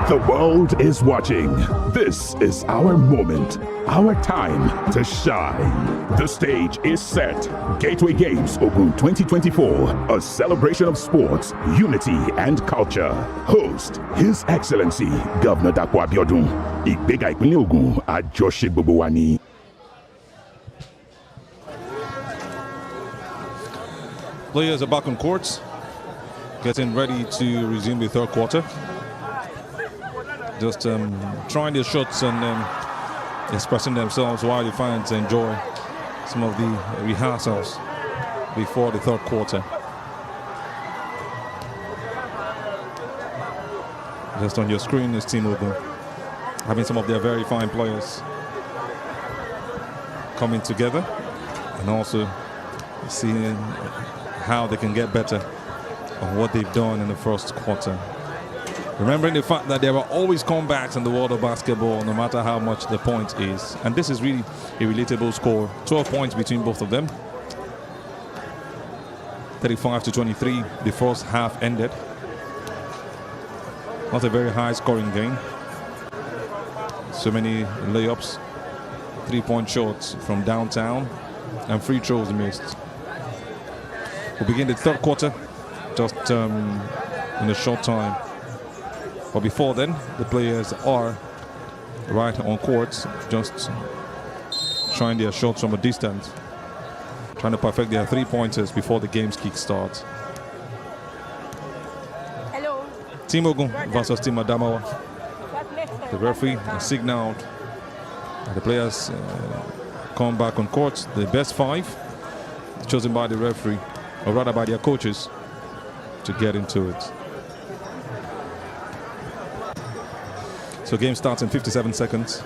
The world is watching. This is our moment, our time to shine. The stage is set. Gateway Games Ogun 2024, a celebration of sports, unity, and culture. Host His Excellency Governor Dapo Abiodun Igbega Ipinle Ogun Ajoshe Gbogbo.
Players are back on court, getting ready to resume the third quarter. Just trying their shots and expressing themselves while the fans enjoy some of the rehearsals before the third quarter. Just on your screen is Team Ogun, having some of their very fine players coming together and also seeing how they can get better on what they've done in the first quarter. Remembering the fact that there are always comebacks in the world of basketball, no matter how much the point is. And this is really a relatable score. 12 points between both of them. 35-23, the first half ended. Not a very high scoring game. So many layups, 3-point shots from downtown, and free throws missed. We'll begin the third quarter just in a short time. But before then, the players are right on court, just trying their shots from a distance, trying to perfect their three-pointers before the game's kick starts.
Hello.
Team Ogun versus Team Adamawa. The referee has signaled that the players come back on court. The best five chosen by the referee, or rather by their coaches, to get into it. So game starts in 57 seconds.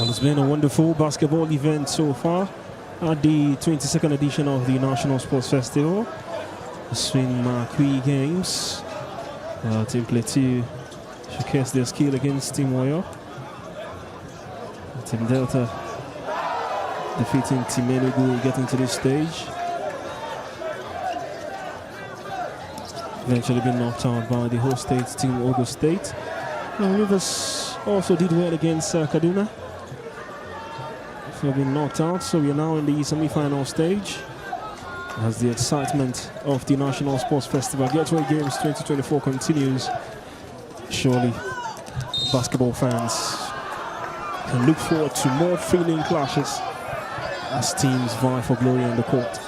Well, it's been a wonderful basketball event so far at the 22nd edition of the National Sports Festival. It's been marquee games. Team Plateau showcased their skill against Team Oyo. Team Delta defeating Team Enugu, getting to this stage. Eventually been knocked out by the host state, Team Ogun State. Now, Rivers also did well against Kaduna. They've been knocked out, so we are now in the semi-final stage as the excitement of the National Sports Festival Gateway Games 2024 continues. Surely, basketball fans can look forward to more thrilling clashes as teams vie for glory on the court.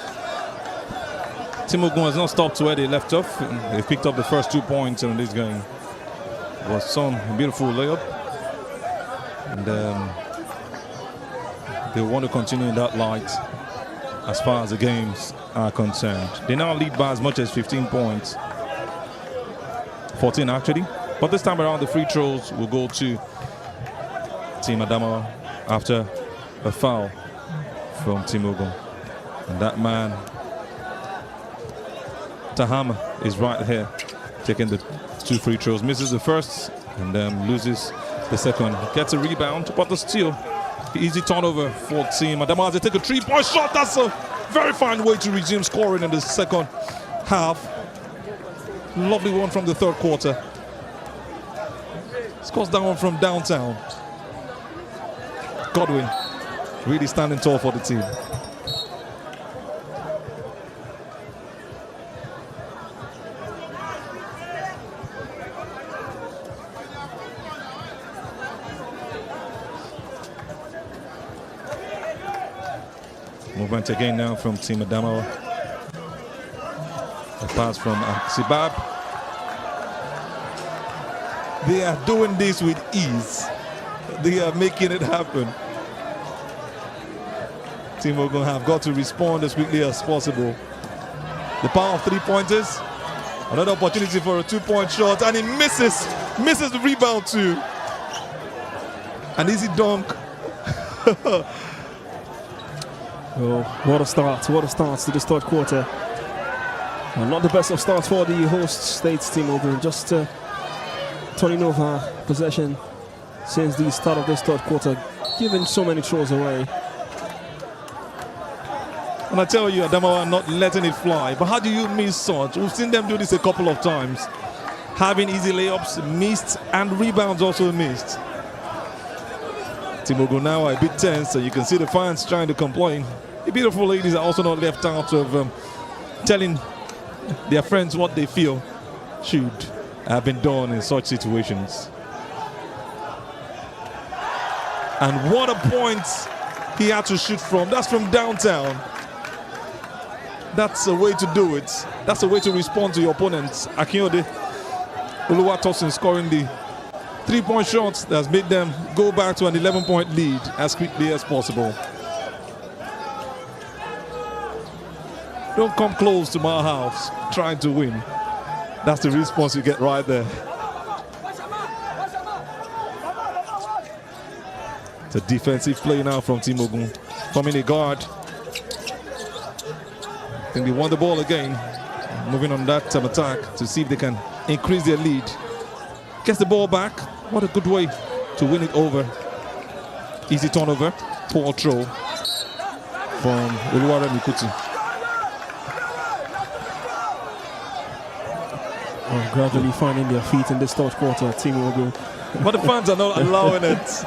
Team Ogun has not stopped where they left off. They picked up the first 2 points in this game. It was some beautiful layup. And they want to continue in that light as far as the games are concerned. They now lead by as much as 15 points. 14 actually. But this time around the free throws will go to Team Adamawa after a foul from Team Ogun. And that man, Tahama, is right here taking the 2 free throws. Misses the first and then loses the second. Gets a rebound, but the steal. Easy turnover for Team Adamawa. They take a 3-point shot. That's a very fine way to resume scoring in the second half. Lovely one from the third quarter. Scores that one from downtown. Godwin really standing tall for the team. Movement again now from Team Adamawa. A pass from Sibab. They are doing this with ease. They are making it happen. Team Ogun have got to respond as quickly as possible. The power of 3-pointers. Another opportunity for a 2-point shot, and he misses the rebound too. An easy dunk.
Oh, what a start to this third quarter. Well, not the best of starts for the host state's Team Ogun, just turning over possession since the start of this third quarter, giving so many throws away.
And I tell you, Adamawa are not letting it fly. But how do you miss such? We've seen them do this a couple of times. Having easy layups missed and rebounds also missed. Team Ogun now are a bit tense, and you can see the fans trying to complain. The beautiful ladies are also not left out of telling their friends what they feel should have been done in such situations. And what a point he had to shoot from. That's from downtown. That's a way to do it. That's a way to respond to your opponents. Akinyode Oluwatosin scoring the 3-point shots that's made them go back to an 11-point lead as quickly as possible. Don't come close to my house trying to win. That's the response you get right there. It's a defensive play now from Team Ogun. Forming a guard. I think they won the ball again. Moving on that attack to see if they can increase their lead. Gets the ball back. What a good way to win it over. Easy turnover. Poor throw from Oluware Mikuti.
Gradually finding their feet in this third quarter, Team Ogun.
But the fans are not allowing it.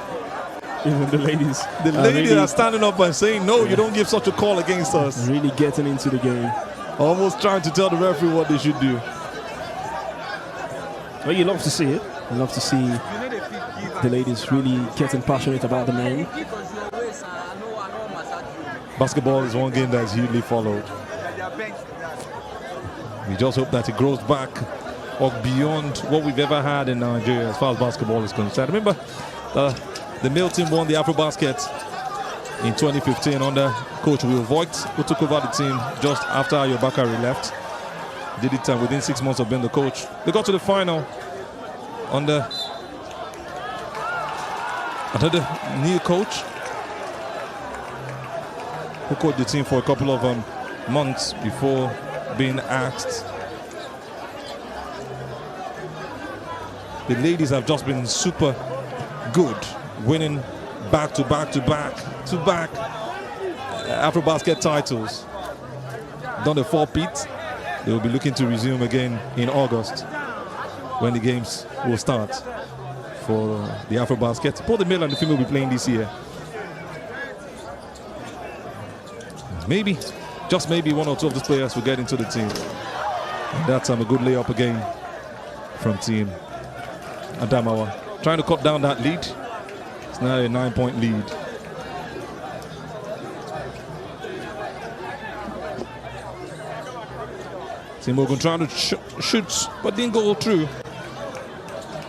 Even the ladies.
The ladies are standing up and saying, no, you don't give such a call against us.
Really getting into the game.
Almost trying to tell the referee what they should do.
Well, you love to see it. You love to see the ladies really getting passionate about the men.
Basketball is one game that's hugely followed. We just hope that it grows back or beyond what we've ever had in Nigeria as far as basketball is concerned. Remember, the male team won the AfroBasket in 2015 under Coach Will Voigt, who took over the team just after Ayo Bakari left. Did it within 6 months of being the coach. They got to the final under Another new coach who coached the team for a couple of months before being asked. The ladies have just been super good, winning back to back AfroBasket titles. Done the 4-peat. They will be looking to resume again in August when the games will start for the AfroBasket. Both the male and the female will be playing this year. Maybe, just maybe, one or two of these players will get into the team. And that's a good layup again from team Adamawa. Trying to cut down that lead. It's now a 9-point lead. Team Ogun trying to shoot, but didn't go through.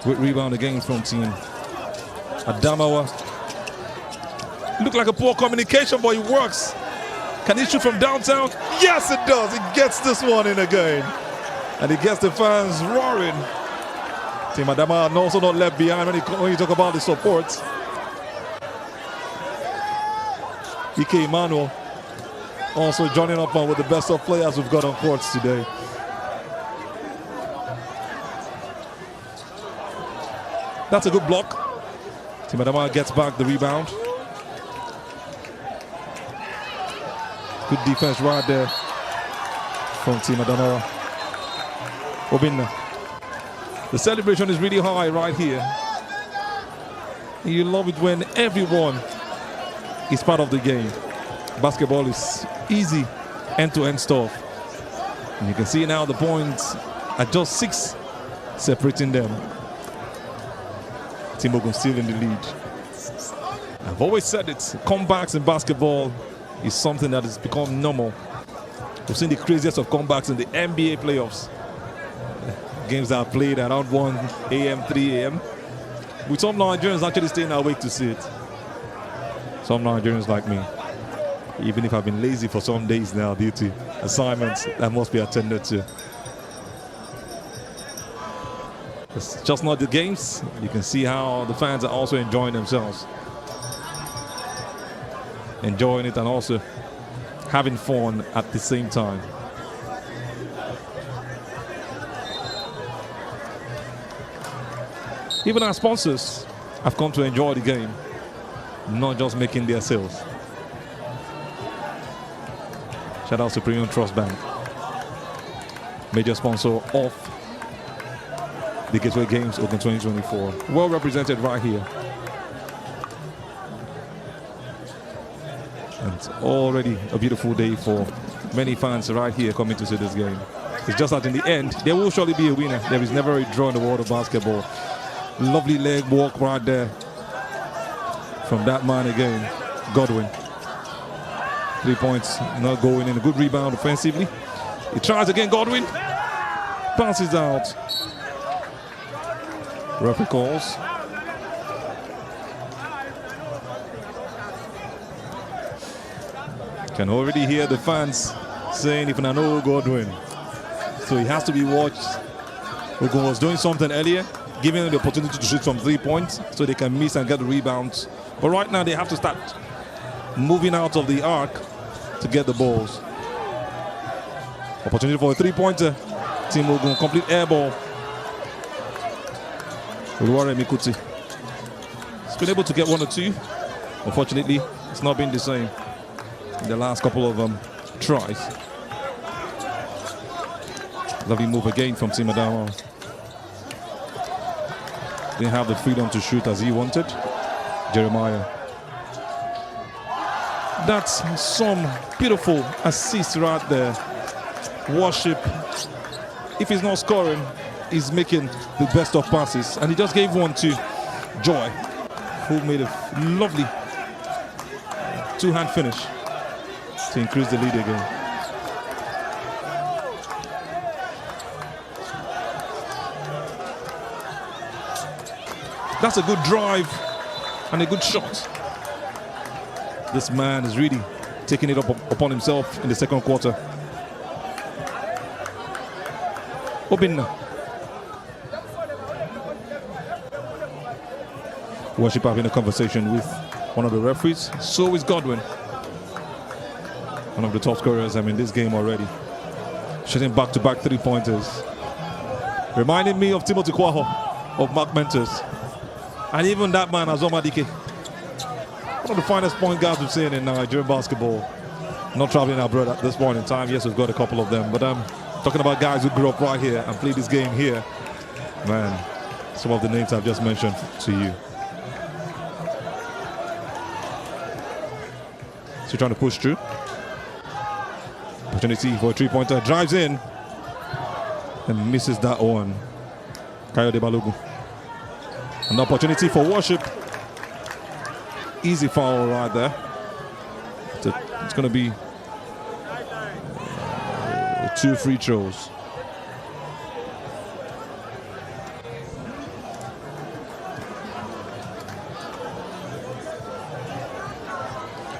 With rebound again from team Adamawa. Looked like a poor communication, but it works. Can he shoot from downtown? Yes, it does. He gets this one in again. And he gets the fans roaring. Team Adamawa also not left behind when you talk about the support. Ike Emmanuel also joining up with the best of players we've got on courts today. That's a good block. Team Adamawa gets back the rebound. Good defense right there from Team Adamawa. Obinna. The celebration is really high right here. You love it when everyone is part of the game. Basketball is easy, end-to-end stuff. And you can see now the points are just 6 separating them. Team Ogun still in the lead. I've always said it, comebacks in basketball is something that has become normal. We've seen the craziest of comebacks in the NBA playoffs. Games that are played around 1 a.m., 3 a.m. With some Nigerians actually staying awake to see it. Some Nigerians like me. Even if I've been lazy for some days now due to assignments that must be attended to. It's just not the games. You can see how the fans are also enjoying themselves. Enjoying it and also having fun at the same time. Even our sponsors have come to enjoy the game, not just making their sales. Shout out to Premium Trust Bank, major sponsor of the Gateway Games Open 2024. Well represented right here. And it's already a beautiful day for many fans right here coming to see this game. It's just that in the end, there will surely be a winner. There is never a draw in the world of basketball. Lovely leg walk right there from that man again, Godwin. 3 points, not going in. A good rebound offensively. He tries again, Godwin. Passes out. Referee calls. Can already hear the fans saying, if I know Godwin. So he has to be watched. Ogun was doing something earlier, giving them the opportunity to shoot from 3 points so they can miss and get the rebounds. But right now they have to start moving out of the arc to get the balls. Opportunity for a 3-pointer. Team Ogun, complete air ball. Rivalry Mikuti. He's been able to get 1 or 2. Unfortunately, it's not been the same in the last couple of tries. Lovely move again from Team Adamawa. Didn't have the freedom to shoot as he wanted. Jeremiah. That's some beautiful assists right there. Worship. If he's not scoring, he's making the best of passes. And he just gave one to Joy, who made a lovely 2-hand finish to increase the lead again. That's a good drive and a good shot. This man is really taking it upon himself in the second quarter. Obinna. Worship having a conversation with one of the referees. So is Godwin, one of the top scorers in this game already. Shooting back-to-back 3-pointers. Reminding me of Timothy Kwaho of Mark Mentors. And even that man, Azoma Dike. One of the finest point guards we've seen in Nigerian basketball. Not traveling abroad at this point in time. Yes, we've got a couple of them. But I'm talking about guys who grew up right here and played this game here. Man, some of the names I've just mentioned to you. So trying to push through. Opportunity for a 3-pointer. Drives in and misses that one. Kayode Balogun. An opportunity for Worship. Easy foul right there. It's going to be 2 free throws.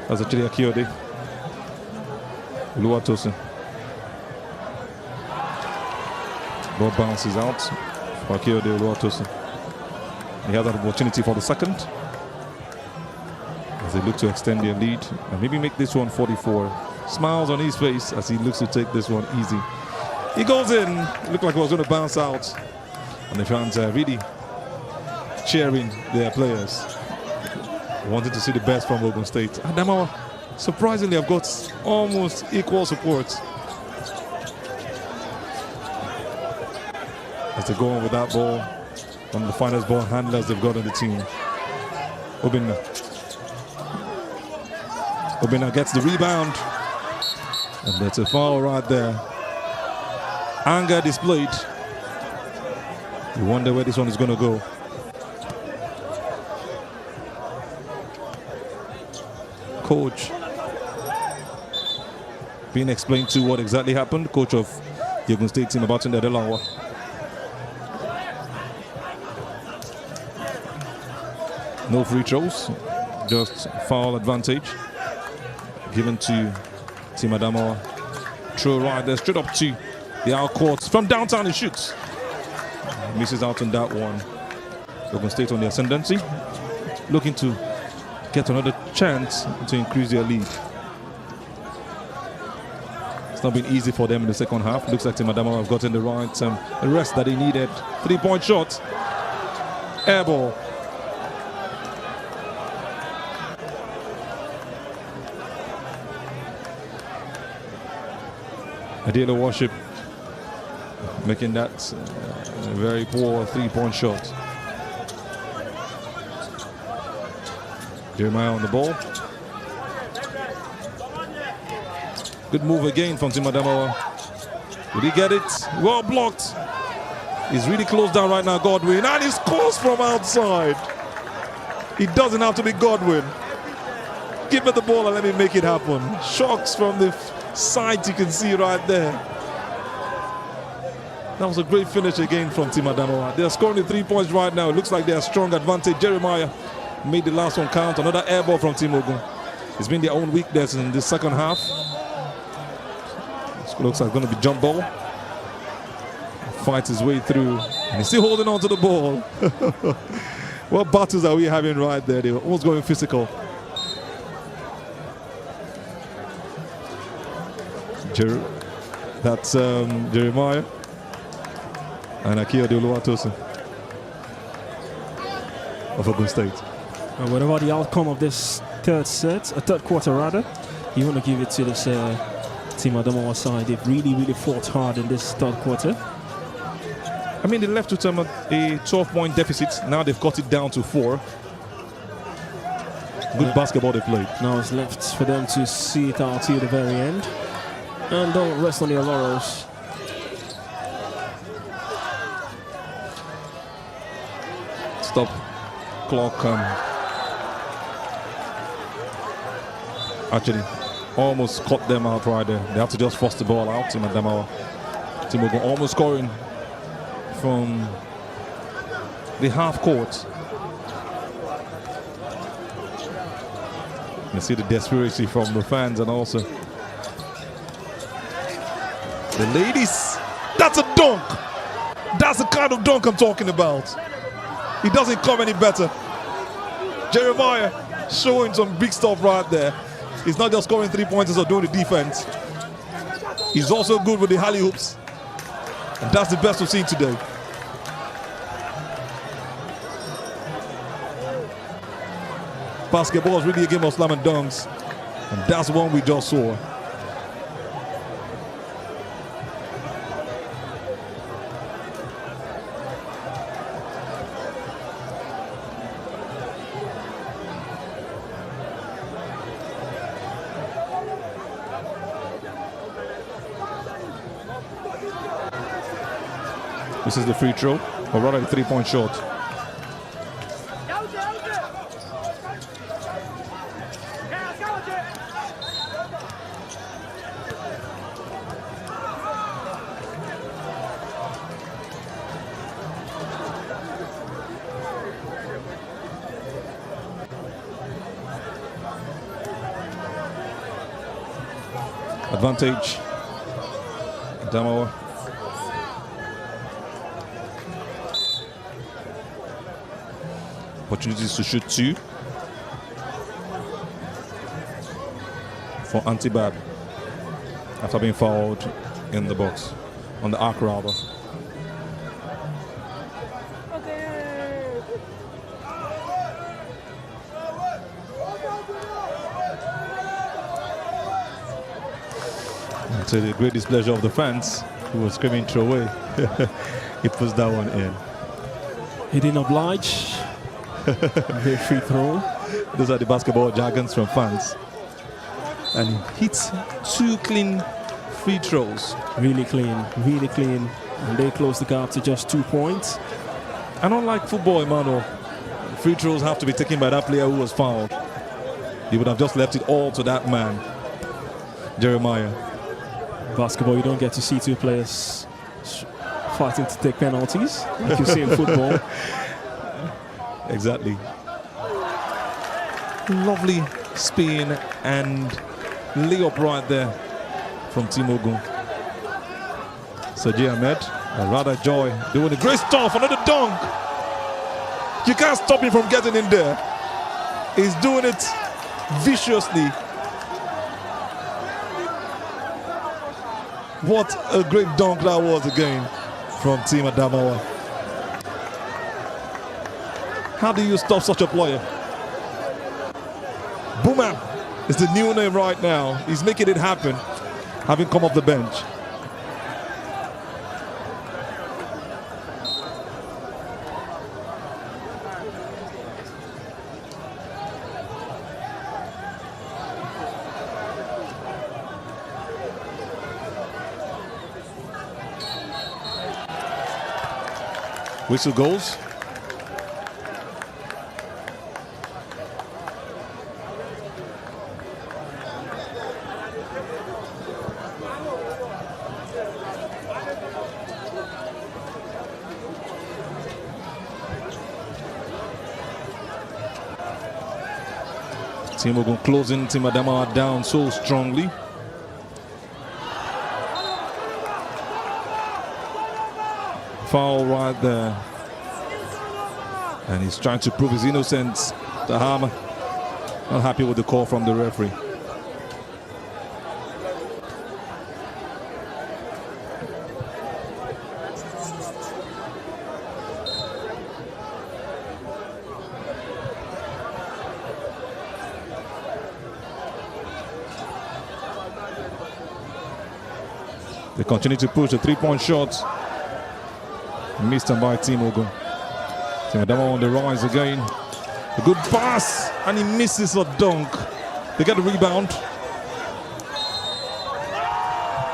That's actually Akiyode. Oluwatosin. Ball bounces out for Akiyode Oluwatosin. He has an opportunity for the second as they look to extend their lead and maybe make this one 44. Smiles on his face as he looks to take this one easy. He goes in. Looked like it was going to bounce out. And the fans are really cheering their players. Wanted to see the best from Ogun State. Adamawa, surprisingly, have got almost equal support. As they go on with that ball, one of the finest ball handlers they've got on the team. Obinna. Obinna gets the rebound. And that's a foul right there. Anger displayed. You wonder where this one is going to go. Coach being explained to what exactly happened. Coach of the Ogun State team, Abatunde Adelawa. No free throws, just foul advantage given to Team Adamawa. Throw right there, straight up to the out court. From downtown he shoots. Misses out on that one. Ogun State on the ascendancy. Looking to get another chance to increase their lead. It's not been easy for them in the second half. Looks like Team Adamawa have gotten the right the rest that they needed. 3-point shot. Air ball. Adela Worship making that a very poor 3-point shot. Jeremiah on the ball. Good move again from Team Adamawa. Did he get it? Well blocked. He's really closed down right now, Godwin. And he scores from outside. He doesn't have to be Godwin. Give me the ball and let me make it happen. Shocks from the side you can see right there. That was a great finish again from Team Adamawa. They're scoring the 3 points right now. It looks like they're a strong advantage. Jeremiah made the last one count. Another air ball from Team Ogun. It's been their own weakness in this second half. This looks like it's going to be jump ball. Fights his way through. And he's still holding on to the ball. What battles are we having right there? They were almost going physical. That's Jeremiah and Akiyode Oluwatosin of Ogun State.
And whatever the outcome of this third quarter rather, you want to give it to this Team Adamawa side. They've really fought hard in this third quarter.
I mean, they left with a 12-point deficit. Now they've cut it down to 4. Good basketball they played.
Now it's left for them to see it out till the very end. And don't rest on their laurels.
Stop clock. Actually, almost cut them out right there. They have to just force the ball out. Team Adamawa. Team Ogun almost scoring from the half court. You see the desperation from the fans and also the ladies. That's a dunk. That's the kind of dunk I'm talking about. It doesn't come any better. Jeremiah showing some big stuff right there. He's not just scoring 3 pointers or doing the defense. He's also good with the alley hoops. And that's the best we've seen today. Basketball is really a game of slam and dunks. And that's the one we just saw. This is the free throw, or rather a 3-point shot. Advantage. Damo. Opportunities to shoot 2 for Antibab after being fouled in the box, on the arc rather. To the great displeasure of the fans who were screaming throw away, he puts that one in.
He didn't oblige. The free throw.
Those are the basketball jargons from fans. And he hits 2 clean free throws.
Really clean, really clean. And they close the gap to just 2 points.
And unlike football, Emmanuel, free throws have to be taken by that player who was fouled. He would have just left it all to that man, Jeremiah.
Basketball, you don't get to see 2 players fighting to take penalties like you see in football.
Exactly. Lovely spin and layup right there from Team Ogun. So J. Ahmed, or rather Joy, doing a great stuff, another dunk. You can't stop him from getting in there. He's doing it viciously. What a great dunk that was again from Team Adamawa. How do you stop such a player? Boomer is the new name right now. He's making it happen, having come off the bench. Whistle goes. Team Ogun closing Team Adamawa down so strongly. Foul right there. And he's trying to prove his innocence. Tahama not happy with the call from the referee. They continue to push the 3-point shots. Missed them by Team Ogun. Team Adamawa on the rise again. A good pass, and he misses a dunk. They get the rebound.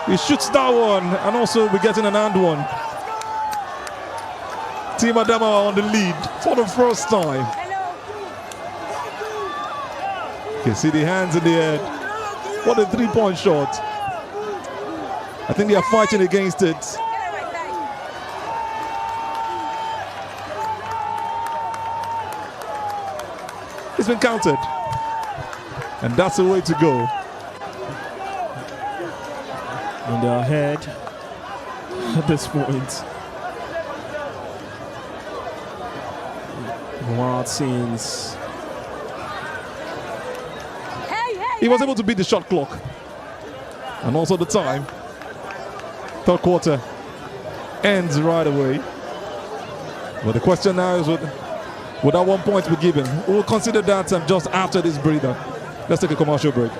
He shoots that one, and also we're getting an and one. Team Adamawa on the lead for the first time. You can see the hands in the air. What a 3-point shot. I think they are fighting against it. It's been counted. And that's the way to go.
And they're ahead at this point. Wild scenes
He was able to beat the shot clock and also the time. Third quarter ends right away. But the question now is, would that 1 point be given? We'll consider that just after this breather. Let's take a commercial break.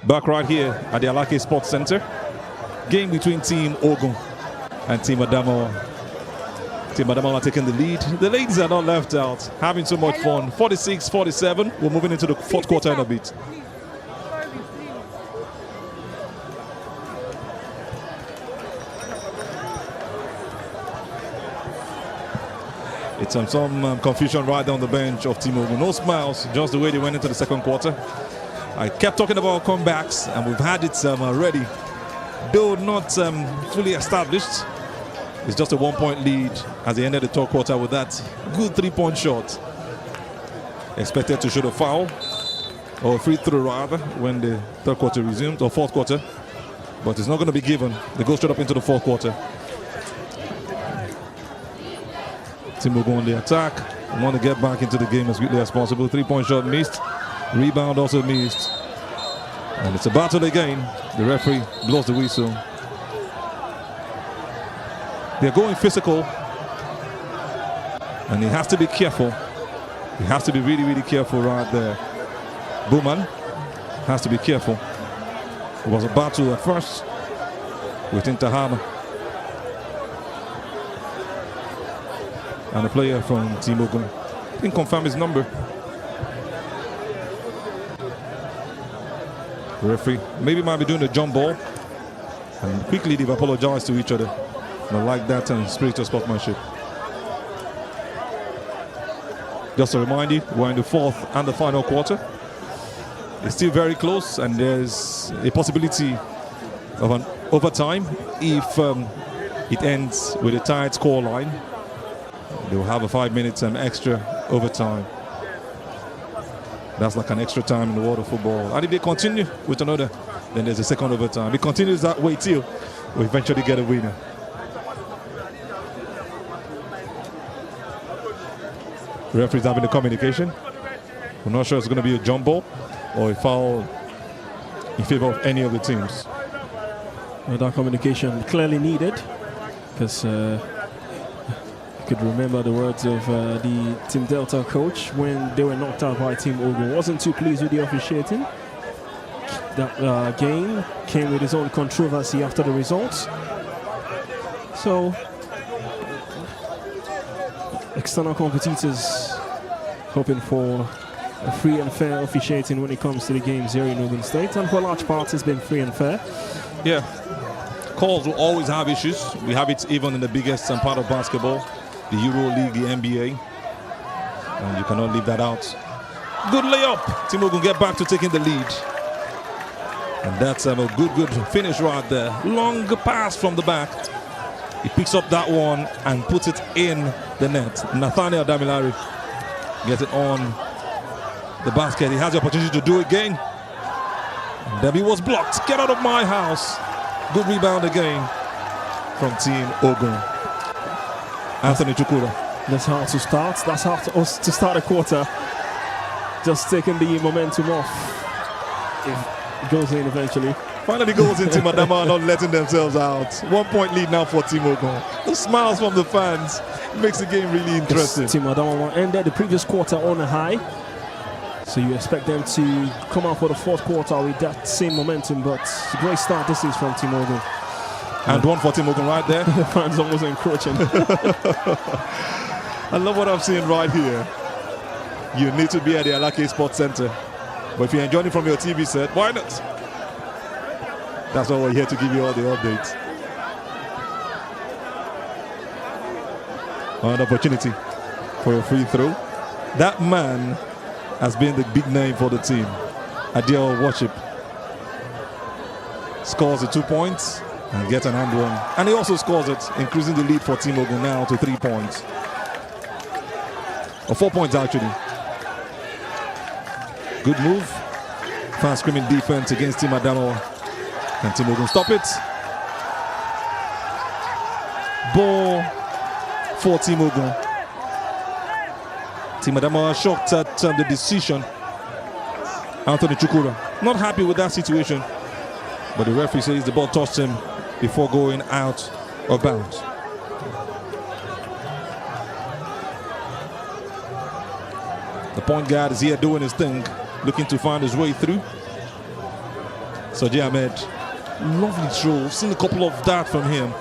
Back right here at the Alake Sports Center. Game between Team Ogun and Team Adamawa. Team Adamawa taking the lead. The ladies are not left out, having so much fun. 46-47. We're moving into the fourth quarter in a bit. It's some confusion right down the bench of Team Ogun. No smiles, just the way they went into the second quarter. I kept talking about comebacks, and we've had it already, though not fully established. It's just a 1 point lead as they ended the third quarter with that good 3-point shot. Expected to shoot a foul, or a free throw rather, when the third quarter resumes, or fourth quarter, but it's not going to be given. They go straight up into the fourth quarter. Team will go on the attack. We want to get back into the game as quickly as possible. 3-point shot missed. Rebound also missed. And it's a battle again. The referee blows the whistle. They're going physical. And he has to be careful. He has to be really, really careful right there. Bowman has to be careful. It was a battle at first with Intahama. And a player from Team Ogun didn't confirm his number. The referee maybe might be doing a jump ball. And quickly they've apologized to each other. And I like that and spiritual sportsmanship. Just to remind you, we're in the fourth and the final quarter. It's still very close, and there's a possibility of an overtime if it ends with a tied score line. They'll have a 5 minutes extra overtime. That's like an extra time in the world of football. And if they continue with another, then there's a second overtime. It continues that way till we eventually get a winner. The referee's having the communication. We're not sure it's going to be a jump ball or a foul in favor of any of the teams.
Well, that communication clearly needed, because could remember the words of the Team Delta coach when they were knocked out by Team Ogun. Wasn't too pleased with the officiating. That game came with its own controversy after the results. So, external competitors hoping for a free and fair officiating when it comes to the games here in Ogun State, and for a large part it's been free and fair.
Yeah, calls will always have issues. We have it even in the biggest part of basketball, the Euro League, the NBA, and you cannot leave that out. Good layup. Team Ogun get back to taking the lead, and that's a good finish right there. Long pass from the back. He picks up that one and puts it in the net. Nathaniel Damilari gets it on the basket. He has the opportunity to do it again. And he was blocked. Get out of my house. Good rebound again from Team Ogun. Anthony Chukura.
That's how to start. That's how to start a quarter. Just taking the momentum off. It goes in eventually.
Finally goes into Madama, not letting themselves out. 1 point lead now for Team Ogun. The smiles from the fans makes the game really interesting.
Team Madama ended the previous quarter on a high. So you expect them to come out for the fourth quarter with that same momentum, but it's a great start this is from Team Ogun.
And one for Team Ogun right there.
The fans almost encroaching.
I love what I'm seeing right here. You need to be at the Alake Sports Center. But if you're enjoying it from your TV set, why not? That's why we're here to give you all the updates. An opportunity for a free throw. That man as being the big name for the team. Adele Worship scores the 2 points and gets an and one. And he also scores it, increasing the lead for Team Ogun now to 3 points. Or 4 points actually. Good move. Fast screaming defense against Team Adamo. Can Team Ogun stop it? Ball for Team Ogun. Team Adamo shocked at the decision. Anthony Chukura not happy with that situation, but the referee says the ball touched him before going out of bounds. The point guard is here doing his thing, looking to find his way through. Saji Ahmed, lovely throw. Seen a couple of that from him.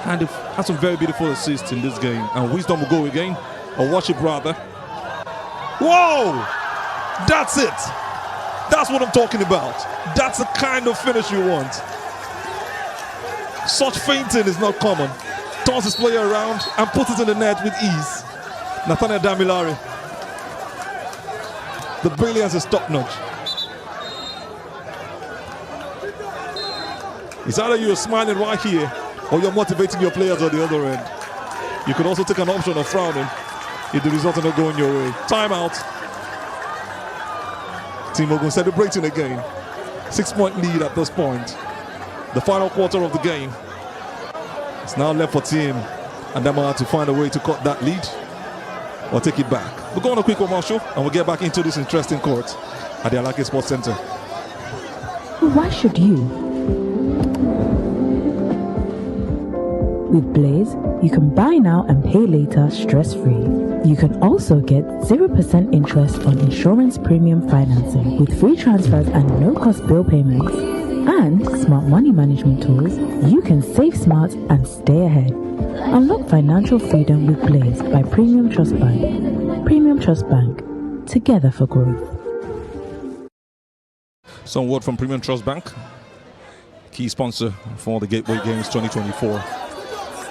And had some very beautiful assists in this game. And Wisdom will go again, or Worship rather. Whoa! That's it. That's what I'm talking about. That's the kind of finish you want. Such feinting is not common. Turns his player around and puts it in the net with ease. Nathaniel Damilare. The brilliance is top-notch. It's either you're smiling right here or you're motivating your players on the other end. You could also take an option of frowning if the results are not going your way. Timeout. Team Ogun celebrating again. 6-point lead at this point. The final quarter of the game. It's now left for Team Adama to find a way to cut that lead or take it back. We'll go on a quick commercial and we'll get back into this interesting court at the Alake Sports Center.
Why should you? With Blaze, you can buy now and pay later stress-free. You can also get 0% interest on insurance premium financing with free transfers and no-cost bill payments. And smart money management tools, you can save smart and stay ahead. Unlock financial freedom with Blaze by Premium Trust Bank. Premium Trust Bank, together for growth.
Some word from Premium Trust Bank, key sponsor for the Gateway Games 2024.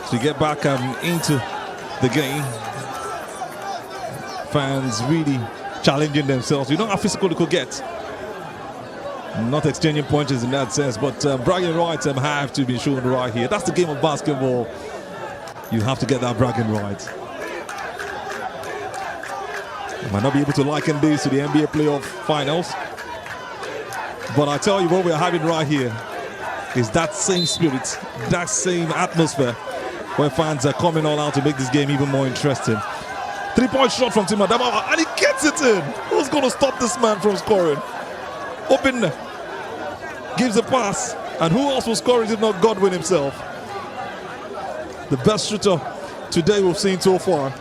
To get back into the game, fans really challenging themselves. You know how physical it could get. Not exchanging punches in that sense, but bragging rights have to be shown right here. That's the game of basketball. You have to get that bragging right. I might not be able to liken this to the NBA playoff finals, but I tell you what we're having right here is that same spirit, that same atmosphere, where fans are coming all out to make this game even more interesting. 3-point shot from Team Adama, and he gets it in. Who's going to stop this man from scoring? Open, gives a pass, and who else will score it if not Godwin himself? The best shooter today we've seen so far.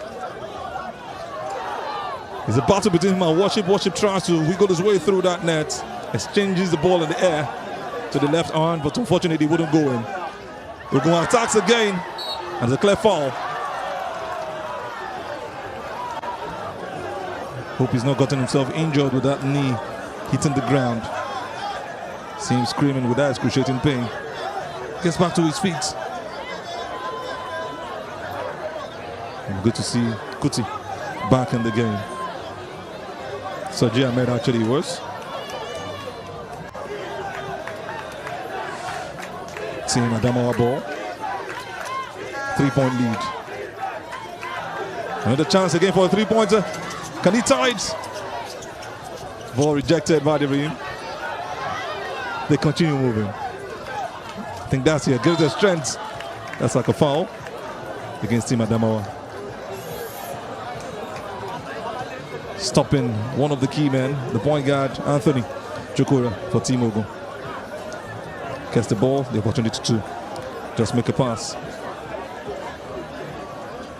It's a battle between him and Worship. Worship tries to wiggle his way through that net, exchanges the ball in the air to the left arm, but unfortunately it wouldn't go in. Ogun attacks again. And a clear foul. Hope he's not gotten himself injured with that knee hitting the ground. See him screaming with that excruciating pain. Gets back to his feet. And good to see Kuti back in the game. Saji Ahmed actually was. Team Adamawa ball. 3-point lead. Another chance again for a 3-pointer. Can he tie it? Ball rejected by the rim. They continue moving. I think that's here. Gives their strength. That's like a foul against Team Adamawa. Stopping one of the key men, the point guard, Anthony Chukura for Team Ogun. Gets the ball, the opportunity to just make a pass.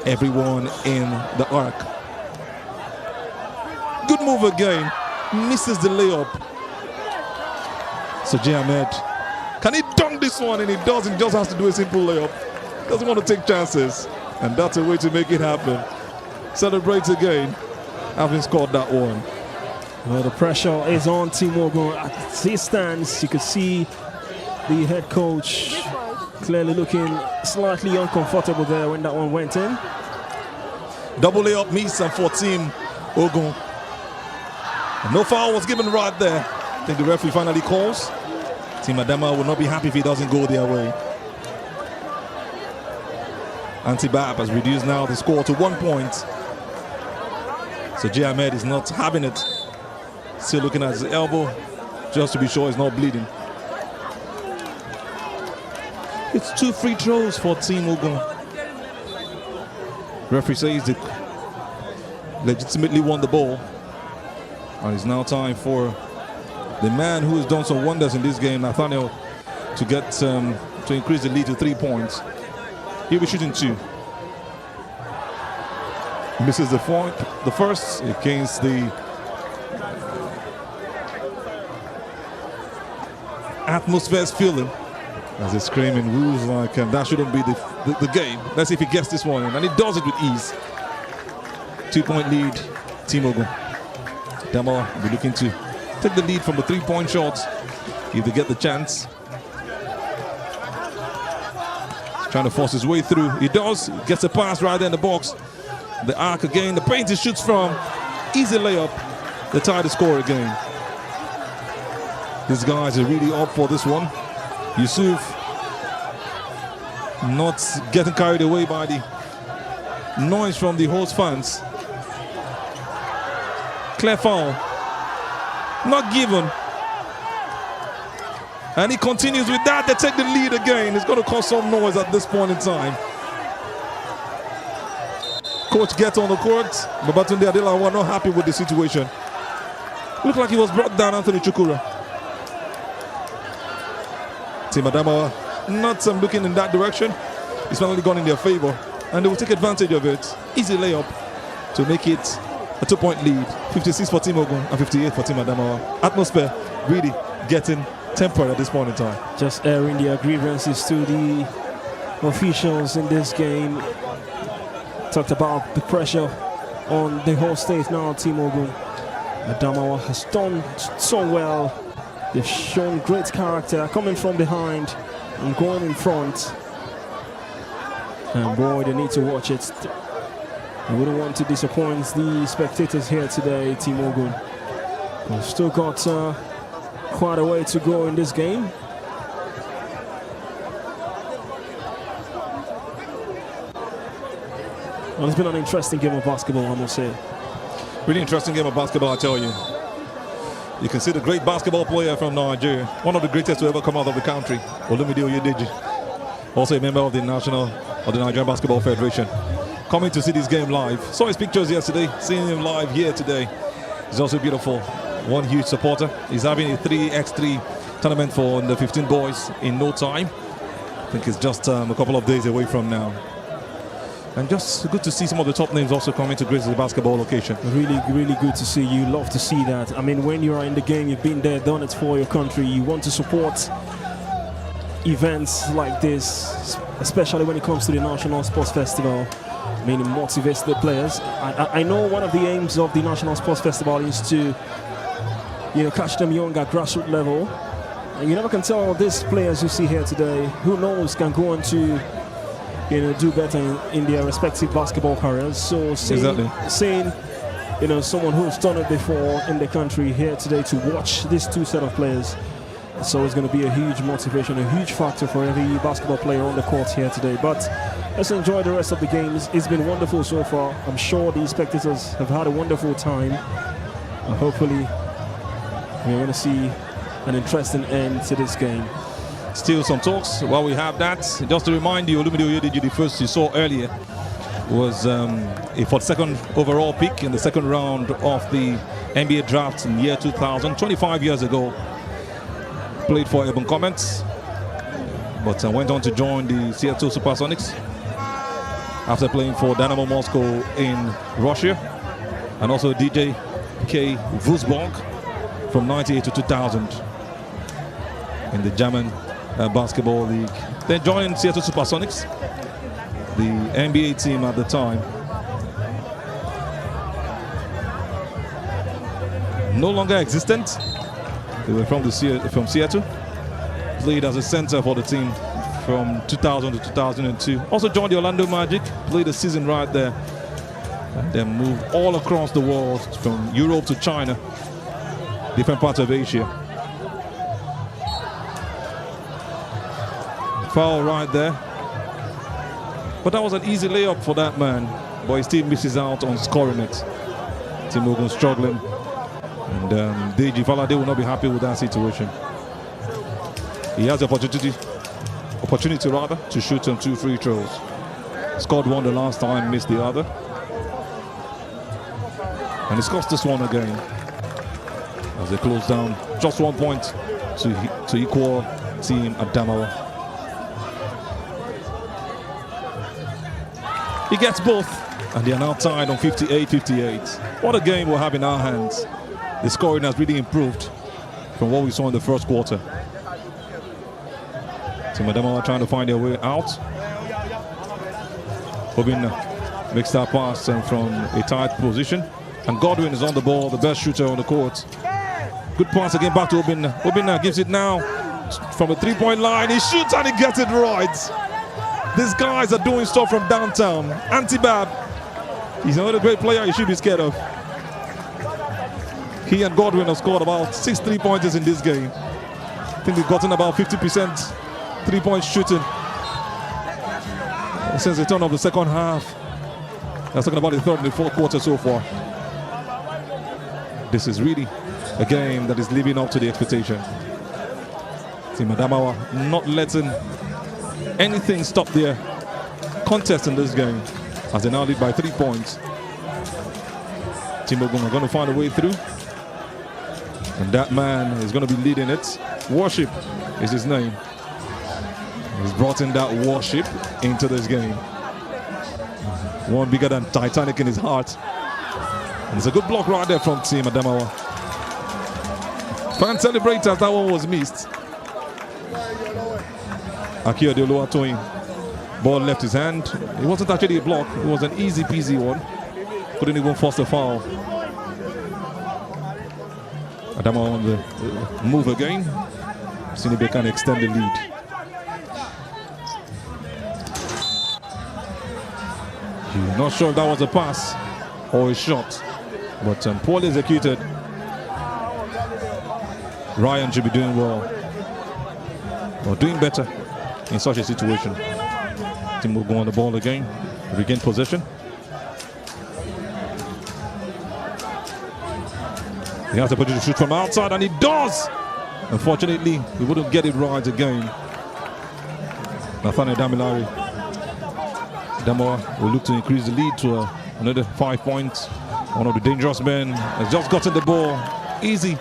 Everyone in the arc. Good move again. Misses the layup. So Jay Ahmed, can he dunk this one? And he doesn't, just has to do a simple layup. Doesn't want to take chances. And that's a way to make it happen. Celebrates again, having scored that one.
Well, the pressure is on Team Ogun. As he stands, you can see the head coach clearly looking slightly uncomfortable there when that one went in.
Double layup miss and for Team Ogun. And no foul was given right there. I think the referee finally calls. Team Adama will not be happy if he doesn't go their way. Antibab has reduced now the score to 1 point. So J. Ahmed is not having it. Still looking at his elbow, just to be sure he's not bleeding. It's 2 free throws for Team Ogun. Referee says they legitimately won the ball. And it's now time for the man who has done some wonders in this game, Nathaniel, to get to increase the lead to 3 points. He'll be shooting 2. Misses the first against the atmosphere's feeling as they're screaming rules like that shouldn't be the game. Let's see if he gets this one in, and he does it with ease. 2-point lead, Team Ogun. Dama will be looking to take the lead from the 3-point shots if they get the chance. Trying to force his way through. He does. Gets a pass right there in the box. The arc again. The paint he shoots from. Easy layup. They tie the score again. These guys are really up for this one. Yusuf not getting carried away by the noise from the host fans. Clear foul. Not given. And he continues with that. They take the lead again. It's going to cause some noise at this point in time. Coach gets on the court. Babatunde Adelawa not happy with the situation. Looked like he was brought down, Anthony Chukura. Team Adamawa not looking in that direction. It's finally gone in their favor. And they will take advantage of it. Easy layup to make it a 2-point lead. 56 for Team Ogun and 58 for Team Adamawa. Atmosphere really getting tempered at this point in time.
Just airing their grievances to the officials in this game. Talked about the pressure on the whole state now. Team Ogun. Adamawa has done so well. They've shown great character, coming from behind and going in front. And boy, they need to watch it. I wouldn't want to disappoint the spectators here today, Team Ogun. We've still got quite a way to go in this game. Well, it's been an interesting game of basketball, I must say.
Really interesting game of basketball, I tell you. You can see the great basketball player from Nigeria, one of the greatest to ever come out of the country, Olumide Oyedeji, also a member of the Nigerian Basketball Federation, coming to see this game live. Saw his pictures yesterday, seeing him live here today. He's also beautiful. One huge supporter. He's having a 3x3 tournament for the 15 boys in no time. I think it's just a couple of days away from now. And just good to see some of the top names also coming to grace the basketball occasion.
Really, really good to see. You love to see that. I mean, when you are in the game, you've been there, done it for your country. You want to support events like this, especially when it comes to the National Sports Festival. I mean, it motivates the players. I know one of the aims of the National Sports Festival is to, catch them young at grassroots level. And you never can tell these players you see here today, who knows, can go on to do better in their respective basketball careers. So seeing someone who's done it before in the country here today to watch these two set of players, it's always going to be a huge motivation, a huge factor for every basketball player on the court here today. But let's enjoy the rest of the games. It's been wonderful so far. I'm sure the spectators have had a wonderful time. And hopefully we're going to see an interesting end to this game.
Still some talks while we have that. Just to remind you, Olumide Oyedeji, the first you saw earlier, was a 42nd overall pick in the second round of the NBA draft in the year 2000, 25 years ago. Played for Ogun Comets, but went on to join the Seattle Supersonics after playing for Dynamo Moscow in Russia, and also DJ K. Wolfsburg from 98 to 2000 in the German Basketball League. Then joined Seattle Supersonics, the NBA team at the time. No longer existent. They were from Seattle. Played as a center for the team from 2000 to 2002. Also joined the Orlando Magic. Played a season right there. And then moved all across the world from Europe to China. different parts of Asia. Foul right there. But that was an easy layup for that man. But he still misses out on scoring it. Team Ogun struggling. And Deji Falade will not be happy with that situation. He has the opportunity to shoot on 2 free throws. Scored one the last time, missed the other. And he scores this one again. As they close down, just 1 point to equal Team Adamawa. He gets both, and they are now tied on 58-58. What a game we'll have in our hands. The scoring has really improved from what we saw in the first quarter. Team Adamawa trying to find their way out. Ogun makes that pass from a tight position. And Godwin is on the ball, the best shooter on the court. Good pass again back to Ogun. Ogun gives it now from a 3-point line. He shoots and he gets it right. These guys are doing stuff from downtown. Antibab, he's another great player you should be scared of. He and Godwin have scored about 6 3-pointers in this game. I think they've gotten about 50% 3-point shooting since the turn of the second half. That's talking about the third and the fourth quarter so far. This is really a game that is living up to the expectation. Team Adamawa not letting anything stop their contest in this game as they now lead by 3 points. Team Ogun are going to find a way through. And that man is going to be leading it. Worship is his name. He's brought in that worship into this game. One bigger than Titanic in his heart. And it's a good block right there from Team Adamawa. Fan celebrate as that one was missed. Akio de Oluwatoyin. Ball left his hand. It wasn't actually a block. It was an easy peasy one. Couldn't even force the foul. Adamawa on the move again. Sinibe can extend the lead. Not sure if that was a pass or a shot, but poorly executed. Ryan should be doing well, or doing better in such a situation. Team will go on the ball again, regain possession. He has the opportunity to shoot from outside, and he does! Unfortunately, he wouldn't get it right again. Nathaniel Damilari. Adamawa will look to increase the lead to another 5 points. One of the dangerous men has just gotten the ball. Easy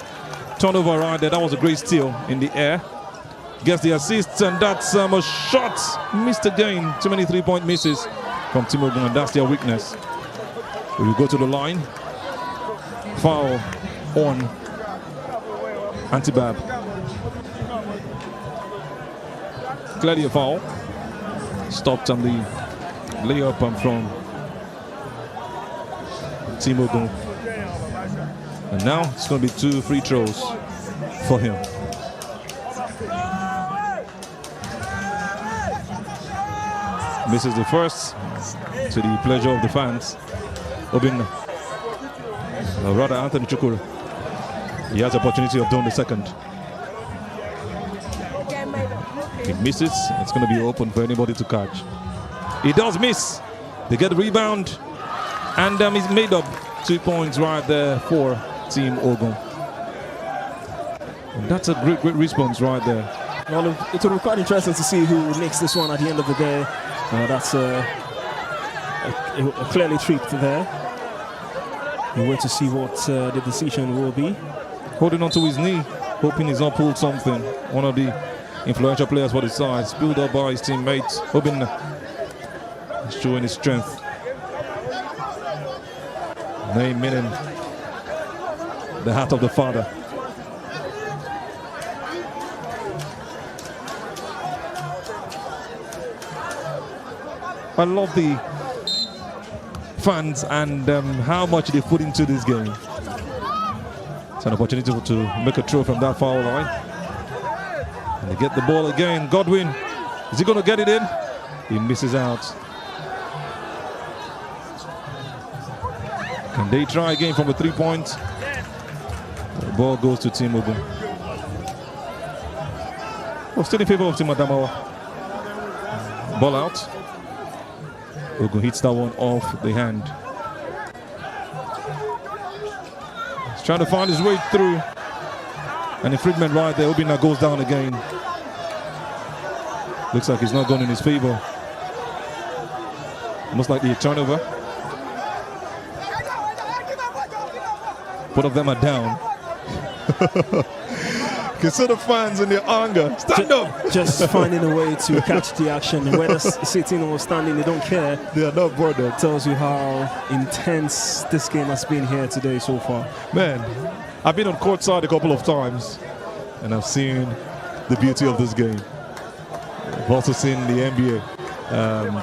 turnover right there. That was a great steal in the air. Gets the assist, and that's a shot missed again. Too many 3-point misses from Team Ogun, and that's their weakness. We will go to the line. Foul on Antibab. Clearly a foul. Stopped on the layup from Team Ogun. And now it's going to be 2 free throws for him. Misses the first to the pleasure of the fans. Ogun, rather Anthony Chukuru. He has the opportunity of doing the second. He misses, it's going to be open for anybody to catch. He does miss. They get the rebound, and he's made up 2 points right there for Team Ogun. And that's a great response right there.
Well, it will be quite interesting to see who makes this one at the end of the day. That's clearly tricked there. We wait to see what the decision will be.
Holding on to his knee, hoping he's not pulled something. One of the influential players for the side, spilled up by his teammates. Hoping showing his strength. Name meaning the heart of the father. I love the fans and how much they put into this game. It's an opportunity to make a throw from that foul line. And they get the ball again. Godwin, is he going to get it in? He misses out. Can they try again from a 3-point? The ball goes to Team Ogun. Oh, still in favor of Team Adamawa. Ball out. Ogun hits that one off the hand. He's trying to find his way through. And infringement right there. Obina goes down again. Looks like he's not going in his favor. Most likely a turnover. Both of them are down. Consider fans in their anger. Stand up!
Just finding a way to catch the action. Whether sitting or standing, they don't care.
They are not bothered.
Tells you how intense this game has been here today so far.
Man, I've been on courtside a couple of times and I've seen the beauty of this game. I've also seen the NBA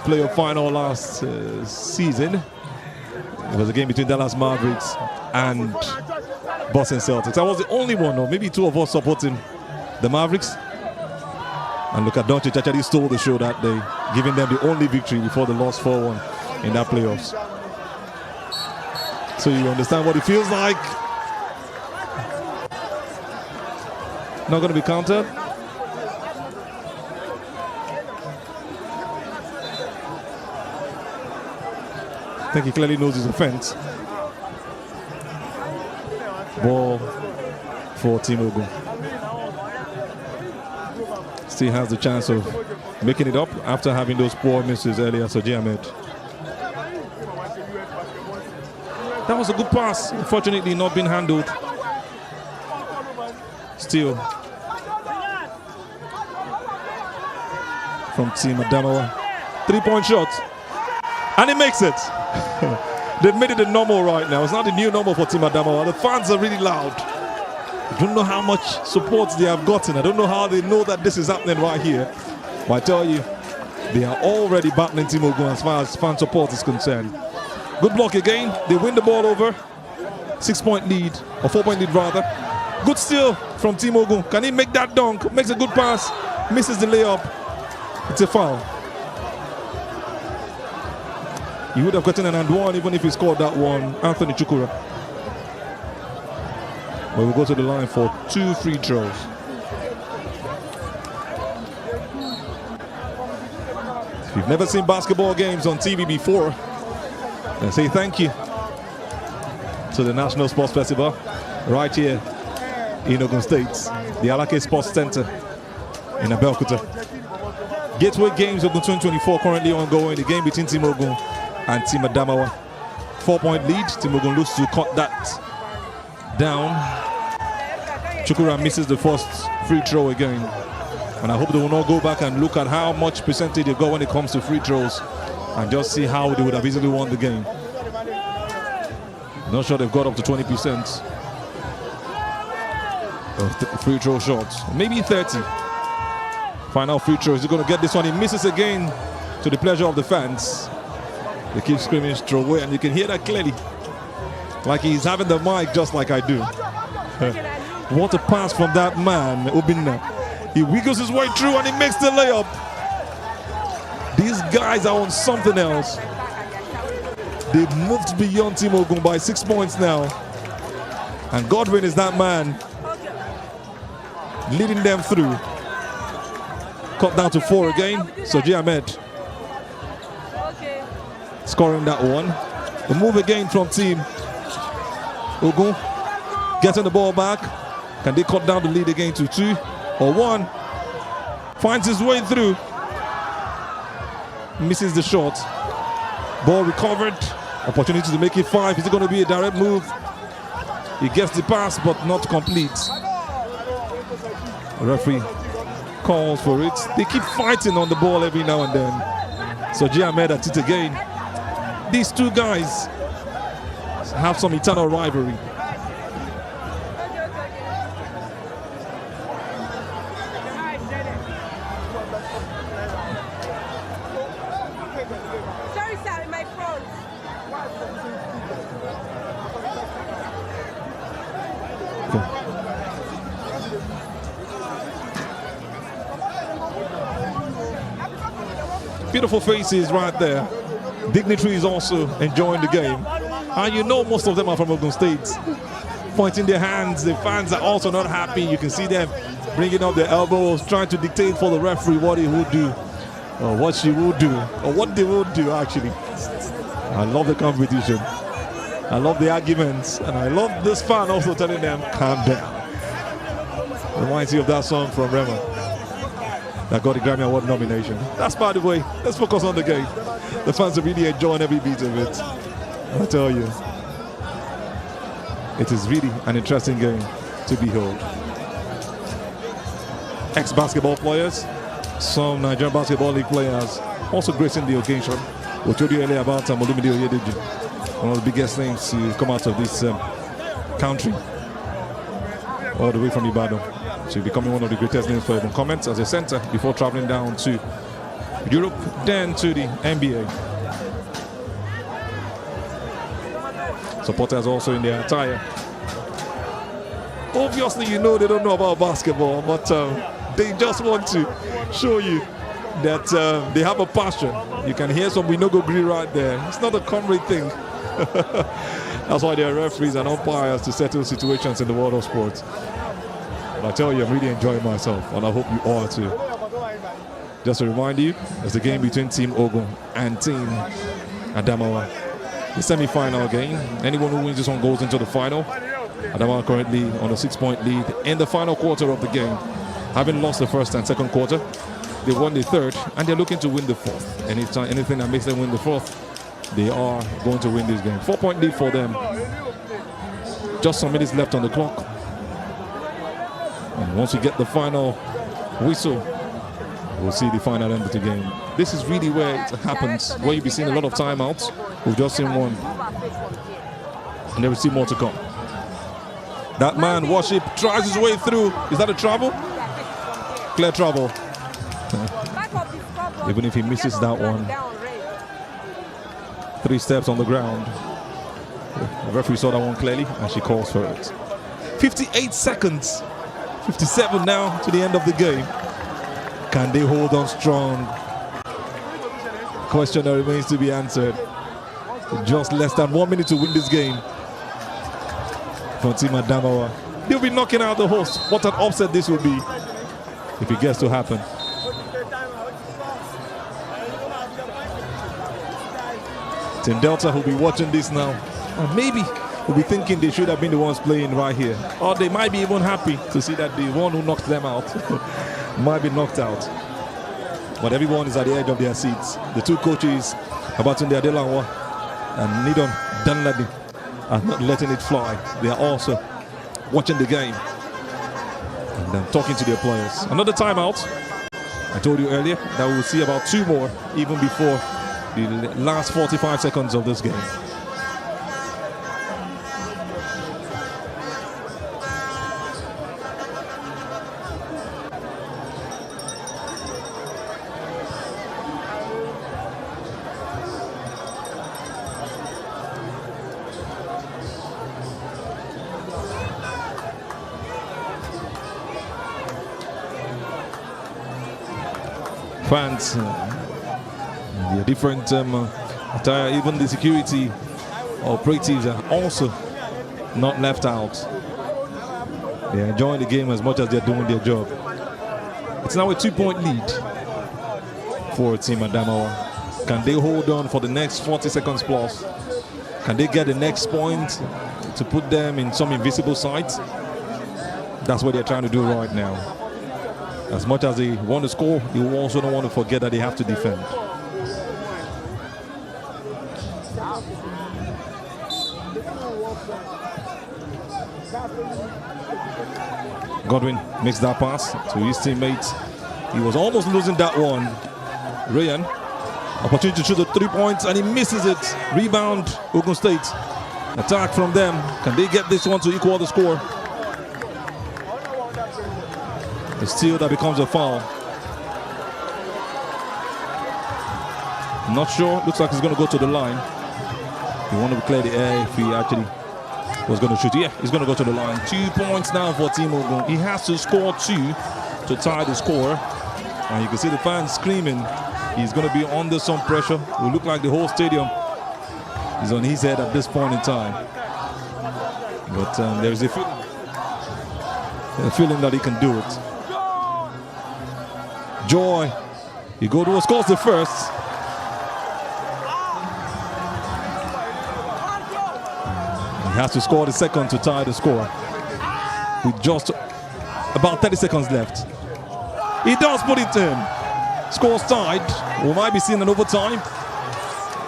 playoff final last season. It was a game between Dallas Mavericks and Boston Celtics. I was the only one, or maybe two of us, supporting the Mavericks. And Luka Doncic actually stole the show that day, giving them the only victory before they lost 4-1 in that playoffs. So you understand what it feels like. Not going to be countered. I think he clearly knows his offense. Ball for Team Ogun. Still has the chance of making it up after having those poor misses earlier. So Ahmed. That was a good pass. Unfortunately, not being handled. Still from Team Adamawa. 3-point shot. And he makes it. They've made it a normal right now. It's not the new normal for Team Adamawa. The fans are really loud. I don't know how much support they have gotten. I don't know how they know that this is happening right here. But I tell you, they are already battling Team Ogun as far as fan support is concerned. Good block again. They win the ball over. 6-point lead, or 4-point lead rather. Good steal from Team Ogun. Can he make that dunk? Makes a good pass. Misses the layup. It's a foul. He would have gotten an and one even if he scored that one. Anthony Chukura. But we'll go to the line for 2 free throws. If you've never seen basketball games on TV before, then say thank you to the National Sports Festival right here in Ogun State, the Alake Sports Center in Abeokuta. Gateway Games Ogun 2024 currently ongoing. The game between Team Ogun and Team Adamawa. 4-point lead. Team Ogun looks to cut that down. Chukura misses the first free throw again. And I hope they will not go back and look at how much percentage they got when it comes to free throws and just see how they would have easily won the game. Not sure they've got up to 20% of free throw shots. Maybe 30. Final free throw. Is he going to get this one? He misses again, to the pleasure of the fans. They keep screaming throw away, and you can hear that clearly. Like he's having the mic just like I do. What a pass from that man, Obina. He wiggles his way through and he makes the layup. These guys are on something else. They've moved beyond Team Ogun by 6 points now. And Godwin is that man leading them through. Cut down to 4 again. So Ahmed scoring that one. The move again from Team Ogun. Getting the ball back. Can they cut down the lead again to 2 or 1? Finds his way through. Misses the shot. Ball recovered. Opportunity to make it 5. Is it going to be a direct move? He gets the pass but not complete. The referee calls for it. They keep fighting on the ball every now and then. So Ahmed at it again. These two guys have some eternal rivalry.
Sorry, sir, in my front.
Beautiful faces right there. Dignitaries also enjoying the game. And you know most of them are from Ogun State. pointing their hands. The fans are also not happy. You can see them bringing up their elbows, trying to dictate for the referee what he will do, or what she will do, or what they will do, actually. I love the competition. I love the arguments, and I love this fan also telling them, calm down. Reminds you of that song from Rema that got the Grammy Award nomination. That's by the way. Let's focus on the game. The fans are really enjoying every beat of it. I tell you, it is really an interesting game to behold. Ex-basketball players, some Nigerian Basketball League players also gracing the occasion. We told you earlier about Olumide Oyedeji, one of the biggest names to come out of this country, all the way from Ibadan. So becoming one of the greatest names for Ogun Comets as a center before traveling down to Europe, then to the NBA. Supporters also in their attire. Obviously, you know they don't know about basketball, but they just want to show you that they have a passion. You can hear some "we no go gree" right there. It's not a comrade thing. That's why there are referees and umpires to settle situations in the world of sports. But I tell you, I'm really enjoying myself, and I hope you are too. Just to remind you, it's a game between Team Ogun and Team Adamawa. The semi-final game. Anyone who wins this one goes into the final. Adamawa currently on a 6-point lead in the final quarter of the game. Having lost the first and second quarter, they won the third, and they're looking to win the fourth. Anything that makes them win the fourth, they are going to win this game. 4-point lead for them. Just some minutes left on the clock. And once we get the final whistle, we'll see the final end of the game. This is really where it happens, where you'll be seeing a lot of timeouts. We've just seen one, and there will see more to come. That man, Worship, tries his way through. Is that a travel? Clear travel. Even if he misses that one. 3 steps on the ground. The referee saw that one clearly, and she calls for it. 58 seconds. 57 now to the end of the game. Can they hold on strong? Question that remains to be answered. Just less than 1 minute to win this game for Team Adamawa. They'll be knocking out the host. What an upset this will be if it gets to happen. Team Delta will be watching this now, and maybe will be thinking they should have been the ones playing right here. Or they might be even happy to see that the one who knocked them out might be knocked out. But everyone is at the edge of their seats. The two coaches, Abatunde Adelanwa and Nidon Danladi, are not letting it fly. They are also watching the game and talking to their players. Another timeout. I told you earlier that we will see about 2 more even before the last 45 seconds of this game. Fans, the different attire, even the security operatives are also not left out. They're enjoying the game as much as they're doing their job. It's now a 2-point lead for Team Adamawa. Can they hold on for the next 40 seconds plus? Can they get the next point to put them in some invisible sight? That's what they're trying to do right now. As much as they want to score, they also don't want to forget that they have to defend. Godwin makes that pass to his teammates. He was almost losing that one. Ryan, opportunity to shoot the 3 points, and he misses it. Rebound, Ogun State. Attack from them. Can they get this one to equal the score? The steal that becomes a foul. Not sure. Looks like he's going to go to the line. He wanted to clear the air if he actually was going to shoot. Yeah, he's going to go to the line. 2 points now for Team Ogun. He has to score 2 to tie the score. And you can see the fans screaming. He's going to be under some pressure. It will look like the whole stadium is on his head at this point in time. But there is a feeling that he can do it. Joy, he scores the first. He has to score the second to tie the score. With just about 30 seconds left. He does put it in. Scores tied. We might be seeing an overtime.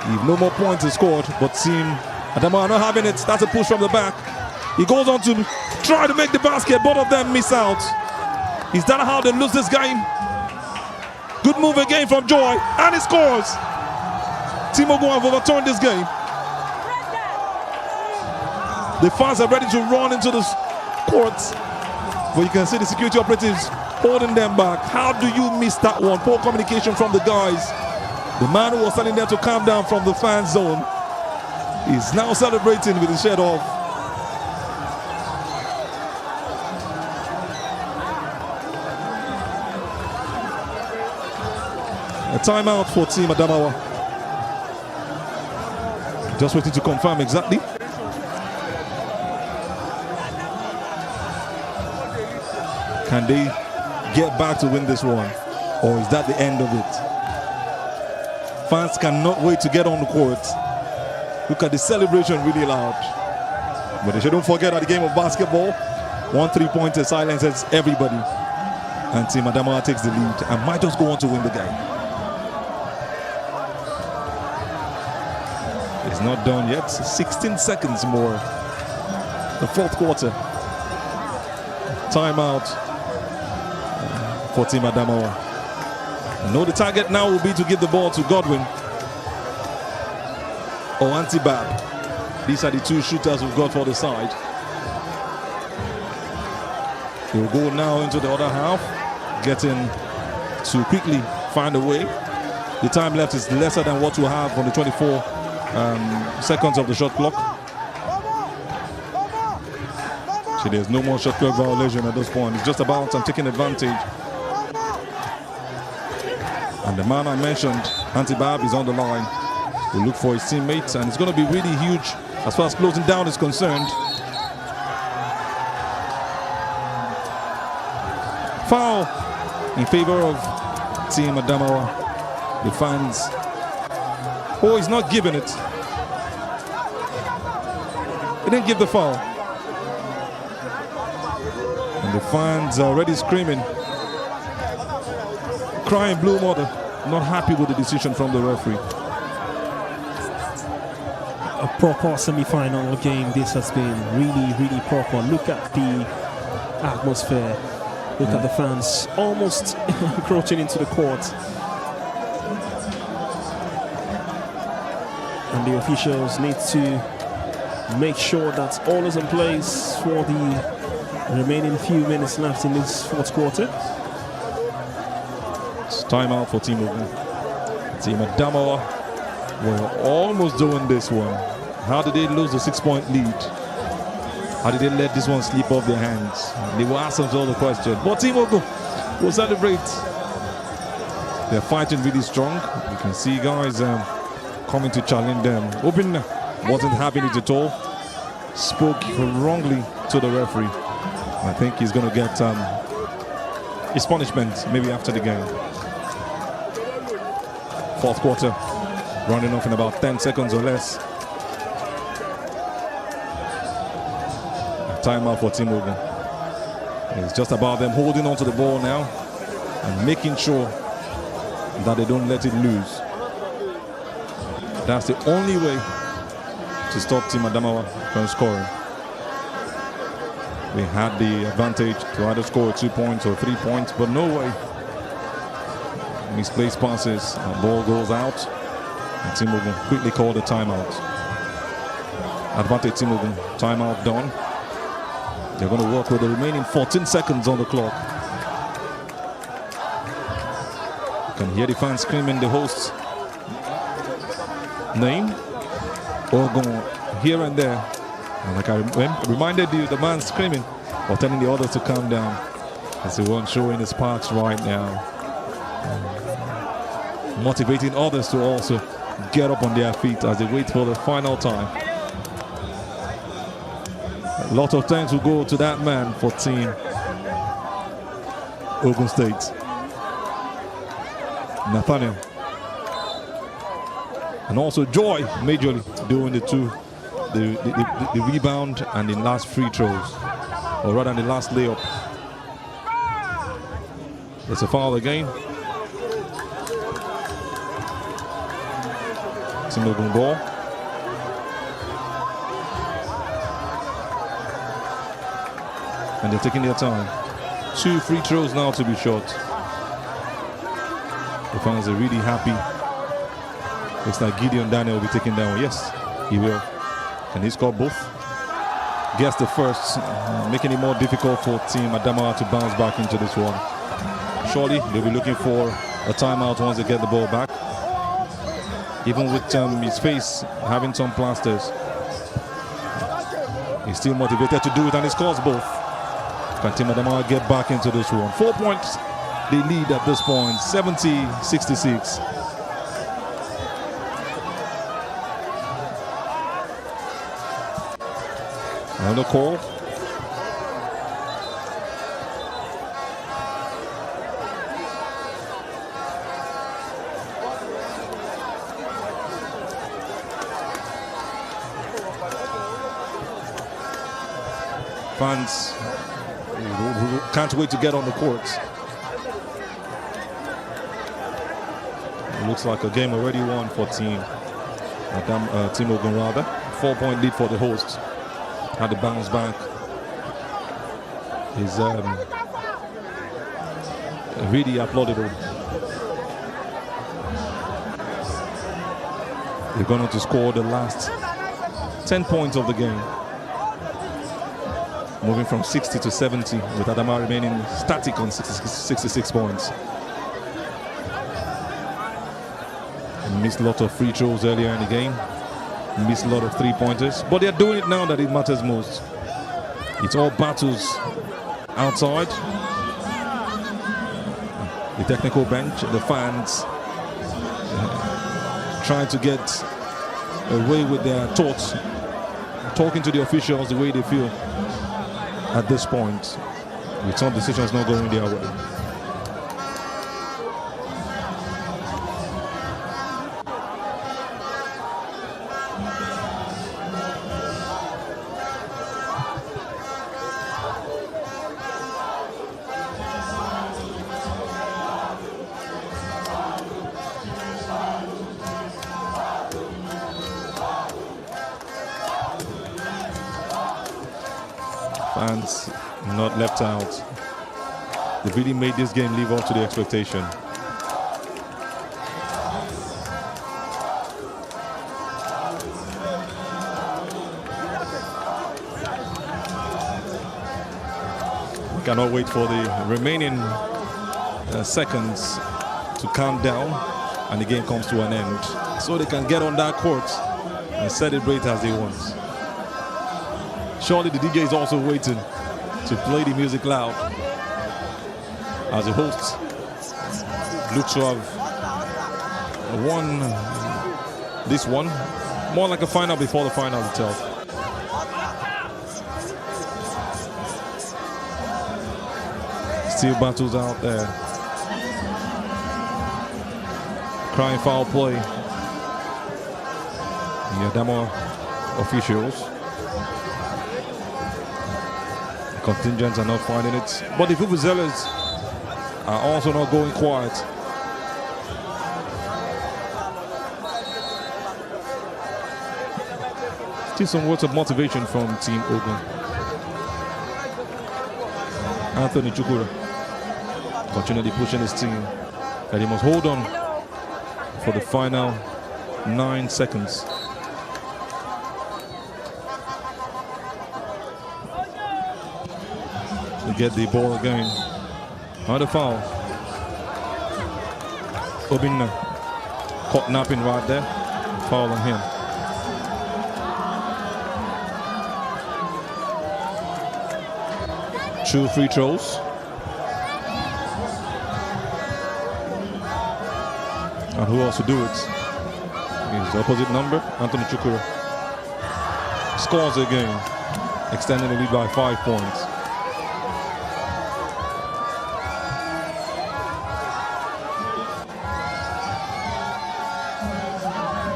If no more points are scored, but Team Adamawa not having it. That's a push from the back. He goes on to try to make the basket. Both of them miss out. Is that how they lose this game? Good move again from Joy, and he scores. Team Ogun have overturned this game. The fans are ready to run into the court, but you can see the security operatives holding them back. How do you miss that one? Poor communication from the guys. The man who was standing there to calm down from the fan zone is now celebrating with his shirt off. A timeout for Team Adamawa. Just waiting to confirm exactly. Can they get back to win this one? Or is that the end of it? Fans cannot wait to get on the court. Look at the celebration, really loud. But they shouldn't forget at the game of basketball, 1 3-pointer silences everybody. And Team Adamawa takes the lead and might just go on to win the game. It's not done yet. 16 seconds more. The fourth quarter. Timeout for Team Adamawa. No, the target now will be to give the ball to Godwin or Antibab. These are the two shooters we've got for the side. They will go now into the other half, getting to quickly find a way. The time left is lesser than what we have on the 24 seconds of the shot clock. So there's no more shot clock violation at this point. It's just about taking advantage. And the man I mentioned, Antibab, is on the line. We'll look for his teammates, and it's going to be really huge as far as closing down is concerned. Foul in favor of Team Adamawa. The fans. Oh, he's not giving it. He didn't give the foul. And the fans are already screaming. Crying blue mother, not happy with the decision from the referee.
A proper semi-final game. This has been really proper. Look at the atmosphere. Look at the fans almost encroaching into the court. And the officials need to make sure that all is in place for the remaining few minutes left in this fourth quarter.
Timeout for Team Ogun. Team Adamawa were almost doing this one. How did they lose the 6-point lead? How did they let this one slip off their hands? They will ask themselves the question. But Team Ogun will celebrate. They're fighting really strong. You can see guys coming to challenge them. Ogun wasn't having it at all. Spoke wrongly to the referee. I think he's going to get his punishment maybe after the game. Fourth quarter, running off in about 10 seconds or less. Timeout for Team Ogun. It's just about them holding on to the ball now and making sure that they don't let it loose. That's the only way to stop Team Adamawa from scoring. They had the advantage to either score 2 points or 3 points, but no way. Misplaced passes, the ball goes out, and Team Ogun quickly called a timeout. Advantage Team Ogun, timeout done. They're going to work with the remaining 14 seconds on the clock. You can hear the fans screaming the host's name. Ogun here and there. And like I reminded you, the man screaming or telling the others to calm down. As the one showing his sparks right now. Motivating others to also get up on their feet as they wait for the final time. A lot of thanks will go to that man for Team Ogun State. Nathaniel. And also Joy majorly doing the rebound and the last free throws, or rather the last layup. It's a foul again. Team Ogun ball. And they're taking their time. 2 free throws now to be shot. The fans are really happy. Looks like Gideon Daniel will be taking that one. Yes, he will. And he scored both. Gets the first, making it more difficult for Team Adamawa to bounce back into this one. Surely they'll be looking for a timeout once they get the ball back. Even with his face having some plasters, he's still motivated to do it, and he scores both. Can Team Adamawa get back into this one? 4 points they lead at this point, 70-66. Another call. Fans who can't wait to get on the courts. It looks like a game already won for Team Ogun rather. 4-point lead for the hosts. Had the bounce back is really applaudable. They're going to score the last 10 points of the game, moving from 60 to 70, with Adama remaining static on 66 points. Missed a lot of free throws earlier in the game. Missed a lot of 3-pointers, but they're doing it now that it matters most. It's all battles outside. The technical bench, the fans trying to get away with their thoughts, talking to the officials the way they feel at this point, with some decisions not going their way. Fans not left out. They really made this game live up to the expectation. We cannot wait for the remaining seconds to count down and the game comes to an end, so they can get on that court and celebrate as they want. Surely the DJ is also waiting to play the music loud, as the host looks to have won this one, more like a final before the final itself. Still battles out there. Crying foul play. The Adamawa officials. Contingents are not finding it, but the Vuvuzelas are also not going quiet. Still some words of motivation from Team Ogun. Anthony Chukura continually pushing his team that he must hold on for the final 9 seconds. Get the ball again. Another foul. Ogun caught napping right there. Foul on him. Two free throws. And who else to do it? His opposite number, Anthony Chukura. Scores again. extending the lead by 5 points.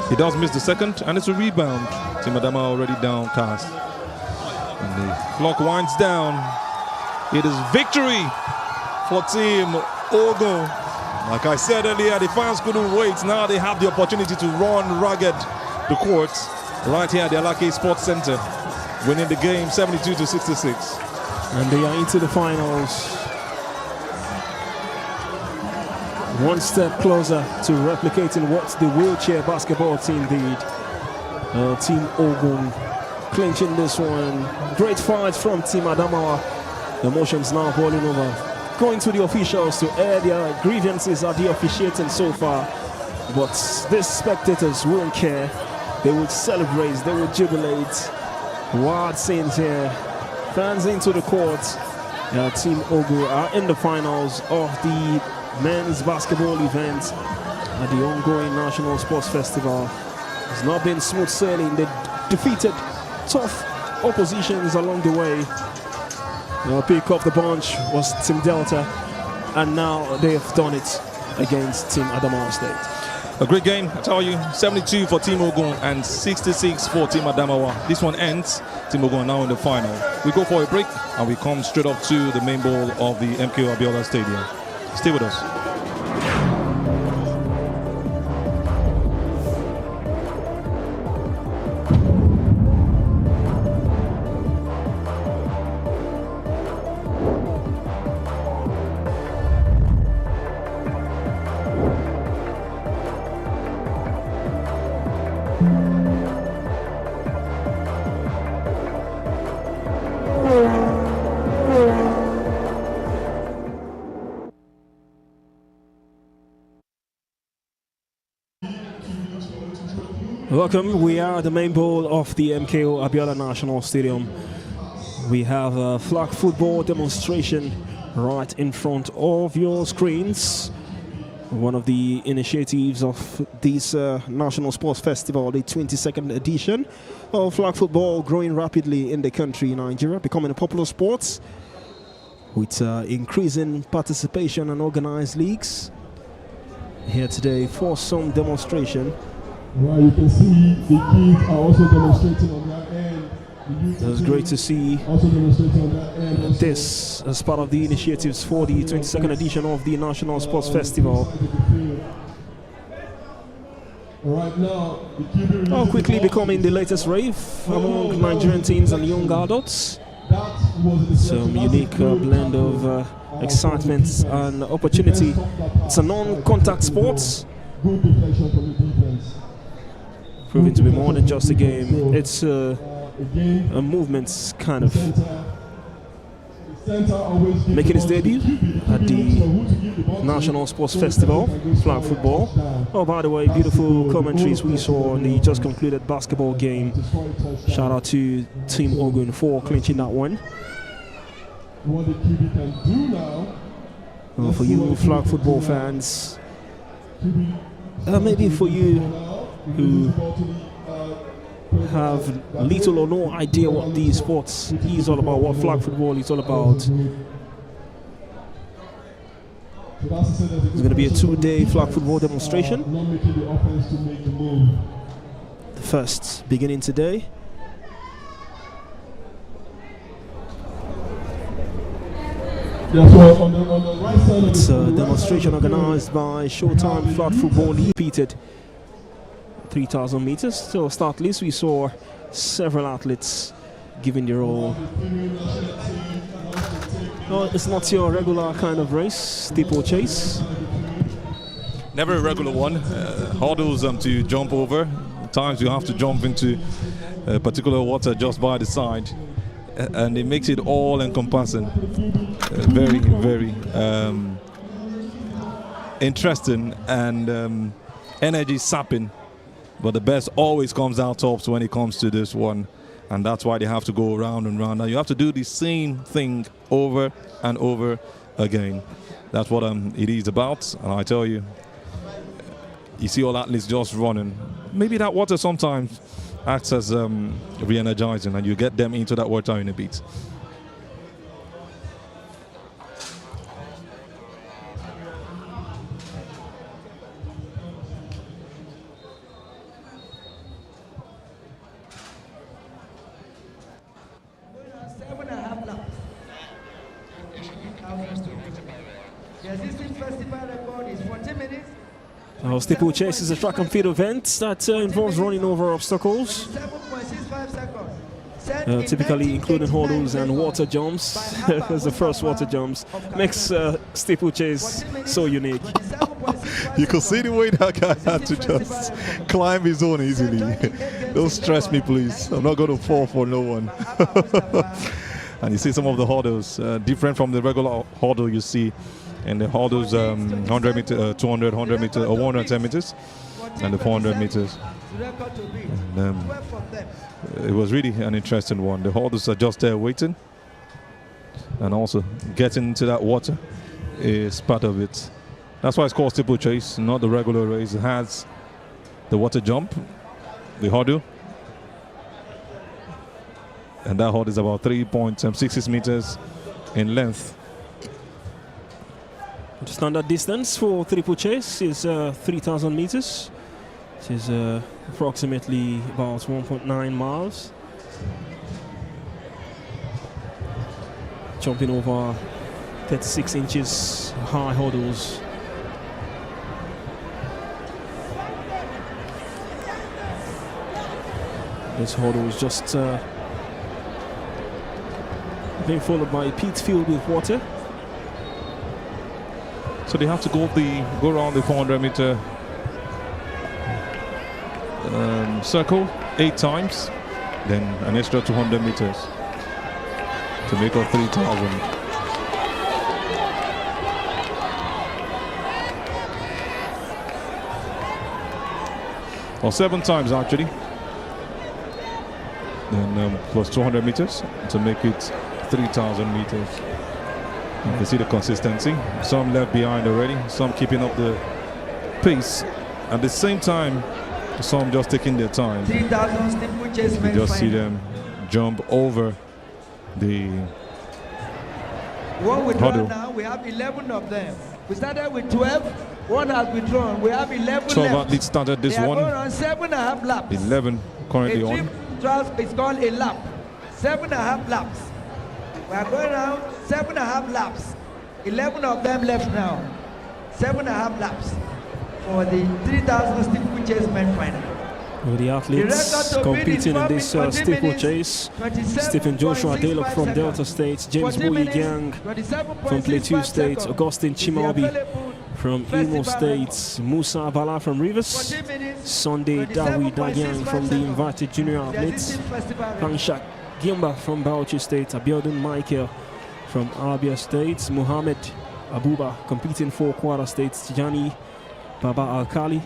He does miss the second, and it's a rebound. Team Adama already downcast. And the clock winds down. It is victory for Team Ogun. Like I said earlier, the fans couldn't wait. Now they have the opportunity to run ragged the court right here at the Alake Sports Center, winning the game 72-66.
And they are into the finals. One step closer to replicating what the wheelchair basketball team did. Team Ogun clinching this one. Great fight from Team Adamawa. The emotions now boiling over. Going to the officials to air their grievances at the officiating so far. But these spectators won't care. They will celebrate, they will jubilate. Wild scenes here. Fans into the court. Team Ogun are in the finals of the men's basketball event at the ongoing National Sports Festival. It's not been smooth sailing. They defeated tough oppositions along the way. Pick up the bunch was Team Delta, and now they have done it against Team Adamawa State.
A great game, I tell you. 72 for Team Ogun and 66 for Team Adamawa. This one ends. Team Ogun now in the final. We go for a break and we come straight up to the main bowl of the MKO Abiola Stadium. Stay with us.
Welcome, we are at the main bowl of the MKO Abiola National Stadium. We have a flag football demonstration right in front of your screens. One of the initiatives of this National Sports Festival, the 22nd edition of flag football, growing rapidly in the country, Nigeria, becoming a popular sport with increasing participation and organized leagues. Here today for some demonstration.
Right, you can see the kids are also demonstrating on that end.
It was great to see
Also demonstrating on that end.
this as part of the initiatives for the 22nd edition of the National Sports Festival.
Right now,
Now quickly becoming the latest rave among Nigerian teens and young adults. Some unique blend of excitement and opportunity. It's a non-contact sport,
good deflection from the defense.
proving to be more than just a game. It's a movement kind of making its debut at the National Sports Festival, flag football. Oh, by the way, beautiful commentaries we saw in the just concluded basketball game. Shout out to Team Ogun for clinching that one.
What the QB can do now.
Well, for you flag football fans, maybe for you who have little or no idea what these sports is all about, what flag football is all about. It's going to be a 2-day flag football demonstration. The first beginning today. It's a demonstration organized by Showtime Flag Football League. Repeated 3,000 meters. So start list, we saw several athletes giving their all. No, it's not your regular kind of race, steeplechase.
Never a regular one. Hurdles to jump over. At times you have to jump into particular water just by the side. And it makes it all encompassing. Very, very interesting and energy sapping. But the best always comes out tops when it comes to this one. And that's why they have to go round and round. Now you have to do the same thing over and over again. That's what it is about. And I tell you, you see all athletes just running. Maybe that water sometimes acts as re-energizing, and you get them into that water in a bit.
Steeplechase is a track and field event that involves running over obstacles, typically including hurdles and water jumps. Because the first water jumps makes steeplechase so unique.
You could see the way that guy had to just climb his own easily. Don't stress me, please. I'm not going to fall for no one. And you see some of the hurdles different from the regular hurdle you see. And the hurdles 100 meter, 200, 100 meter, or 110 meters, and the 400 meters. And, it was really an interesting one. The hurdles are just there waiting, and also getting into that water is part of it. That's why it's called steeplechase, not the regular race. It has the water jump, the hurdle, and that hurdle is about 3.66 meters in length.
The standard distance for steeplechase is 3,000 meters. It is approximately about 1.9 miles. Jumping over 36 inches high hurdles. This hurdle is just being followed by a pit filled with water.
So they have to go around the 400 meter circle 8 times, then an extra 200 meters to make up 3,000. Or 7 times actually, then plus 200 meters to make it 3,000 meters. You can see the consistency. Some left behind already, some keeping up the pace. At the same time, some just taking their time.
3,000 steeplechase men.
You just see them jump over the
one withdrawn
hurdle.
now, we have 11 of them. We started with 12, one has withdrawn. We have 11
12
left.
athletes started this
they
one.
Are going on 7.5 laps.
11 currently on.
It's called a lap. 7.5 laps. We are going around 7.5 laps. 11 of them left now. 7.5 laps for the 3,000 steeplechase men final.
With the athletes competing in this steeplechase: Stephen Joshua Dale from Delta State, James Bowie Gang from Plateau State, Augustine Chimaobi from Imo State, Musa Bala from Rivers, Sunday Dawi Dagyang from the invited junior athletes, Panshak Gimba from Bauchi State, Abiodun Michael from Abia State, Muhammad Abuba competing for Kwara State, Tijani Baba Alkali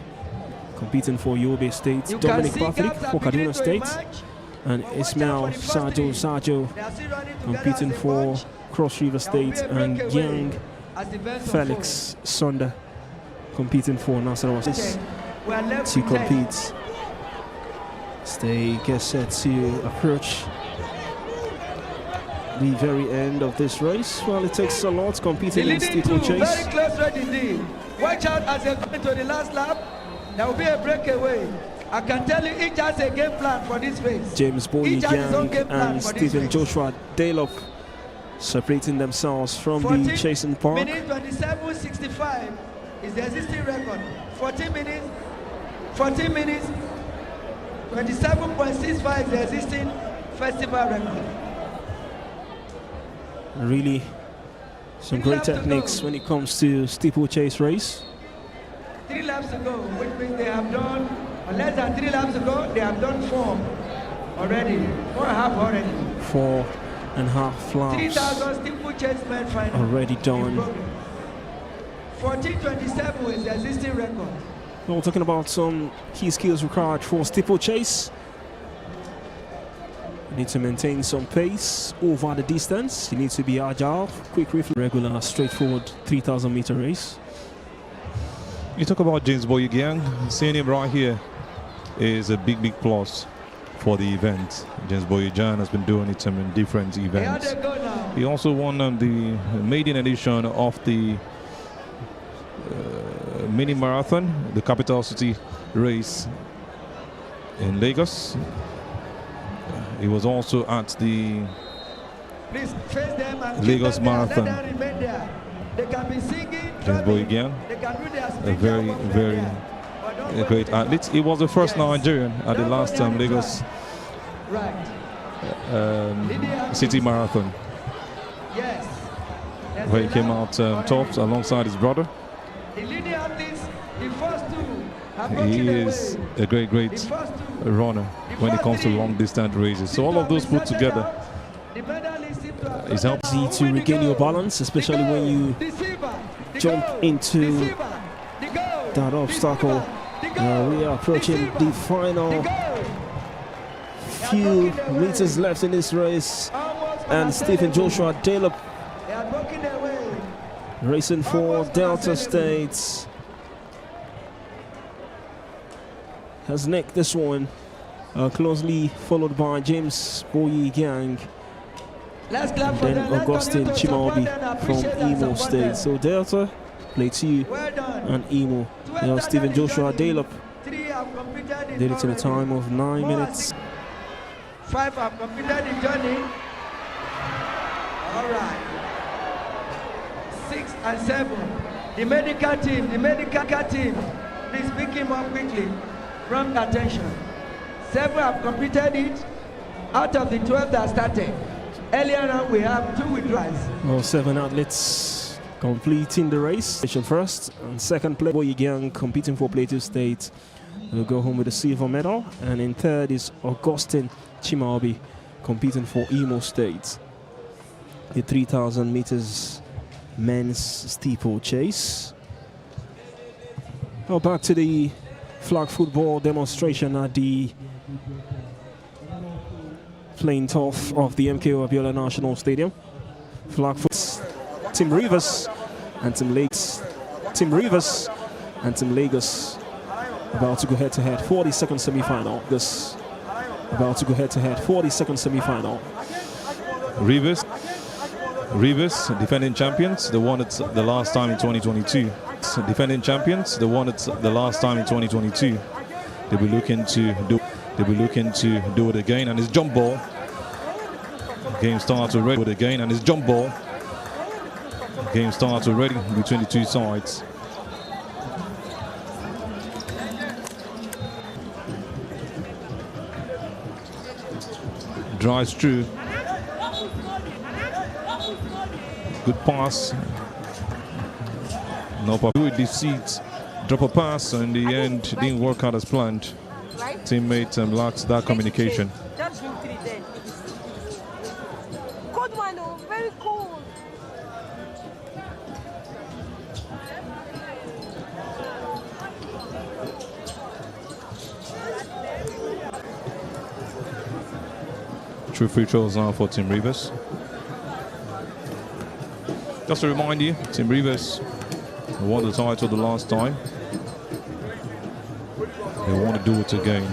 competing for Yobe State, Dominic Patrick for Kaduna State, and Ismail Sajo competing for Cross River State, and Yang Felix Sonda competing for Nasarawa State to compete. As they get set to approach the very end of this race. Well, it takes a lot competing in steeplechase.
Very close right indeed. Watch out as they go into the last lap. There will be a breakaway. I can tell you, each has a game plan for this race.
James Bowie Gang and Stephen Joshua Daylock separating themselves from the chasing park.
Minute 27:65 is the existing record. 14 minutes, 27.65 is the existing festival record.
Really some great techniques when it comes to steeplechase race.
3 laps to go, which means they have done, less than 3 laps to go, they have done 4 already. 4.5 already.
4.5 laps
3,000 steeplechase men final
already done.
14:27 is the existing record.
We're talking about some key skills required for steeplechase. You need to maintain some pace over the distance. You need to be agile, quick reflex, regular, straightforward 3,000 meter race.
You talk about James Bowie Gang, seeing him right here is a big plus. for the event. James Boyajan has been doing it in different events. He also won the maiden edition of the mini marathon, the capital city race in Lagos. He was also at the Lagos Marathon. James Boyajan, a very great athlete. He was the first Nigerian at the last Lagos City Marathon, where he came out top alongside his brother. He is a great runner when it comes to long distance races. So all of those put together is
helpful to regain your balance, especially when you jump into that obstacle. We are approaching the final few meters left in this race, and Stephen Joshua Dalop racing for Delta State has nicked this one, closely followed by James Boyajan and then Augustine Chimaobi from Imo State. So Delta, Plateau and Imo. Now Stephen Joshua Dalop did it in a time of 9 minutes.
5 have completed the journey. All right. 6 and 7. The medical team, please pick him up quickly. Prompt attention. 7 have completed it out of the 12 that started. Earlier on, we have 2 withdrawals.
Well, 7 athletes completing the race. First and second place, Boyajan competing for Plateau State will go home with a silver medal. And in third is Augustine Chimaobi competing for Imo State. The 3,000 meters men's steeplechase. Now back to the flag football demonstration at the playing turf of the MKO Abiola National Stadium. Flag foot, Team Rivers and Team Lagos. Team Rivers and Team Lagos about to go head-to-head for the second semi-final. About to go head-to-head for the second semi-final.
Rivers, defending champions, they won it the last time in 2022. Defending champions, they won it the last time in 2022. They'll be looking to do it again, and it's jump ball. Game starts already with again, and it's jump ball. Game starts already between the two sides. Drives through. Good pass. No, but with deceit, drop a pass, and in the end didn't work out as planned. Teammate lacked that communication.
Just do 3 then. Cold one, oh, very cold.
True free throws now for Team Rivers. Just to remind you, Team Rivers won the title the last time. They want to do it again.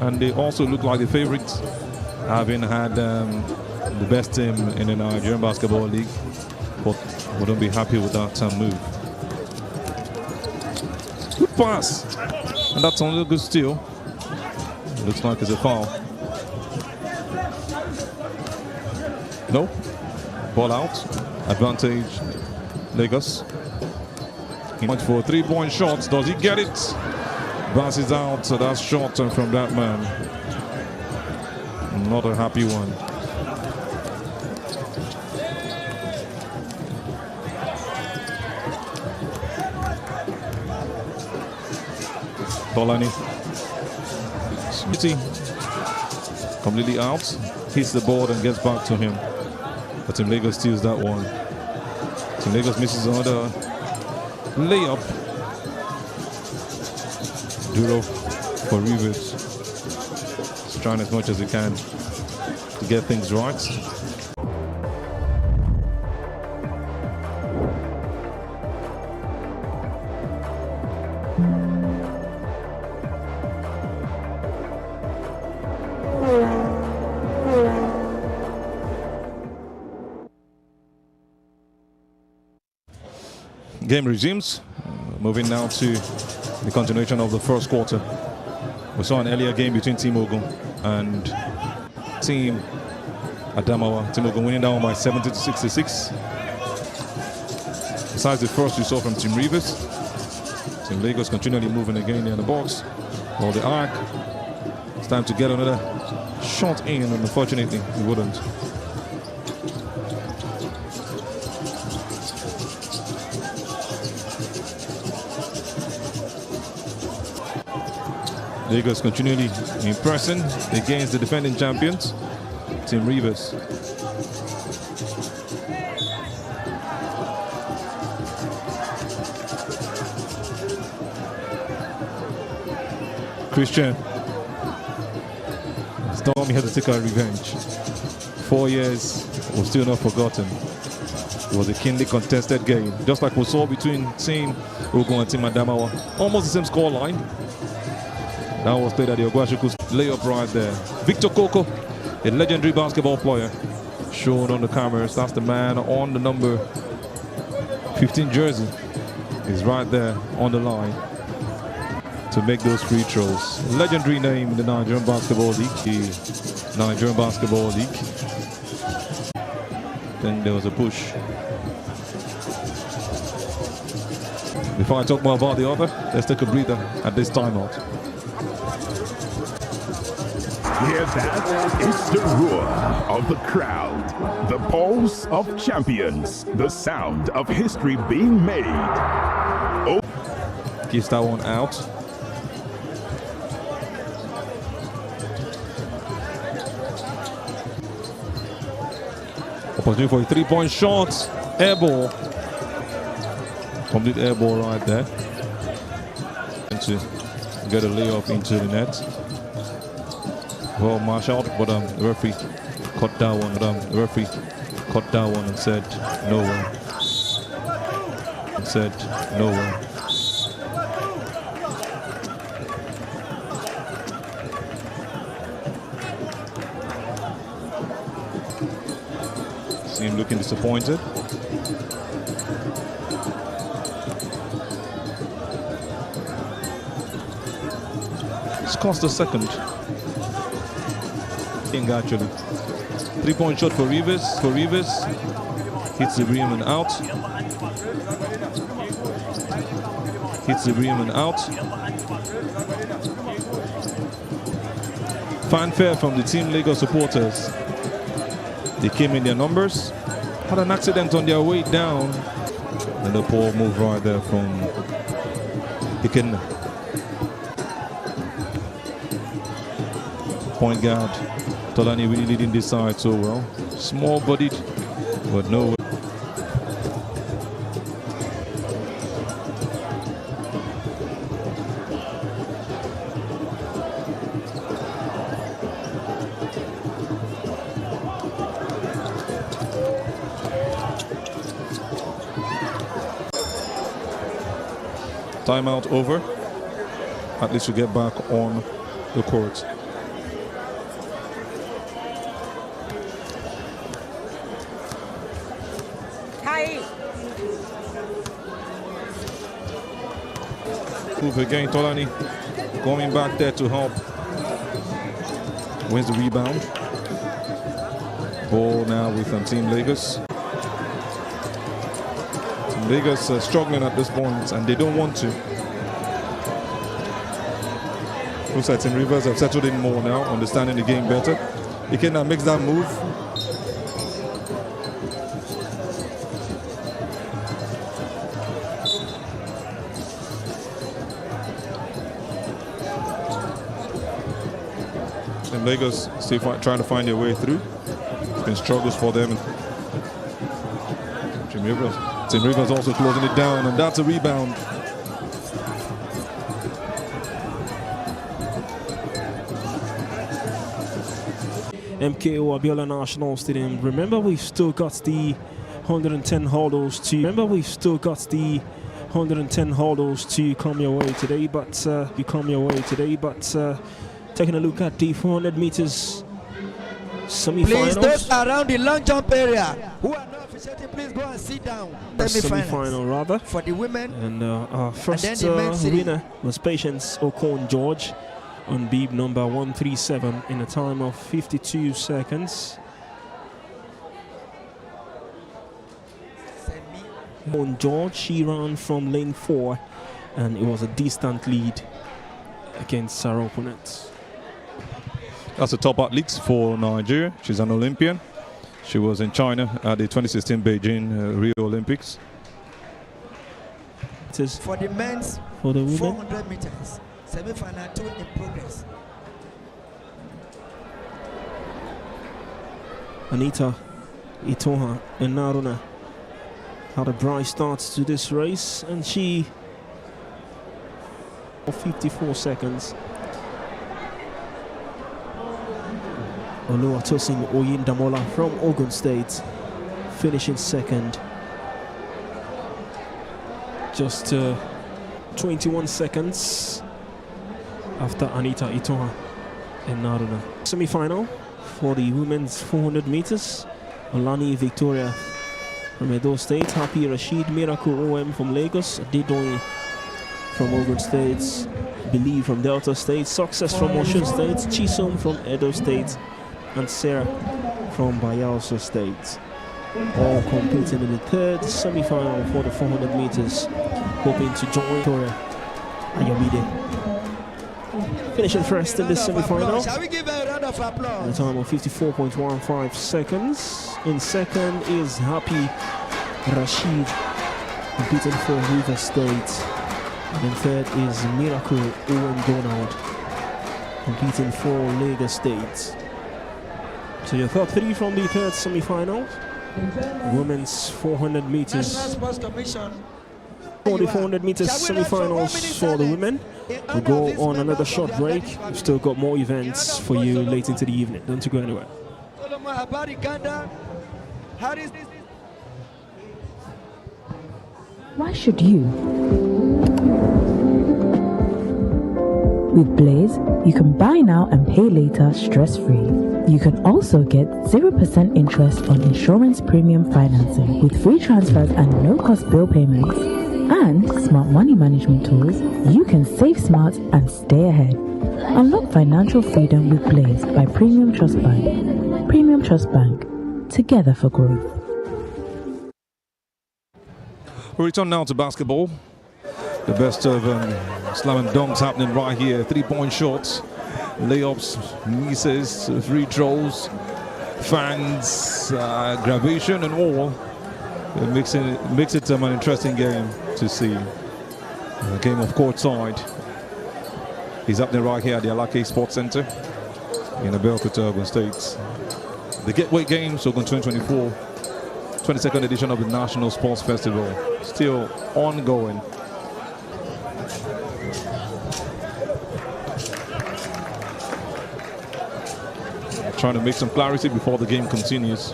And they also look like the favorites, having had the best team in the Nigerian Basketball League. But we don't be happy with that move. Good pass. And that's only a good steal. Looks like it's a foul. No. Ball out. Advantage Lagos. He went for a 3-point shot. Does he get it? Passes out. So that's shot from that man. Not a happy one. Tolani. Smitty. Completely out. Hits the board and gets back to him. But Team Lagos steals that one. Team Lagos misses another layup. Duro for Rivers. He's trying as much as he can to get things right. Game resumes. Moving now to the continuation of the first quarter. We saw an earlier game between Team Ogun and Team Adamawa. Team Ogun winning that one by 70 to 66. Besides the first we saw from Team Rivers, Team Lagos continually moving again in the box. Well, the arc, it's time to get another shot in, and unfortunately, he wouldn't. Lagos continually impressing against the defending champions, Team Rivers. Christian. Stormy had to take our revenge. 4 years was still not forgotten. It was a keenly contested game, just like we saw between Team Ogun and Team Adamawa. Almost the same score line. That was played at the Oguashuku layup right there. Victor Koko, a legendary basketball player, shown on the cameras. That's the man on the number 15 jersey. He's right there on the line to make those free throws. Legendary name in the Nigerian Basketball League. The Nigerian Basketball League. Then there was a push. Before I talk more about the other, let's take a breather at this timeout.
Yeah, that is the roar of the crowd, the pulse of champions, the sound of history being made. Oh.
Gives that one out. Opportunity for a three-point shot. Air ball. Complete air ball right there. And to get a layup into the net. Well marshaled, but the referee caught that one. The referee caught that one and said no way. And said no way. See him looking disappointed. It's cost a second. Actually, three-point shot for Rivers. Hits the rim and out. Hits the rim and out. Fanfare from the Team Lagos supporters. They came in their numbers. Had an accident on their way down. And the poor move right there from Iken. Point guard. Tolani really leading this side so well. Small-bodied, but no. Timeout over. At least we get back on the court. Move again, Tolani going back there to help. Wins the rebound. Ball now with Team Lagos. Team Lagos struggling at this point, and they don't want to. Looks like Team Rivers have settled in more now, understanding the game better. Ikenna makes that move. Lagos still trying to find their way through. It's been struggles for them. Team Rivers also closing it down, and that's a rebound.
MKO Abiola National Stadium. Remember, we've still got the 110 hurdles to. Come your way today, but taking a look at the 400 meters semi-finals.
Please, those around the long jump area who are not Please go and sit down.
Semi-final rather.
For the women.
And our first
and the
winner was Patience Okon George on beeb number 137 in a time of 52 seconds. On George, she ran from lane 4 and it was a distant lead against her opponent.
That's the top athlete for Nigeria. She's an Olympian. She was in China at the 2016 Beijing Rio Olympics.
For the men's,
for the women,
400 meters, semi-final 2 in progress.
Anita Itoha and Naruna had a bright start to this race, and she 54 seconds. Oluwatosin Oyindamola from Ogun State finishing second. Just 21 seconds after Anita Itoha and Naruna. Semi-final for the women's 400 meters. Olani Victoria from Edo State, Happy Rashid Miracle OM from Lagos, Didoyi from Ogun State, Believe from Delta State, Success from Osun State, Chisom from Edo State, and Sarah from Bayelsa State. All competing in the third semi-final for the 400 meters, hoping to join Victoria Ayomide. Finishing first in this semi-final.
Shall we give a round of applause?
At a time of 54.15 seconds. In second is Happy Rashid, competing for River State. And in third is Miracle Owen Donald, competing for Lagos State. So your top 3 from the third semi-final. Women's 400 meters.
National Sports Commission.
For the 400 meters semi-finals for the women. We'll go on another short break. We've still got more events for you late into the evening. Don't you go anywhere.
Why should you? With Blaze, you can buy now and pay later stress-free. You can also get 0% interest on insurance premium financing with free transfers and no-cost bill payments. And smart money management tools, you can save smart and stay ahead. Unlock financial freedom with Blaze by Premium Trust Bank. Premium Trust Bank, together for growth.
We return now to basketball. The best of slam and dunks happening right here. 3-point shots, layups, misses, free throws, fans, gravitation and all. It makes it an interesting game to see. A game of courtside. He's happening right here at the Alake Sports Center in Abeokuta, Ogun State. The Gateway Games, Ogun 2024, 22nd edition of the National Sports Festival, still ongoing. Trying to make some clarity before the game continues.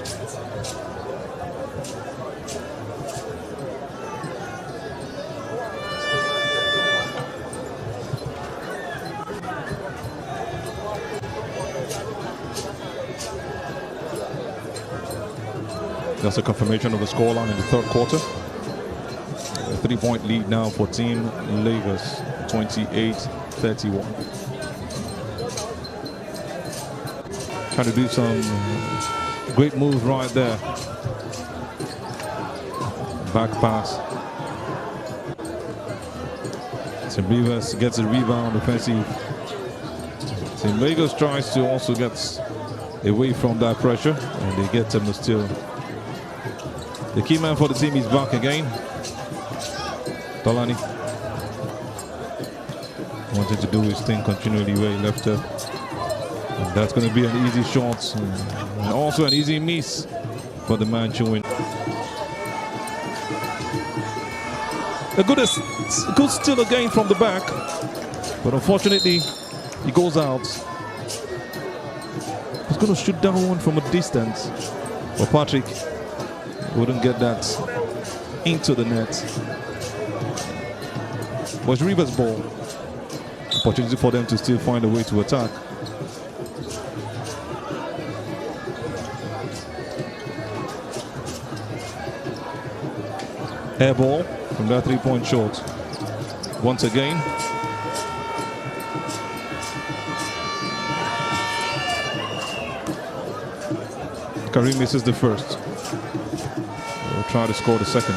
That's a confirmation of the scoreline in the third quarter. A 3-point lead now for Team Lagos, 28-31. Trying to do some great moves right there. Back pass. St. Rivers gets a rebound, offensive. St. Lagos tries to also get away from that pressure, and they get him to steal. The key man for the team is back again. Tolani wanted to do his thing continually where he left her. And that's going to be an easy shot and also an easy miss for the man chewing. A good steal again from the back, but unfortunately he goes out. He's going to shoot down one from a distance, but Patrick wouldn't get that into the net. Was Rivers' ball. Opportunity for them to still find a way to attack. Air ball from that 3-point shot. Once again. Kareem misses the first. We'll try to score the second.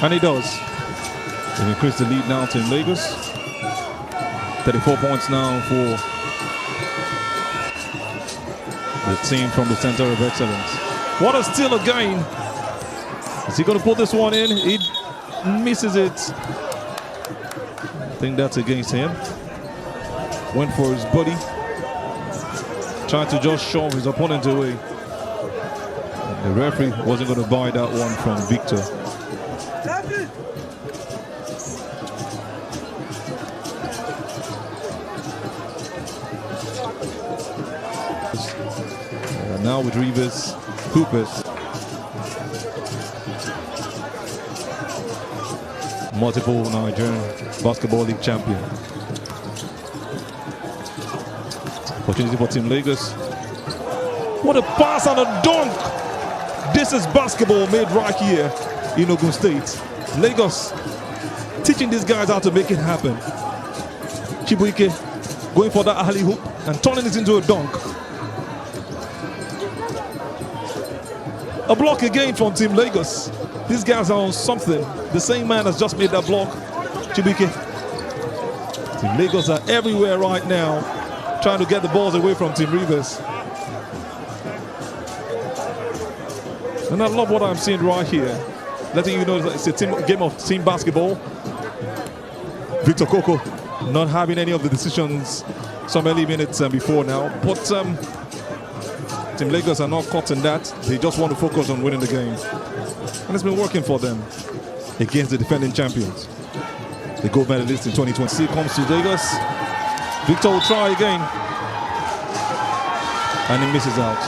And he does. They've increased the lead now to Lagos. 34 points now for the team from the Center of Excellence. What a steal again. Is he going to put this one in? He misses it. I think that's against him. Went for his body. Tried to just shove his opponent away. The referee wasn't going to buy that one from Victor. Now with Rivers, Hoopers. Multiple Nigerian Basketball League champion. Opportunity for Team Lagos. What a pass and a dunk! This is basketball made right here in Ogun State. Lagos teaching these guys how to make it happen. Chibuike going for that alley hoop and turning it into a dunk. A block again from Team Lagos. These guys are on something. The same man has just made that block. Chibuike. Team Lagos are everywhere right now, trying to get the balls away from Team Rivers. And I love what I'm seeing right here. Letting you know that it's a game of team basketball. Victor Koko not having any of the decisions some early minutes before now. But Team Lagos are not caught in that. They just want to focus on winning the game. And it's been working for them against the defending champions. The gold medalist in 2020 comes to Lagos. Victor will try again. And he misses out.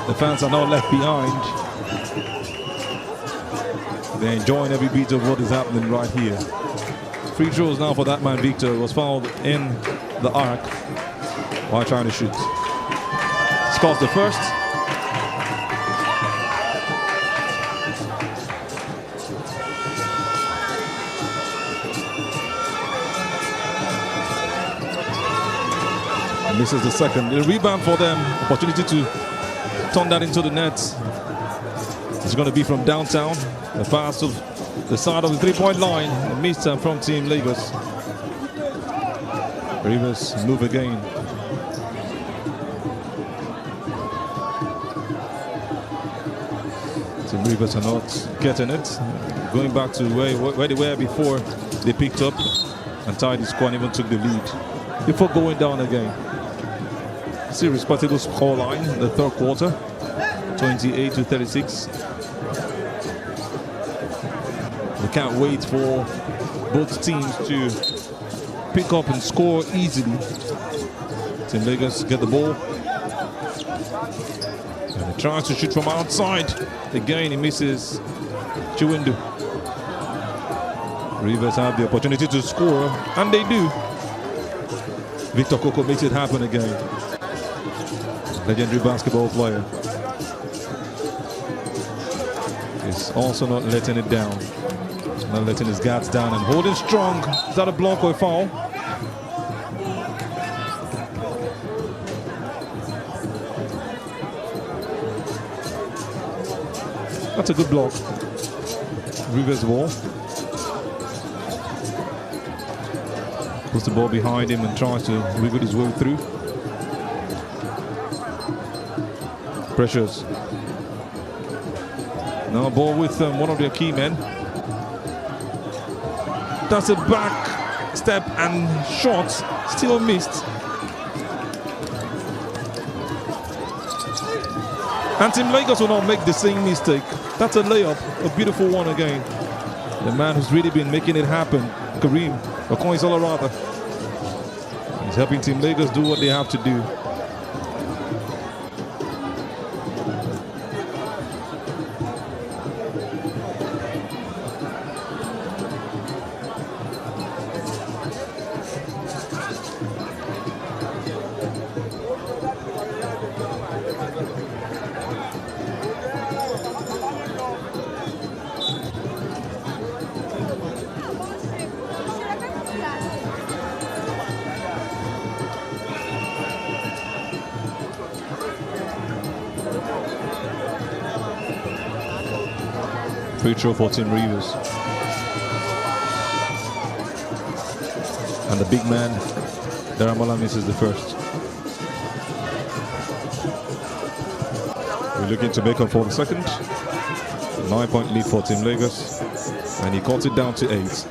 The fans are not left behind. They're enjoying every beat of what is happening right here. Free throws now for that man Victor, was fouled in the arc while trying to shoot. Scores the first. Misses the second. A rebound for them. Opportunity to turn that into the net. It's going to be from downtown. The pass to the side of the three-point line. A miss from Team Lagos. Rivers move again. Team Rivers are not getting it. Going back to where they were before they picked up and tied the score and even took the lead. Before going down again. Still respectable score line in the third quarter. 28-36. We can't wait for both teams to pick up and score easily. Team Lagos get the ball. And he tries to shoot from outside. Again, he misses. Chiwindu. Rivers have the opportunity to score, and they do. Victor Koko makes it happen again. Legendary basketball player. He's also not letting it down. Not letting his guards down and holding strong. Is that a block or a foul? That's a good block. Rivers ball. Puts the ball behind him and tries to wiggle his way through. Pressures. Now ball with one of their key men. That's a back step and shot. Still missed. And Team Lagos will not make the same mistake. That's a layup. A beautiful one again. The man who's really been making it happen, Kareem Okoinzola, he's helping Team Lagos do what they have to do. Free throw for Team Rivers. And the big man, Daramola, misses the first. We're looking to make up for the second. 9-point lead for Team Lagos. And he cuts it down to 8.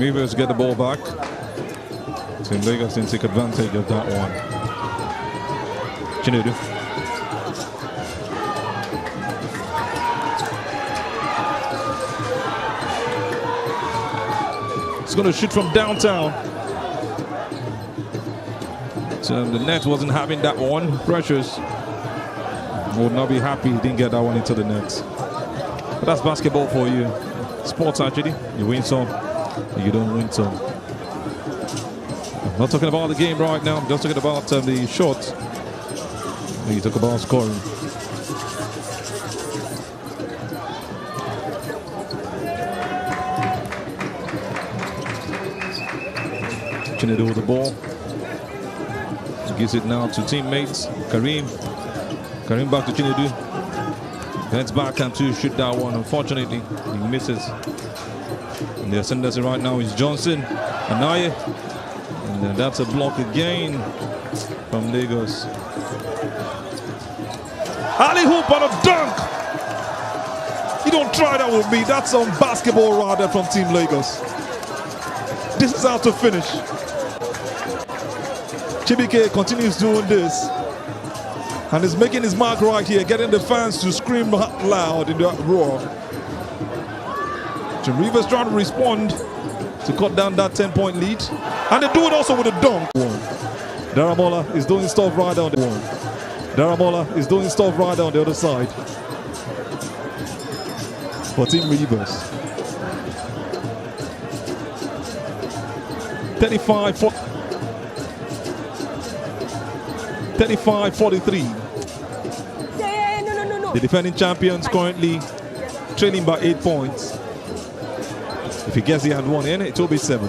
Rivers get the ball back. Team Lagos didn't take advantage of that one. Chinedu. It's going to shoot from downtown. So the net wasn't having that one. Pressures would not be happy he didn't get that one into the net. But that's basketball for you. Sports actually. You win some. You don't win some. I'm not talking about the game right now. I'm just talking about the shot. You talk about scoring. Chinedu with the ball. Gives it now to teammates. Karim back to Chinedu. Bends back and to shoot that one. Unfortunately, he misses. The ascendancy right now is Johnson, Anaye, and then that's a block again from Lagos. Ali hoop on a dunk! You don't try that with me, that's some basketball rather from Team Lagos. This is how to finish. Chibike continues doing this and is making his mark right here, getting the fans to scream loud in the roar. Team Rivers trying to respond to cut down that 10-point lead. And they do it also with a dunk. Daramola is doing stuff right on the one. Daramola is doing stuff right on the other side. For Team Rivers. 35-43.
No.
The defending champions currently trailing by 8 points. If he gets the hand one in, it will be 7.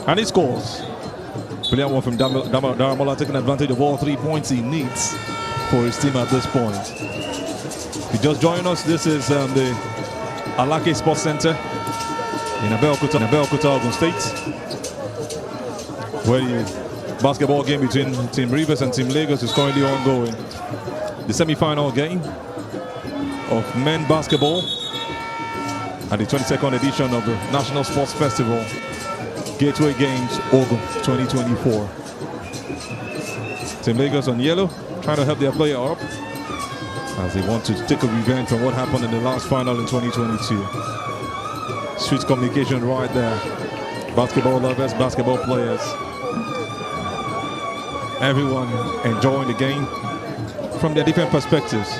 And he scores. Brilliant one from Daramola, taking advantage of all 3 points he needs for his team at this point. If you just join us, this is the Alake Sports Center in Abeokuta, Ogun State, where the basketball game between Team Rivers and Team Lagos is currently ongoing. The semi-final game of men basketball at the 22nd edition of the National Sports Festival, Gateway Games Ogun 2024. Team Lagos on yellow, trying to help their player up as they want to take a revenge from what happened in the last final in 2022. Sweet communication right there. Basketball lovers, basketball players, everyone enjoying the game from their different perspectives.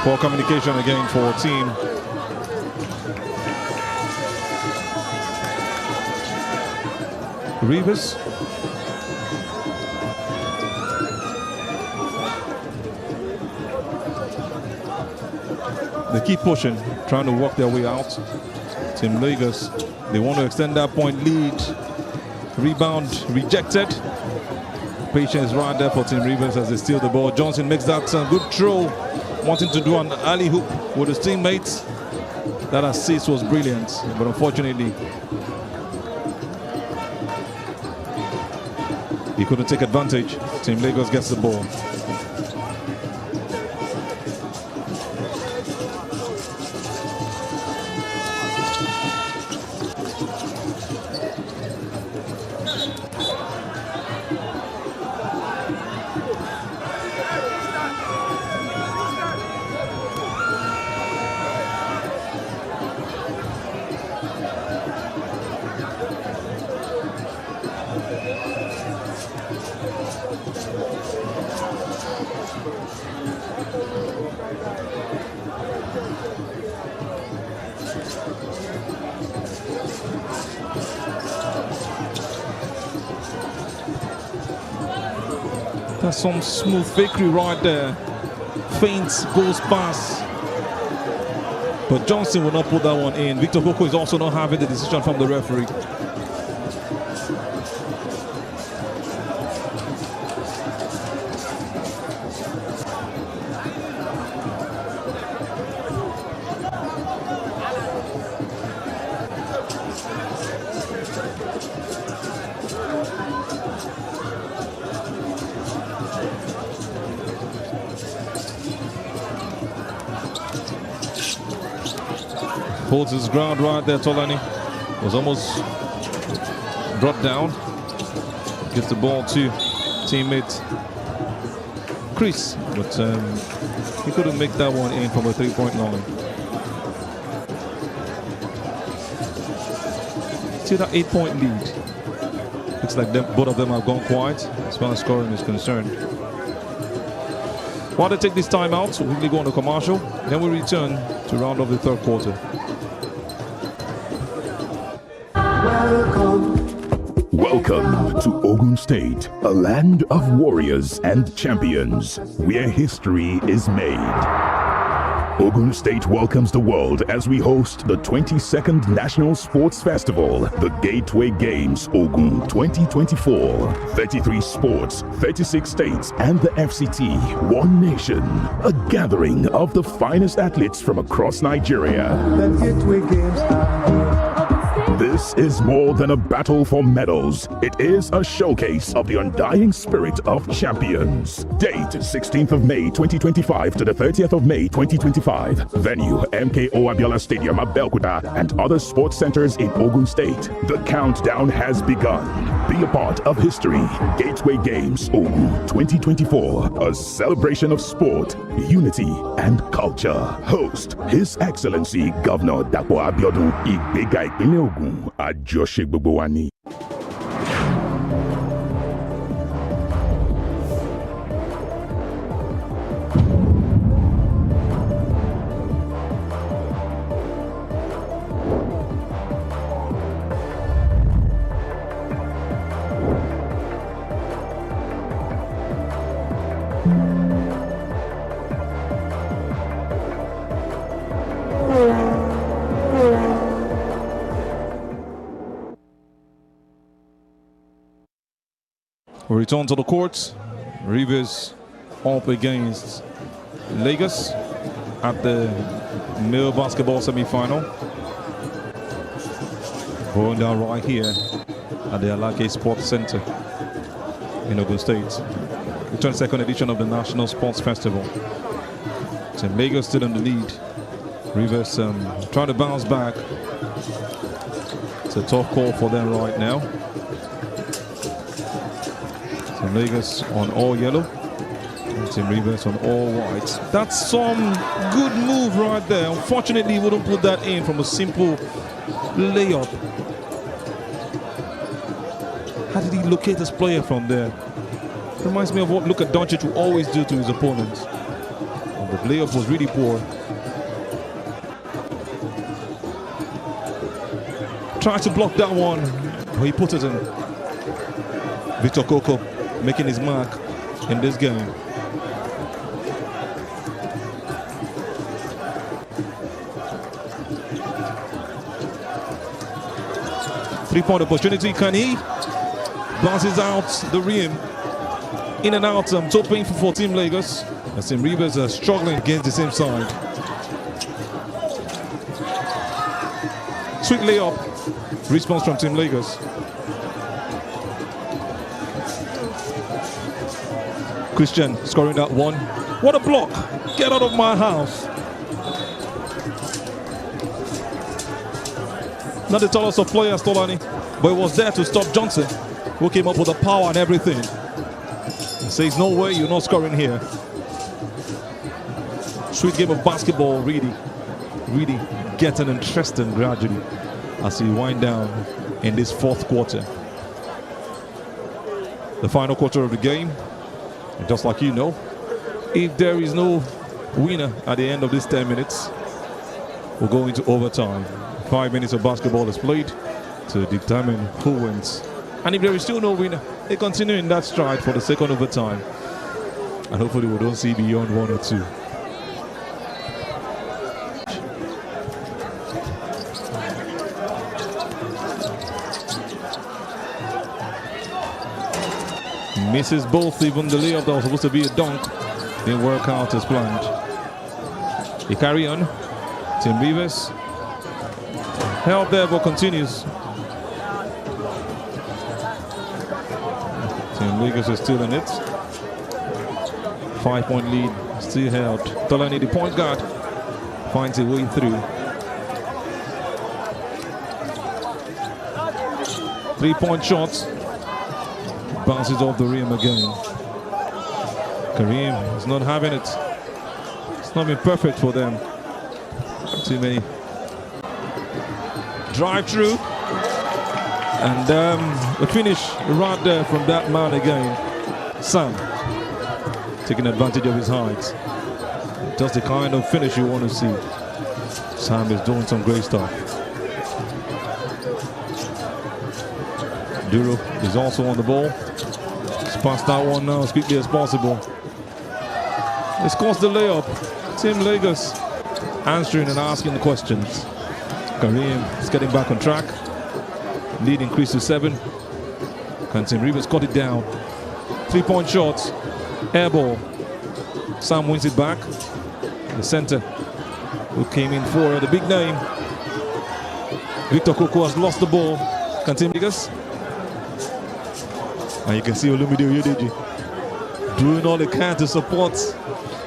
Poor communication again for Team Rivers. They keep pushing, trying to work their way out. Team Lagos, they want to extend that point lead. Rebound rejected. Patience right there for Team Rivers as they steal the ball. Johnson makes that good throw, wanting to do an alley hoop with his teammates. That assist was brilliant, but unfortunately, he couldn't take advantage. Team Lagos gets the ball. That's some smooth fakery right there. Feints, goes past. But Johnson will not put that one in. Victor Coco is also not having the decision from the referee. Holds his ground right there. Tolani was almost brought down. Gives the ball to teammate Chris, but he couldn't make that one in from a 3-point line. See that 8-point lead. Looks like both of them have gone quiet as far as scoring is concerned. While they take this time out, we'll quickly go on a commercial. Then we return to round off the third quarter.
Welcome to Ogun State, a land of warriors and champions, where history is made. Ogun State welcomes the world as we host the 22nd National Sports Festival, the Gateway Games Ogun 2024. 33 sports, 36 states, and the FCT, one nation. A gathering of the finest athletes from across Nigeria.
The Gateway Games are here.
This is more than a battle for medals. It is a showcase of the undying spirit of champions. Date 16th of May 2025 to the 30th of May 2025. Venue MKO Abiola Stadium, Abeokuta, and other sports centers in Ogun State. The countdown has begun. Be a part of history. Gateway Games Ogun 2024. A celebration of sport, unity, and culture. Host His Excellency Governor Dapo Abiodun Igbega Ipinle Ogun. Àjọṣe gbogbo wa ni.
We return to the court. Rivers up against Lagos at the male basketball semi-final. Going down right here at the Alake Sports Center in Ogun State. The 22nd edition of the National Sports Festival. Team Lagos still in the lead. Rivers trying to bounce back. It's a tough call for them right now. Team Lagos on all yellow, and Team Rivers on all white. That's some good move right there. Unfortunately, he wouldn't put that in from a simple layup. How did he locate this player from there? Reminds me of what Luka Doncic will always do to his opponents. And the layup was really poor. Tried to block that one, but he put it in. Victor Coco making his mark in this game. Three-point opportunity, can he? Bounces out the rim. In and out, so painful for Team Lagos. As Team Rivers are struggling against the same side. Sweet layup. Response from Team Lagos. Christian scoring that one. What a block! Get out of my house. Not the tallest of players, Tolani, but it was there to stop Johnson, who came up with the power and everything. He says, no way, you're not scoring here. Sweet game of basketball, really getting interesting gradually as we wind down in this fourth quarter. The final quarter of the game. And just like you know, if there is no winner at the end of this 10 minutes, we'll go into overtime. 5 minutes of basketball is played to determine who wins. And if there is still no winner, they continue in that stride for the second overtime. And hopefully we don't see beyond 1 or 2. Misses both, even the layup that was supposed to be a dunk didn't work out as planned. They carry on. Tim Rivers held there but continues. Tim Rivers is still in it. 5-point lead, still held. Tolani, the point guard, finds a way through. 3-point shots. Bounces off the rim again. Kareem is not having it. It's not been perfect for them. Too many. Drive through. And a finish right there from that man again. Sam taking advantage of his height. Just the kind of finish you want to see. Sam is doing some great stuff. Duro is also on the ball. Pass that one now as quickly as possible. They scores the layup. Tim Lagos answering and asking the questions. Kareem is getting back on track. Lead increased to 7. Can Tim Rivers cut it down? 3-point shots. Air ball. Sam wins it back. The center who came in for the big name. Victor Koko has lost the ball. Can Tim Lagos? And you can see Olumide Oyedeji doing all they can to support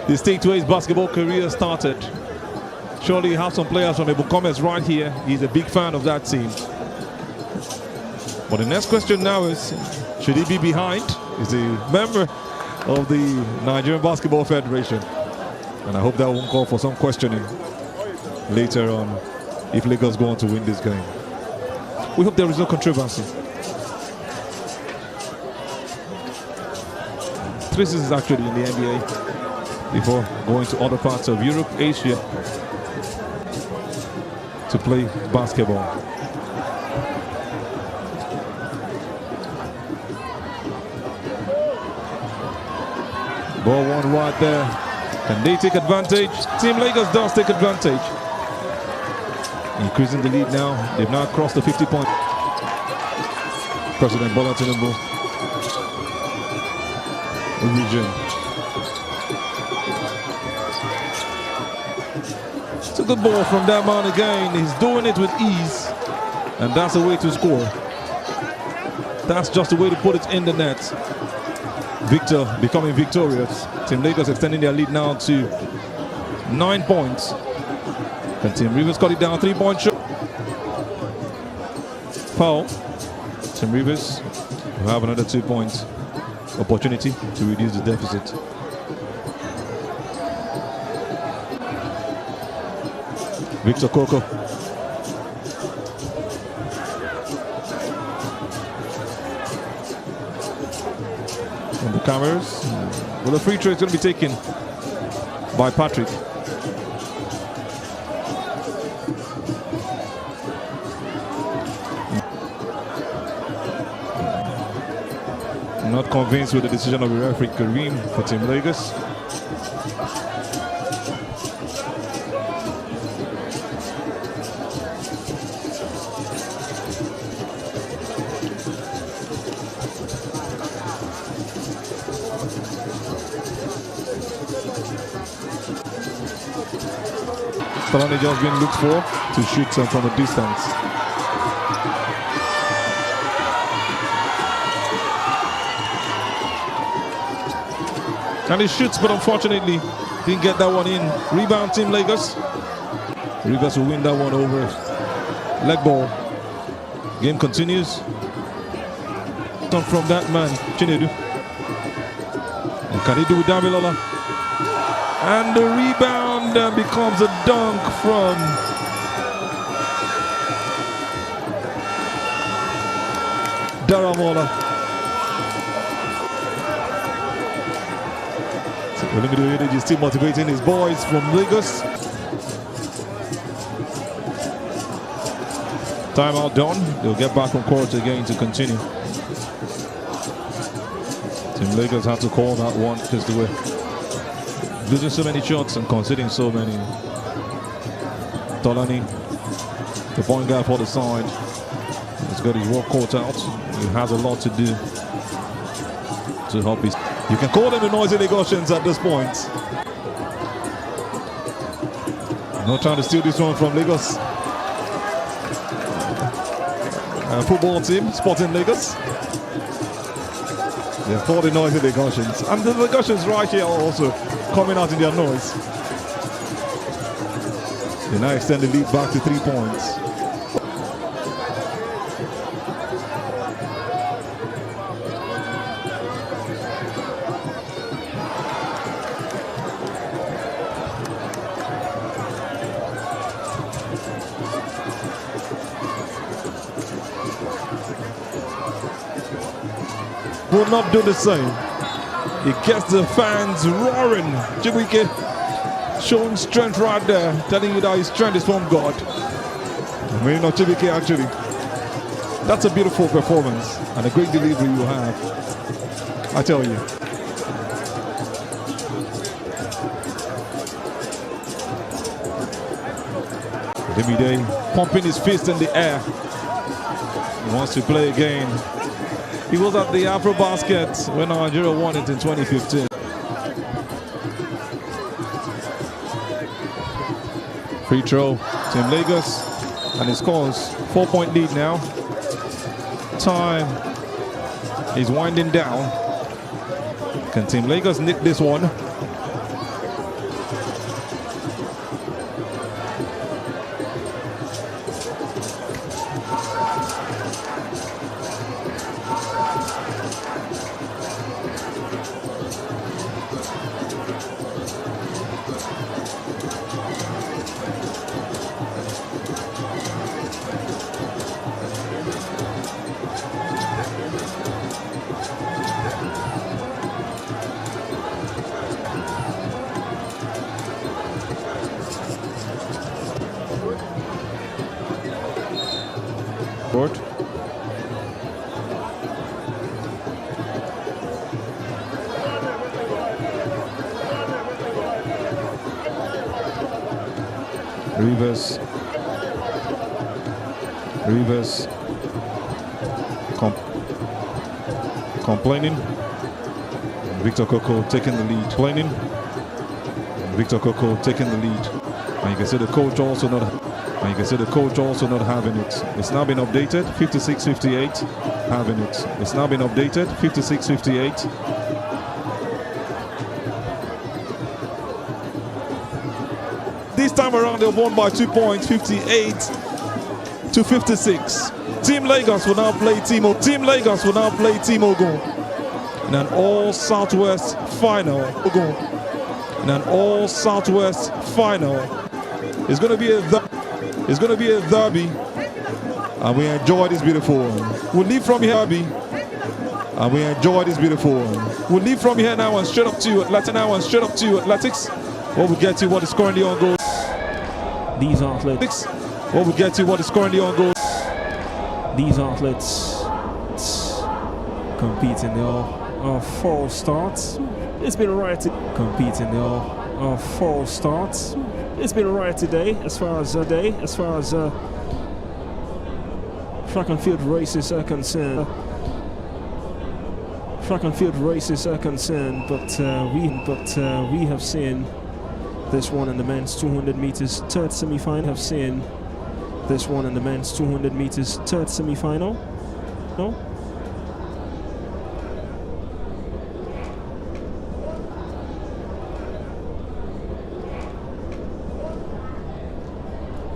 the state where his basketball career started. Surely you have some players from Ebukomes right here. He's a big fan of that team. But the next question now is, should he be behind? He's a member of the Nigerian Basketball Federation. And I hope that won't call for some questioning later on if Lagos go on to win this game. We hope there is no controversy. This is actually in the NBA before going to other parts of Europe, Asia to play basketball. Ball one right there. Can they take advantage? Team Lagos does take advantage. Increasing the lead now. They've now crossed the 50-point. President Bola Tinubu region. It's a good ball from that man again. He's doing it with ease, and that's a way to score. That's just a way to put it in the net. Victor becoming victorious. Team Lagos extending their lead now to 9 points. Can Team Rivers cut it down? 3-point shot. Foul. Team Rivers will have another 2 points. Opportunity to reduce the deficit. Victor Koko. On the cameras. Well, the free throw is going to be taken by Patrick. Not convinced with the decision of the referee Kareem for Team Lagos. Talani just being looked for to shoot some from a distance. And he shoots, but unfortunately didn't get that one in. Rebound Team Lagos. Rivers will win that one over. Leg ball. Game continues. Come from that man, Chinedu. And can he do with Damilola? And the rebound becomes a dunk from Daramola. Olumide is still motivating his boys from Lagos. Timeout done. They'll get back on court again to continue. Team Lagos had to call that one because they were losing so many shots and conceding so many. Tolani, the point guard for the side, has got his work cut out. He has a lot to do to help his. You can call them the noisy Lagosians at this point. Not trying to steal this one from Lagos. Football team, Sporting Lagos. They're called the noisy Lagosians. And the Lagosians right here are also coming out in their noise. They now extend the lead back to 3 points. Will not do the same. He gets the fans roaring. Chibuike showing strength right there, telling you that his strength is from God. I mean, not Chibuike actually. That's a beautiful performance and a great delivery you have. I tell you. Demide pumping his fist in the air. He wants to play again. He was at the Afro Basket when Nigeria won it in 2015. Free throw, Team Lagos, and it scores 4-point lead now. Time is winding down. Can Team Lagos nick this one? Rivers complaining. Victor Coco taking the lead. Complaining. Victor Coco taking the lead. And you can see the coach also not. And you can see the coach also not having it. It's now been updated. 56-58 having it. It's now been updated. 56-58. This time around they won by 2 points, 58-56. Team Lagos will now play Team Ogun in an all Southwest final. In an all Southwest final. It's going to be a derby, and we enjoy this beautiful one. We'll leave from here, and we enjoy this beautiful one. We'll leave from here now and straight up to you Athletics. What we get to what is currently on goal.
These athletes.
What we get to what is currently on goal.
These athletes compete in the fall starts. It's been right to compete in the fall starts. It's been right today as far as track and field races are concerned. But we have seen this one in the men's 200 meters third semi-final. No?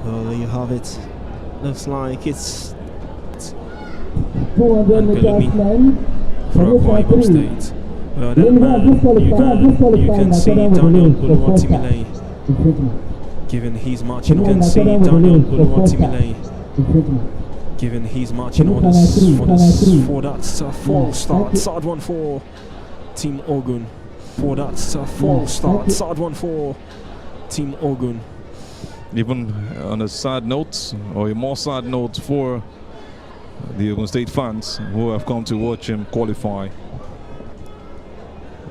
Well, there you have it. Looks like it's
200 meters men.
For Akwa Ibom State. Well, that man, you can see Daniel Oluwatimilei given his marching. You can see Daniel Oluwatimilei given his marching orders for that fall start. Sad one for Team Ogun. For that fall start. Sad one for Team Ogun.
Even on a sad note, or a more sad note for the Ogun State fans who have come to watch him qualify.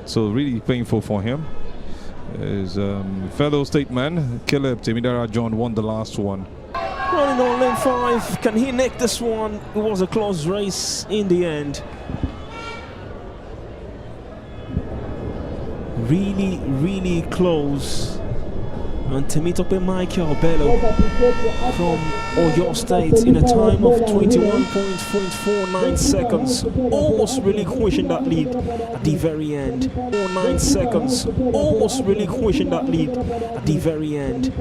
So really painful for him. His fellow state man, Caleb Temidara John, won the last one.
Running on lane 5, can he nick this one? It was a close race in the end. Really, really close. And Temitope Michael Bello from Oyo State in a time of 21.49 seconds, almost relinquishing that lead at the very end. 49 seconds, almost relinquishing that lead at the very end.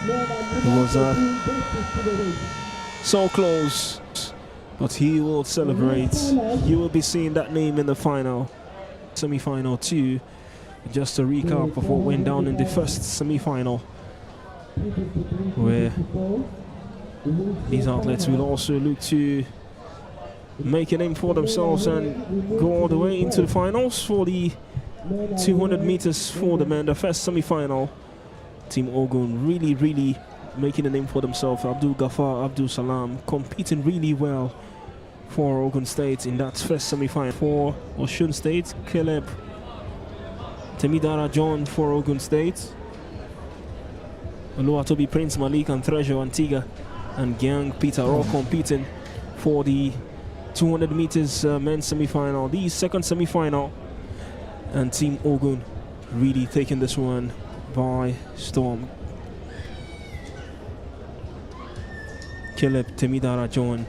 It was so close, but he will celebrate. You will be seeing that name in the final, semi-final 2. Just a recap of what went down in the first semi-final, where these athletes will also look to make a name for themselves and go all the way into the finals for the 200 meters for the men. The first semi-final, Team Ogun really making a name for themselves. Abdul Ghaffar, Abdul Salam competing really well for Ogun State in that first semi-final. For Osun State, Caleb Temidara John for Ogun State, Oluwatobi Prince Malik and Treasure Antigua and Gyang Peter all competing for the 200 meters men's semi-final, the second semi-final, and Team Ogun really taking this one by storm. Caleb Temidara John.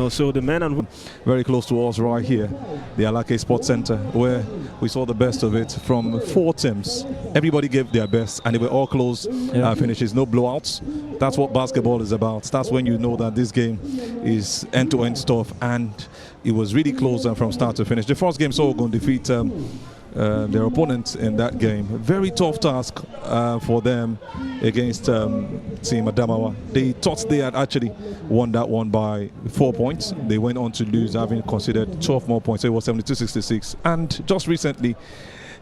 So the men and
very close to us right here, the Alake Sports Center, where we saw the best of it from 4 teams. Everybody gave their best and they were all close finishes, no blowouts. That's what basketball is about. That's when you know that this game is end-to-end stuff, and it was really close from start to finish. The first game saw Ogun defeat their opponents in that game. Very tough task for them against Team Adamawa. They thought they had actually won that one by 4 points. They went on to lose, having considered 12 more points. So it was 72-66. And just recently,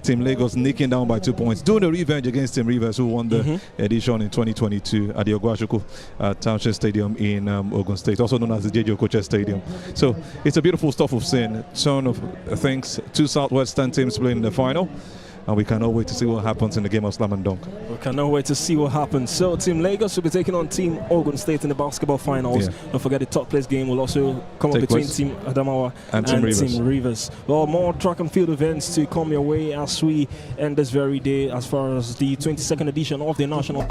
Team Lagos nicking down by 2 points, doing a revenge against Team Rivers, who won the edition in 2022 at the Ogwashuku Township Stadium in Ogun State, also known as the J.J. Okocha Stadium. So it's a beautiful stuff we've seen. Turn of things, 2 Southwestern teams playing in the final. And we cannot wait to see what happens in the game of slam and dunk.
We cannot wait to see what happens. So Team Lagos will be taking on Team Ogun State in the basketball finals. Don't forget the top place game will also come up between Team Adamawa and Team Rivers. Well, more track and field events to come your way as we end this very day as far as the 22nd edition of the National.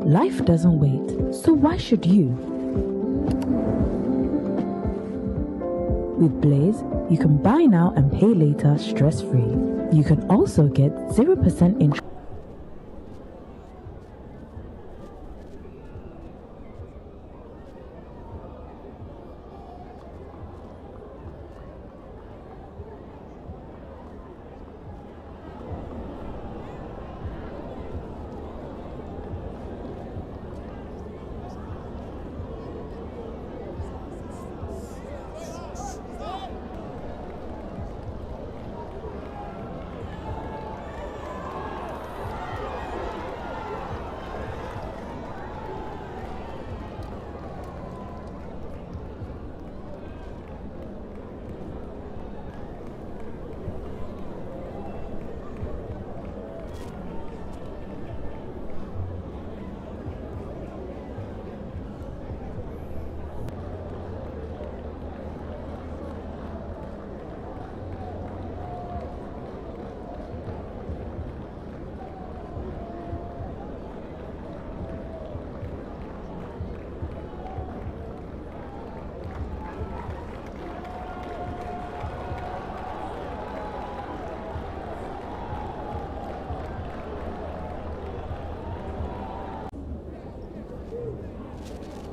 Life doesn't wait, so why should you? With Blaze, you can buy now and pay later stress-free. You can also get 0% interest.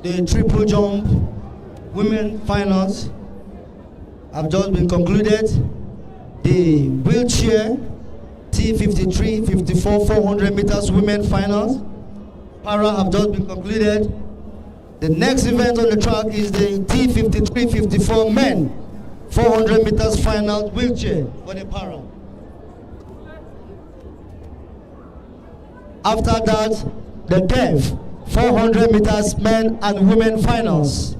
The triple jump women finals have just been concluded. The wheelchair T53, 54, 400 meters women finals para have just been concluded. The next event on the track is the T53, 54 men 400 meters final wheelchair for the para. After that, the deaf 400 meters men and women finals.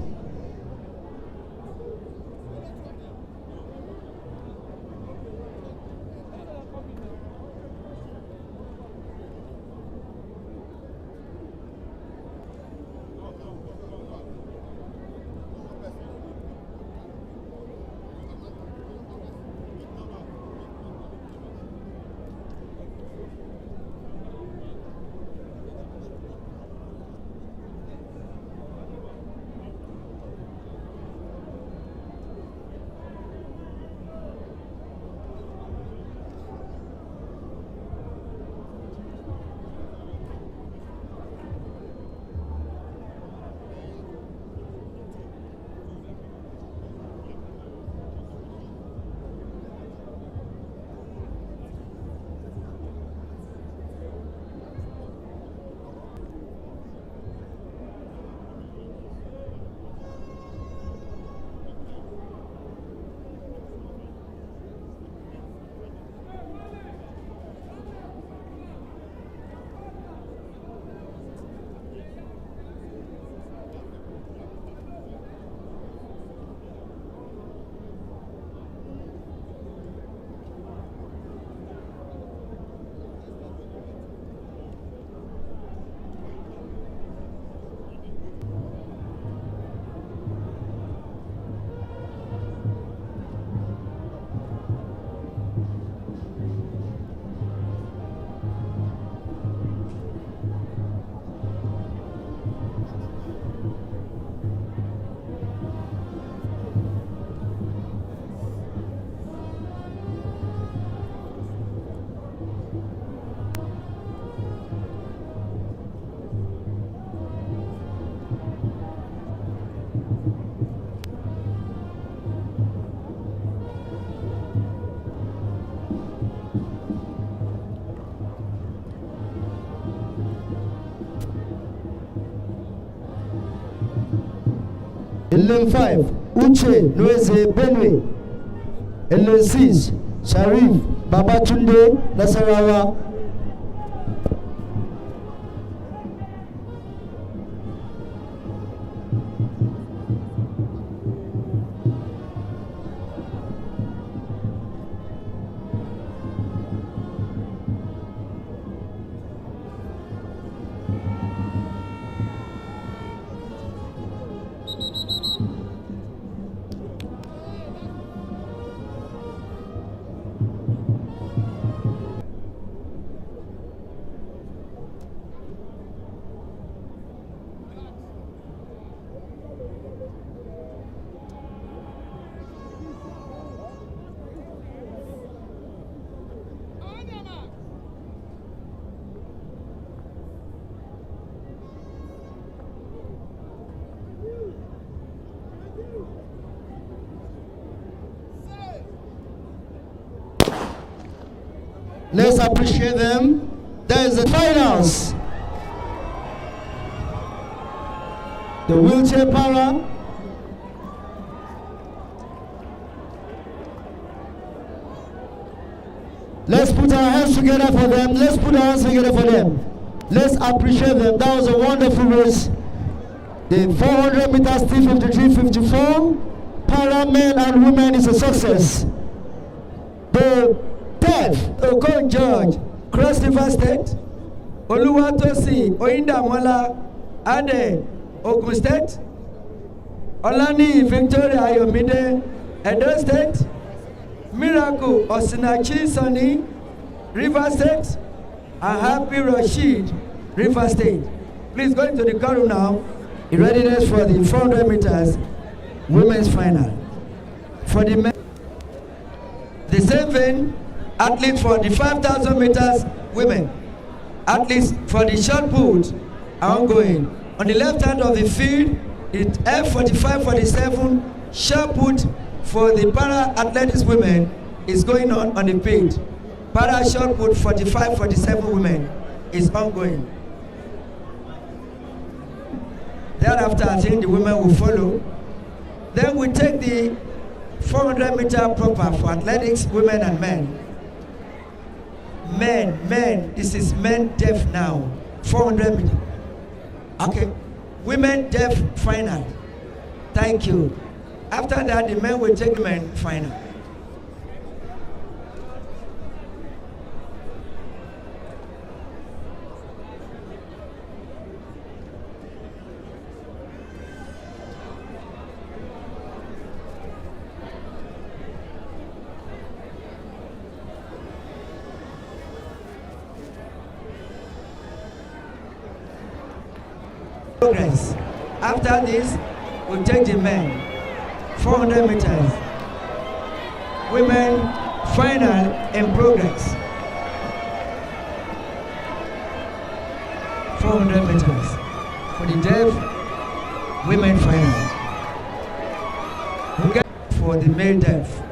In lane 5, Uche Nweze Benue. In lane 6, Sharif Babatunde Nasarawa. Let's appreciate them. There is the finals. The wheelchair para. Let's put our hands together for them. Let's put our hands together for them. Let's appreciate them. That was a wonderful race. The 400 meters T53, 54 para men and women is a success. The Ogun George, Cross River State, Oluwatosi Oyindamola Ade, Ogun State, Olani Victoria Ayomide, Edo State, Miracle Osinachi Sonny, River State, and Happy Rashid, River State. Please go into the car room now in readiness for the 400 meters women's final. For the men, the same vein, athletes for the 5,000 meters women, athletes for the shot put are ongoing.
On the left hand of the field, it F45-47 shot put for the para athletics women is going on the pitch. Para shot put 45-47 women is ongoing. Thereafter, I think the women will follow. Then we take the 400-meter proper for athletics, women and men. Men, this is men def now. 400 meters. Okay. Women def final. Thank you. After that, the men will take the men final. Progress. After this, we'll take the men. 400 meters. Women final in progress. 400 meters. For the deaf, women final. We'll get for the male deaf.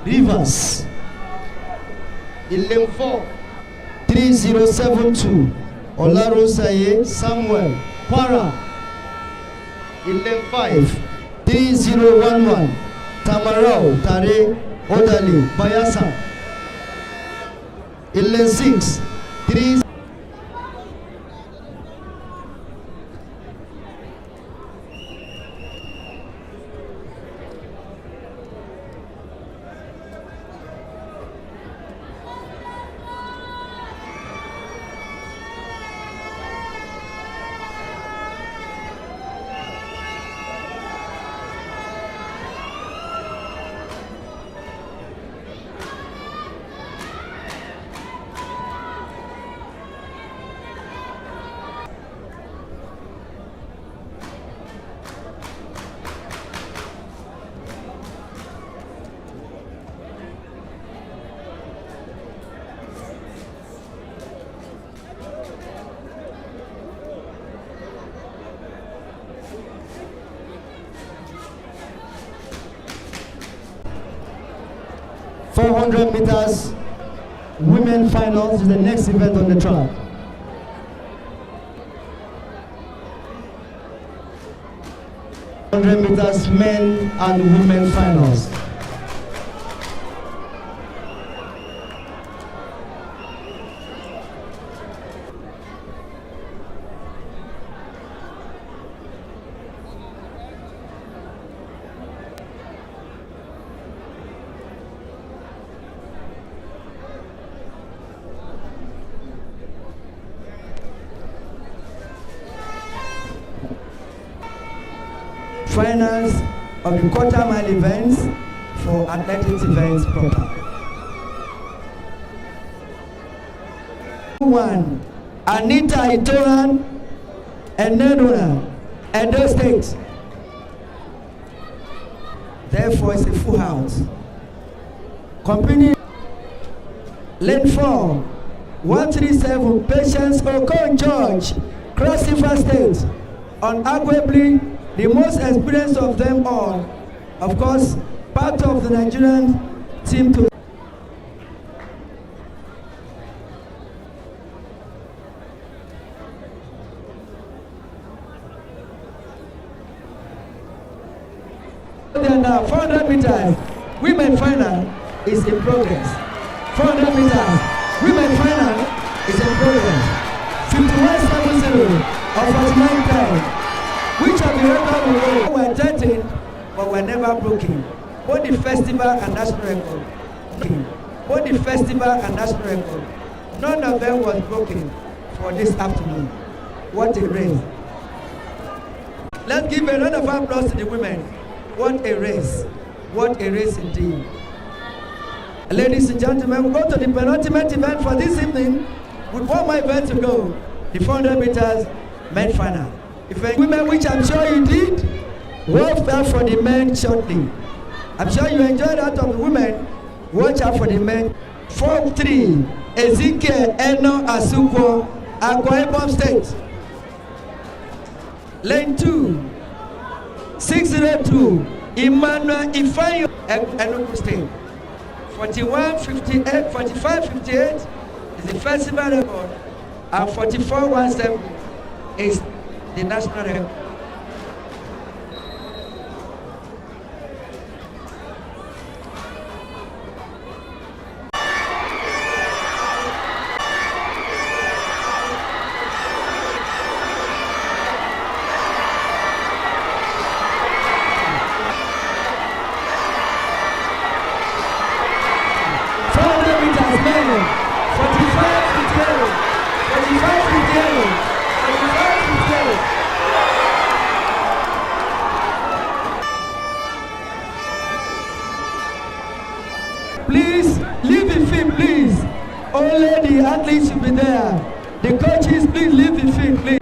Rivers 11-4-3072 Olarosaye Samuel Kwara 11-5-3011 Tamarao Tare Odale Bayasa 11-6-3 400 meters women finals is the next event on the track. Meters men and women finals.
Finals of the quarter-mile events for athletics events proper. 1. Anita Itoran and Nedona, Edo State. Therefore, it's a full house. Company Lane 4, 137, Patience Okon George, Cross River State, unarguably the most experienced of them all. Of course, part of the Nigerian team to now 400 meters women final is in progress. 400 meters women final is in progress. 51-70 or 49-10. Which of the records were threatened but were never broken? Both the festival and national record. Both the festival and national record. None of them was broken for this afternoon. What a race. Let's give a round of applause to the women. What a race. What a race indeed. Ladies and gentlemen, we go to the penultimate event for this evening with one more event to go. The 400 meters men final. If women, which I'm sure you did, watch out for the men shortly. I'm sure you enjoyed that of the women. Watch out for the men. 4-3, Ezekiel Eno Asukwo, Akwa Ibom State. Lane 2, 602, Emmanuel Ifayo, Enugu State. 41-58, 45-58 is the festival record, and 44-17 is the national record. Please, leave the field, please. Only the athletes should be there. The coaches, please leave the field, please.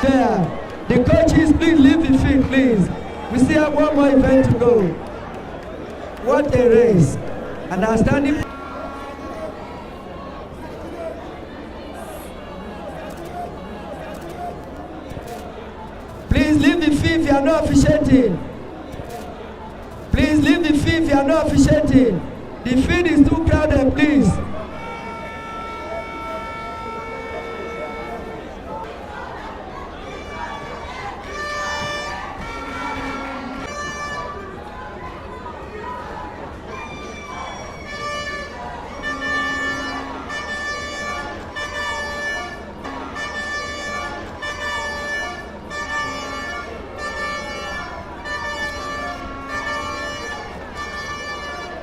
There. The coaches, please leave the field, please. We still have one more event to go. What a race. And I'm standing. Please leave the field if you are not officiating. Please leave the field if you are not officiating. The field is too crowded, please.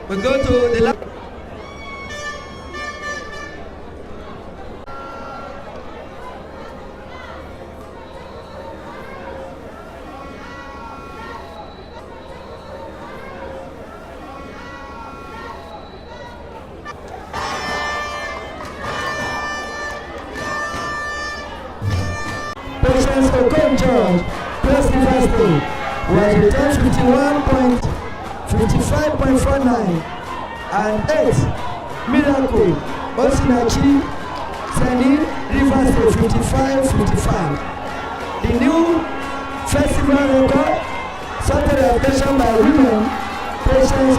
We go to the last. Patience Ogun George, Press University, was returned 55.49 and 8 Miracle Osinachi Seni Rivers 55.55. The new festival record started a by women. Patience